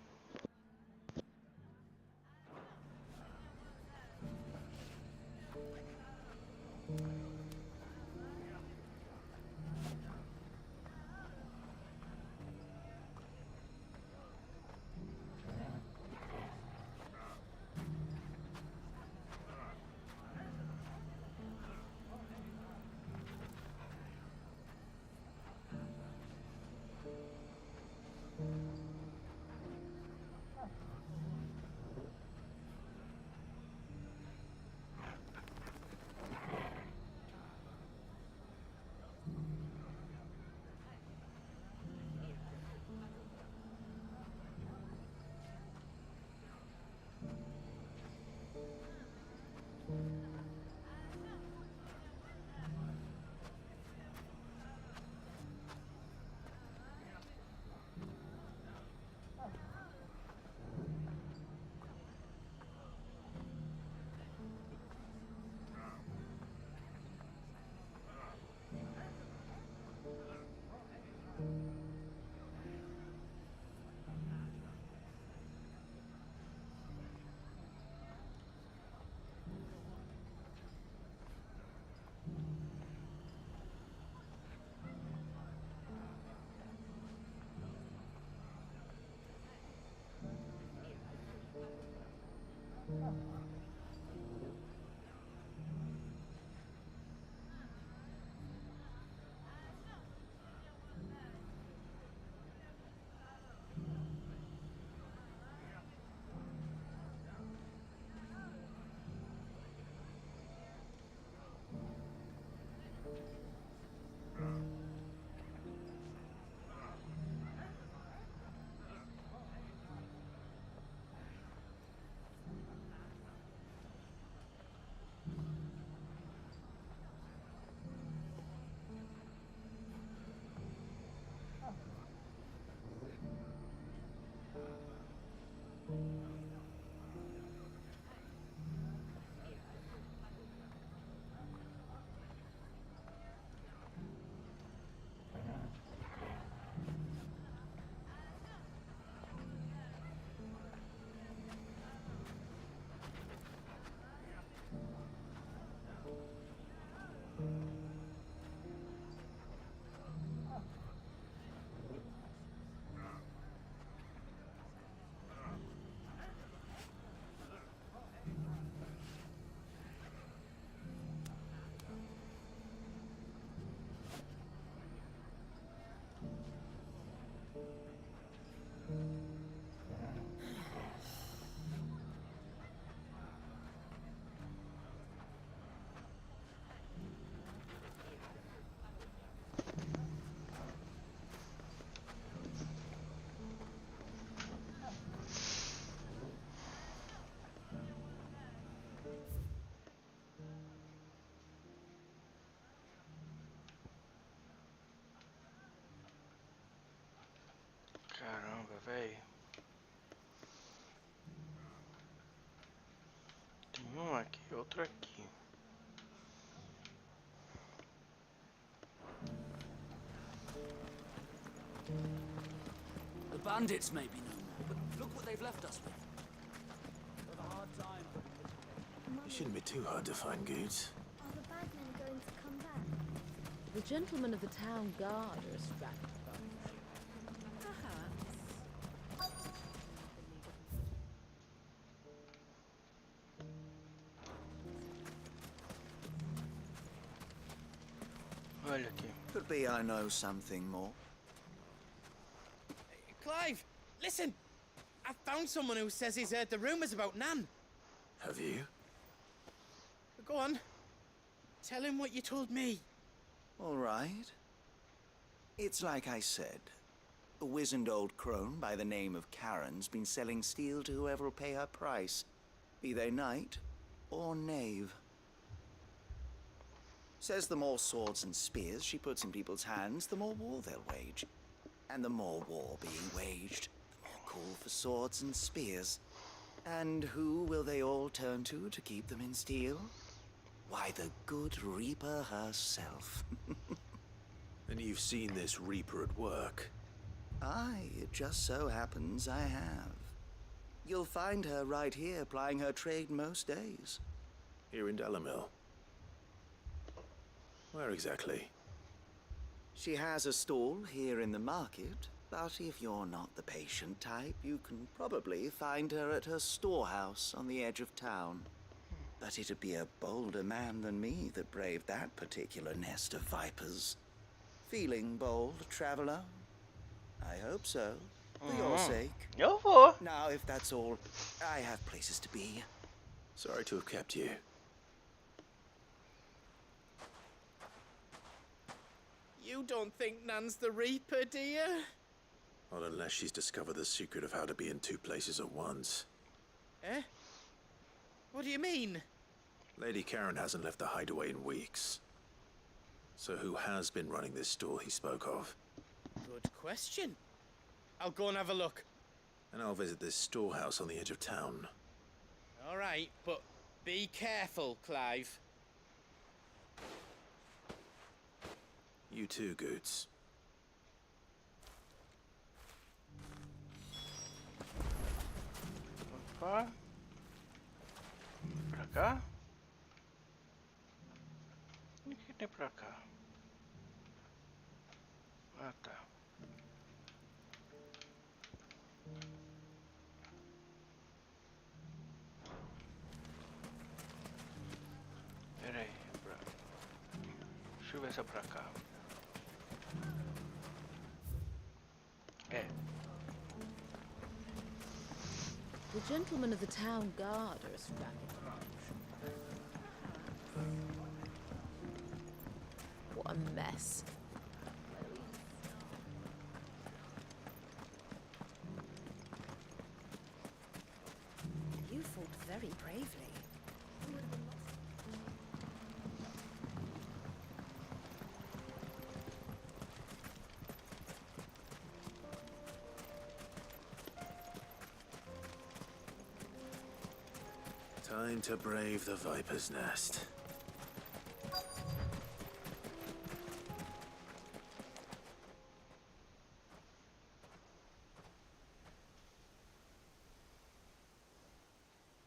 Speaker 2: Caramba, velho. Tem um aqui, outro aqui.
Speaker 7: The bandits may be no more, but look what they've left us with.
Speaker 10: It shouldn't be too hard to find goods.
Speaker 13: Are the bad men going to come back?
Speaker 6: The gentlemen of the town guard are strapped.
Speaker 2: Olha aqui.
Speaker 20: Could be I know something more.
Speaker 15: Clive, listen! I found someone who says he's heard the rumours about Nan.
Speaker 10: Have you?
Speaker 15: Go on. Tell him what you told me.
Speaker 20: All right. It's like I said. A wizened old crone by the name of Karen's been selling steel to whoever will pay her price, be they knight or knave. Says the more swords and spears she puts in people's hands, the more war they'll wage. And the more war being waged, the more call for swords and spears. And who will they all turn to keep them in steel? Why, the good Reaper herself.
Speaker 10: And you've seen this Reaper at work.
Speaker 20: It just so happens I have. You'll find her right here plying her trade most days.
Speaker 10: Here in Dalimil? Where exactly?
Speaker 20: She has a stall here in the market, but if you're not the patient type, you can probably find her at her storehouse on the edge of town. But it'd be a bolder man than me that braved that particular nest of vipers. Feeling bold, traveler? I hope so, for your sake.
Speaker 2: Eu vou.
Speaker 20: Now, if that's all, I have places to be.
Speaker 10: Sorry to have kept you.
Speaker 15: You don't think Nan's the Reaper, do you?
Speaker 10: Not unless she's discovered the secret of how to be in two places at once.
Speaker 15: Eh? What do you mean?
Speaker 10: Lady Karen hasn't left the hideaway in weeks. So who has been running this stall he spoke of?
Speaker 15: Good question. I'll go and have a look.
Speaker 10: And I'll visit this storehouse on the edge of town.
Speaker 15: All right, but be careful, Clive.
Speaker 10: You too, Goots.
Speaker 2: Opa. Pra cá? O que tem pra cá? Ah, tá. Pera aí. Deixa eu ver se é pra cá. É.
Speaker 19: The gentlemen of the town guard are standing around. What a mess.
Speaker 4: You fought very bravely.
Speaker 10: Time to brave the Viper's Nest.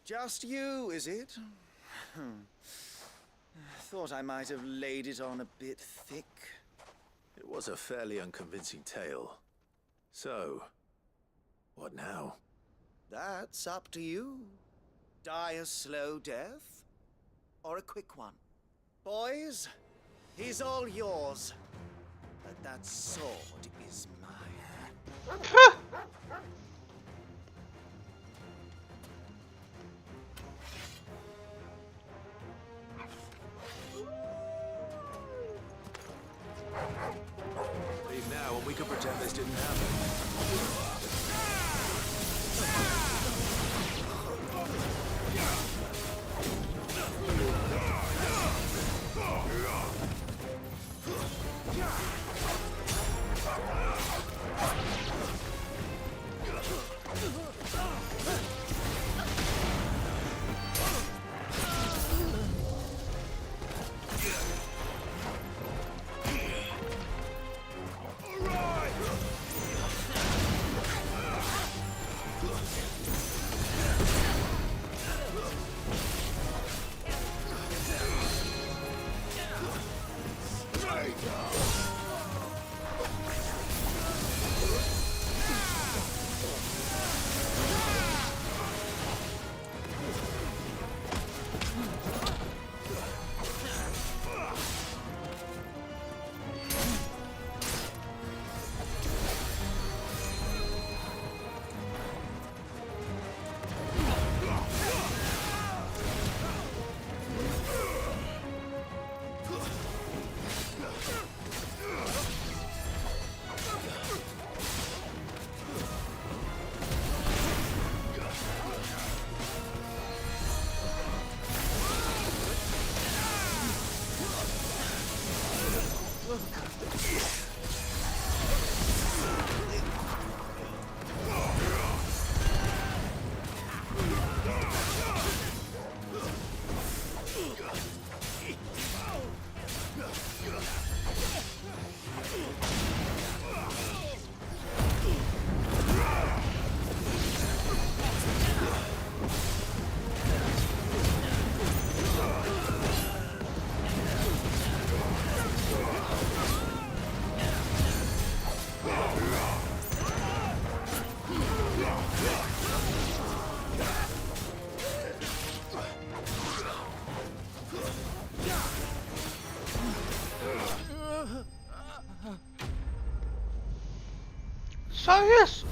Speaker 20: Just you, is it? Thought I might have laid it on a bit thick.
Speaker 10: It was a fairly unconvincing tale. So, what now?
Speaker 20: That's up to you. Die a slow death, or a quick one? Boys, he's all yours. But that sword is mine.
Speaker 10: Leave now, and we can pretend this didn't happen.
Speaker 2: Só isso.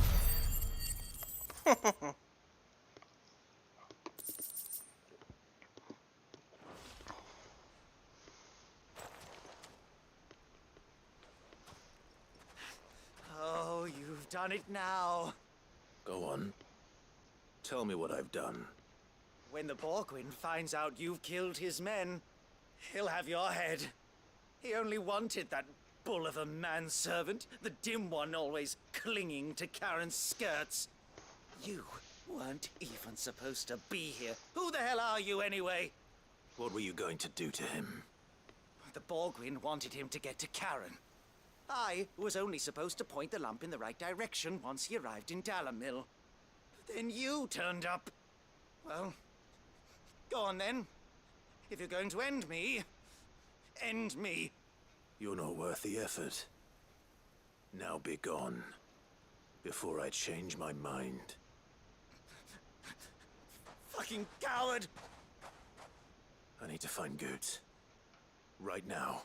Speaker 20: Oh, you've done it now.
Speaker 10: Go on. Tell me what I've done.
Speaker 20: When the Borgwyn finds out you've killed his men, he'll have your head. He only wanted that bull of a manservant, the dim one always clinging to Karen's skirts. You weren't even supposed to be here. Who the hell are you anyway?
Speaker 10: What were you going to do to him?
Speaker 20: The Borgwyn wanted him to get to Karen. I was only supposed to point the lamp in the right direction once he arrived in Dalimil. Then you turned up. Well, go on then. If you're going to end me, end me.
Speaker 10: You're not worth the effort. Now be gone, before I change my mind.
Speaker 20: Fucking coward!
Speaker 10: I need to find Goots. Right now.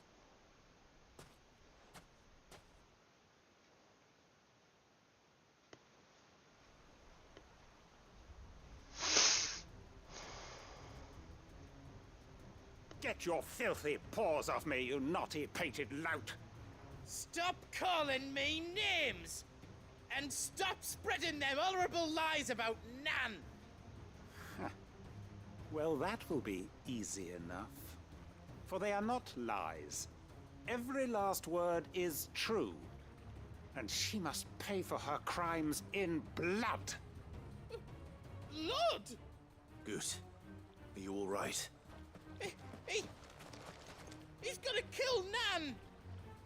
Speaker 18: Get your filthy paws off me, you naughty painted lout!
Speaker 15: Stop calling me names! And stop spreading them horrible lies about Nan!
Speaker 18: Well, that will be easy enough. For they are not lies. Every last word is true. And she must pay for her crimes in blood.
Speaker 15: Lord!
Speaker 10: Goot, are you all right?
Speaker 15: He's gonna kill Nan!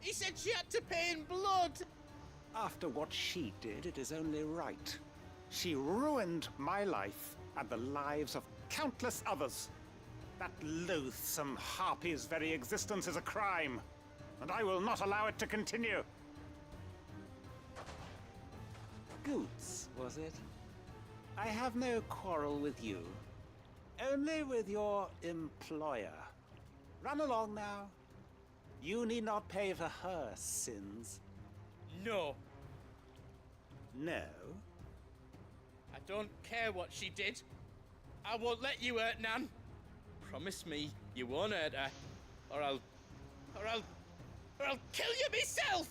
Speaker 15: He said she had to pay in blood!
Speaker 18: After what she did, it is only right. She ruined my life and the lives of countless others. That loathsome harpy's very existence is a crime, and I will not allow it to continue. Goots, was it? I have no quarrel with you. Only with your employer. Run along now. You need not pay for her sins.
Speaker 15: No.
Speaker 18: No?
Speaker 15: I don't care what she did. I won't let you hurt Nan. Promise me you won't hurt her, or I'll kill you myself!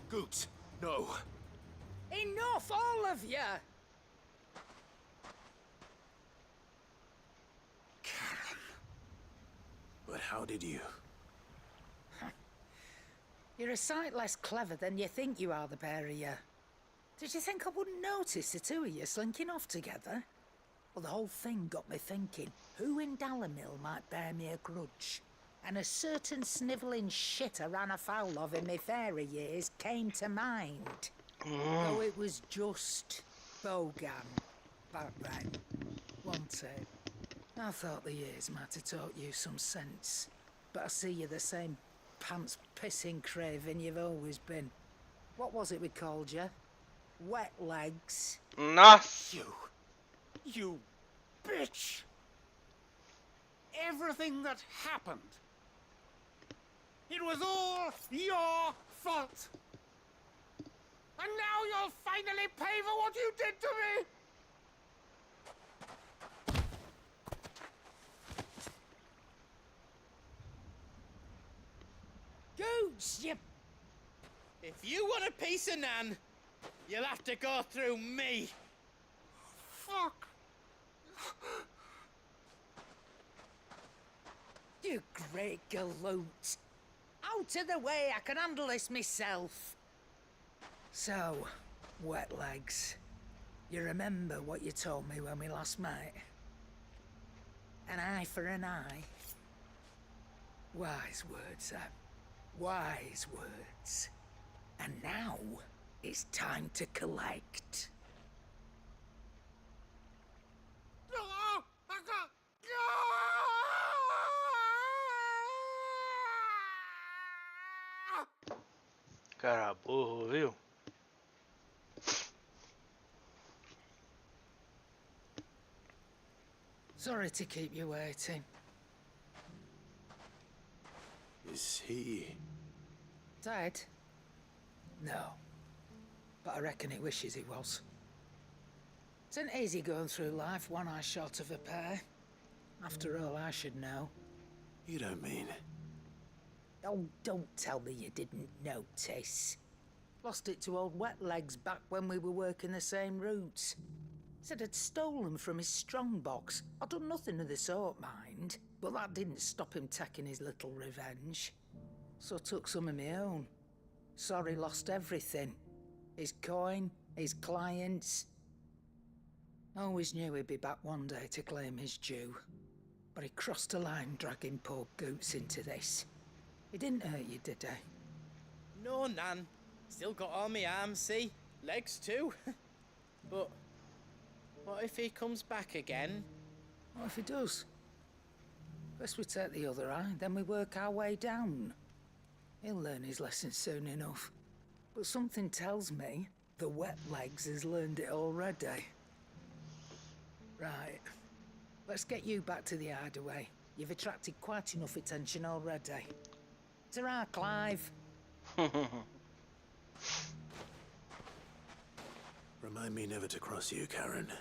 Speaker 10: Goot, no.
Speaker 1: Enough, all of you!
Speaker 10: But how did you?
Speaker 1: You're a sight less clever than you think you are, the pair of you. Did you think I wouldn't notice the two of you slinking off together? Well, the whole thing got me thinking, who in Dalimil might bear me a grudge? And a certain snivelling shit I ran afoul of in my fairy years came to mind. Though it was just Bogan back then, wasn't it? I thought the years might have taught you some sense, but I see you're the same pants-pissing craven you've always been. What was it we called you? Wet legs?
Speaker 2: Nossa!
Speaker 18: You bitch! Everything that happened, it was all your fault! And now you'll finally pay for what you did to me!
Speaker 1: Goots, you...
Speaker 15: If you want a piece of Nan, you'll have to go through me.
Speaker 18: Fuck!
Speaker 1: You great galoot. Out of the way, I can handle this myself. So, wet legs, you remember what you told me when we last met? An eye for an eye. Wise words, Sam. Wise words. And now, it's time to collect.
Speaker 2: Cara burro, viu?
Speaker 1: Sorry to keep you waiting.
Speaker 10: Is he...
Speaker 1: Dead? No. but I reckon he wishes he was. It isn't easy going through life one eye short of a pair. After all, I should know.
Speaker 10: You don't mean...
Speaker 1: Oh, don't tell me you didn't notice. Lost it to old Wet Legs back when we were working the same routes. Said I'd stolen from his strongbox. I'd done nothing of the sort, mind, but that didn't stop him taking his little revenge. So I took some of my own. Sorry, lost everything. His coin, his clients. Always knew he'd be back one day to claim his due. But he crossed a line dragging poor Goots into this. He didn't hurt you, did he?
Speaker 15: No, Nan. Still got all my arms, see? Legs too. But what if he comes back again?
Speaker 1: What if he does? First we take the other eye, then we work our way down. He'll learn his lesson soon enough. But something tells me the Wet Legs has learned it already. Right. Let's get you back to the hideaway. You've attracted quite enough attention already. Ta-ra, Clive.
Speaker 10: Remind me never to cross you, Karen.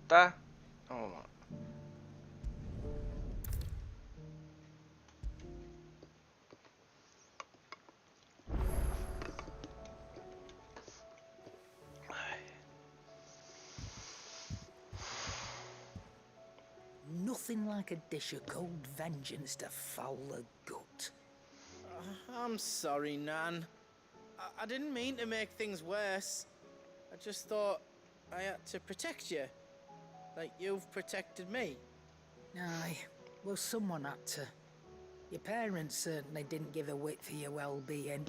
Speaker 2: Tá? Então vamos lá.
Speaker 1: Nothing like a dish of cold vengeance to foul the gut.
Speaker 15: I'm sorry, Nan. I didn't mean to make things worse. I just thought I had to protect you. Like you've protected me.
Speaker 1: Aye, well, someone had to. Your parents certainly didn't give a whit for your well-being.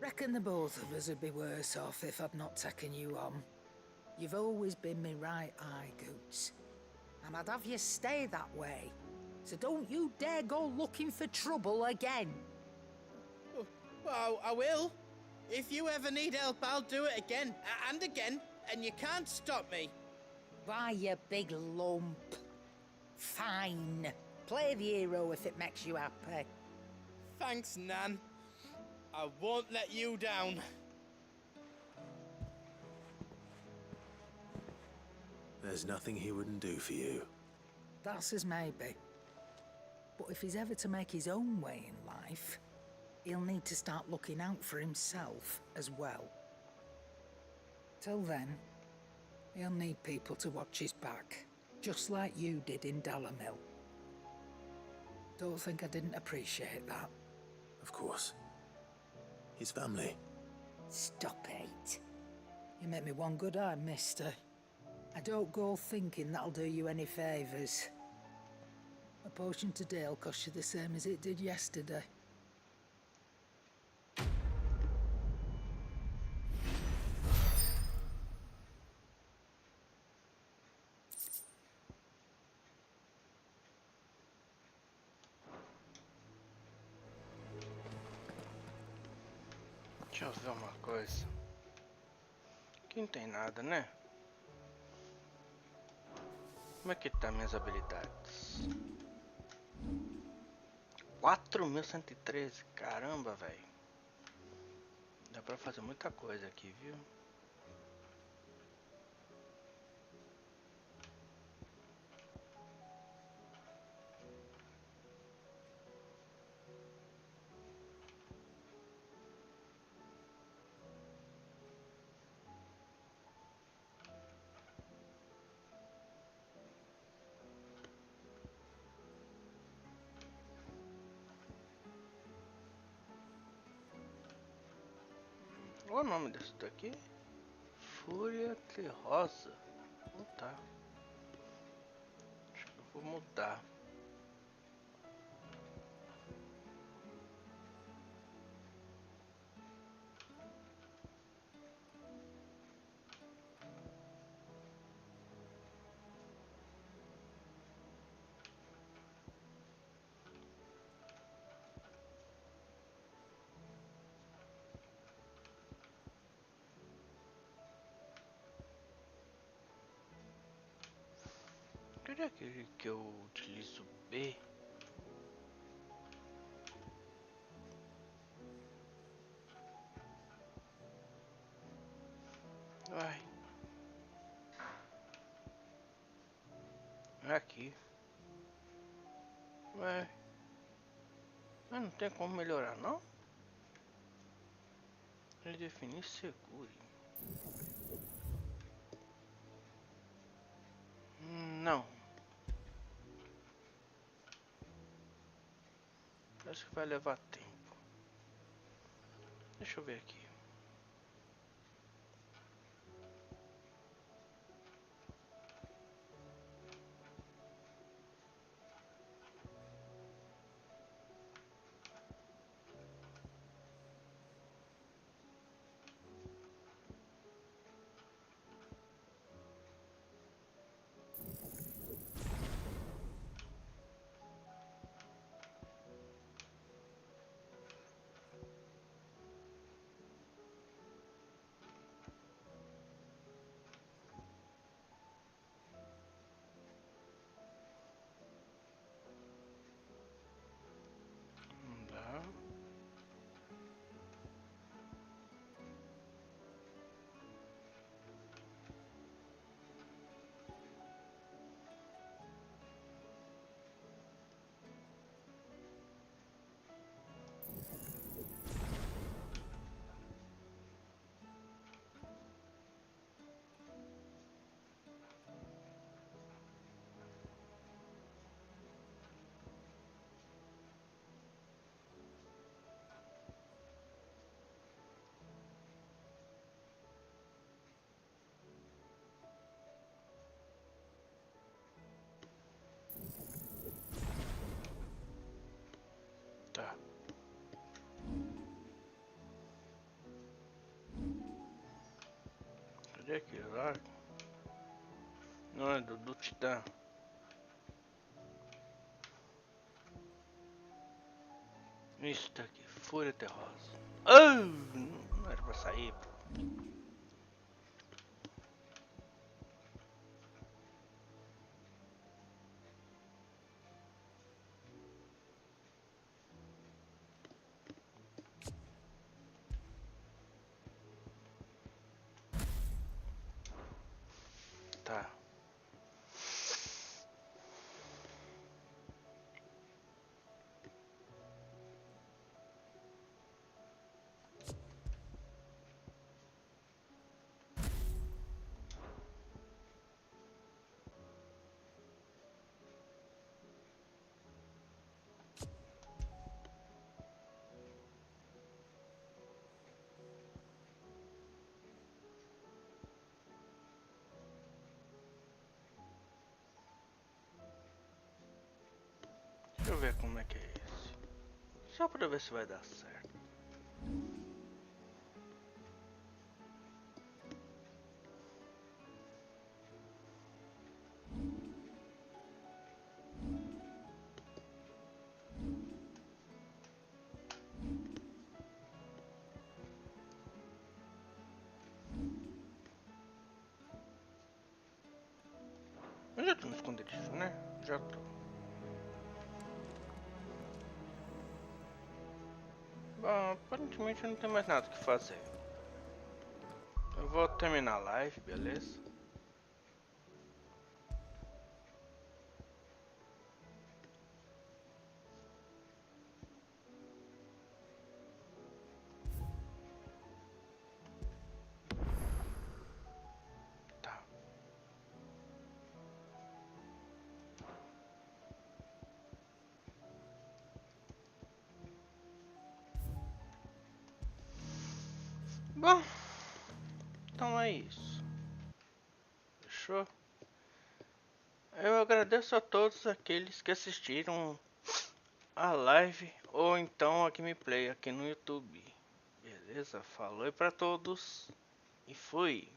Speaker 1: Reckon the both of us would be worse off if I'd not taken you on. You've always been me right eye, Goots. And I'd have you stay that way. So don't you dare go looking for trouble again.
Speaker 15: Well, I will. If you ever need help, I'll do it again and again, and you can't stop me.
Speaker 1: Why, you big lump. Fine. Play the hero if it makes you happy.
Speaker 15: Thanks, Nan. I won't let you down.
Speaker 10: There's nothing he wouldn't do for you.
Speaker 1: That's as maybe. But if he's ever to make his own way in life, he'll need to start looking out for himself as well. Till then, he'll need people to watch his back, just like you did in Dalimil. Don't think I didn't appreciate that.
Speaker 10: Of course. His family.
Speaker 1: Stop it. You make me one good eye, mister. I don't go thinking that'll do you any favours. A potion today'll cost you the same as it did yesterday.
Speaker 2: Deixa eu ver uma coisa. Aqui não tem nada, né? Como é que tá minhas habilidades? 4113, caramba, velho. Dá pra fazer muita coisa aqui, viu? Qual é o nome desse daqui? Fúria Rosa. Não tá. Acho que eu vou mudar. é aquele que eu utilizo B? Vai. É aqui. Ué. Mas não tem como melhorar, não? Redefinir segure. Não. Acho que vai levar tempo. Deixa eu ver aqui. Não dá. Tá. Cadê aquele lá? Não é do Titã. Isso daqui, Fúria Terrosa. Não era pra sair, pô. Tá. Deixa eu ver como é que é esse. Só pra ver se vai dar certo. Eu já tô no esconderijo, né? Já tô. Bom, aparentemente não tem mais nada que fazer. Eu vou terminar a live, beleza? Tá. Bom, então é isso. Fechou? Eu agradeço a todos aqueles que assistiram a live ou então a gameplay aqui no YouTube. Beleza? Falou pra todos e fui.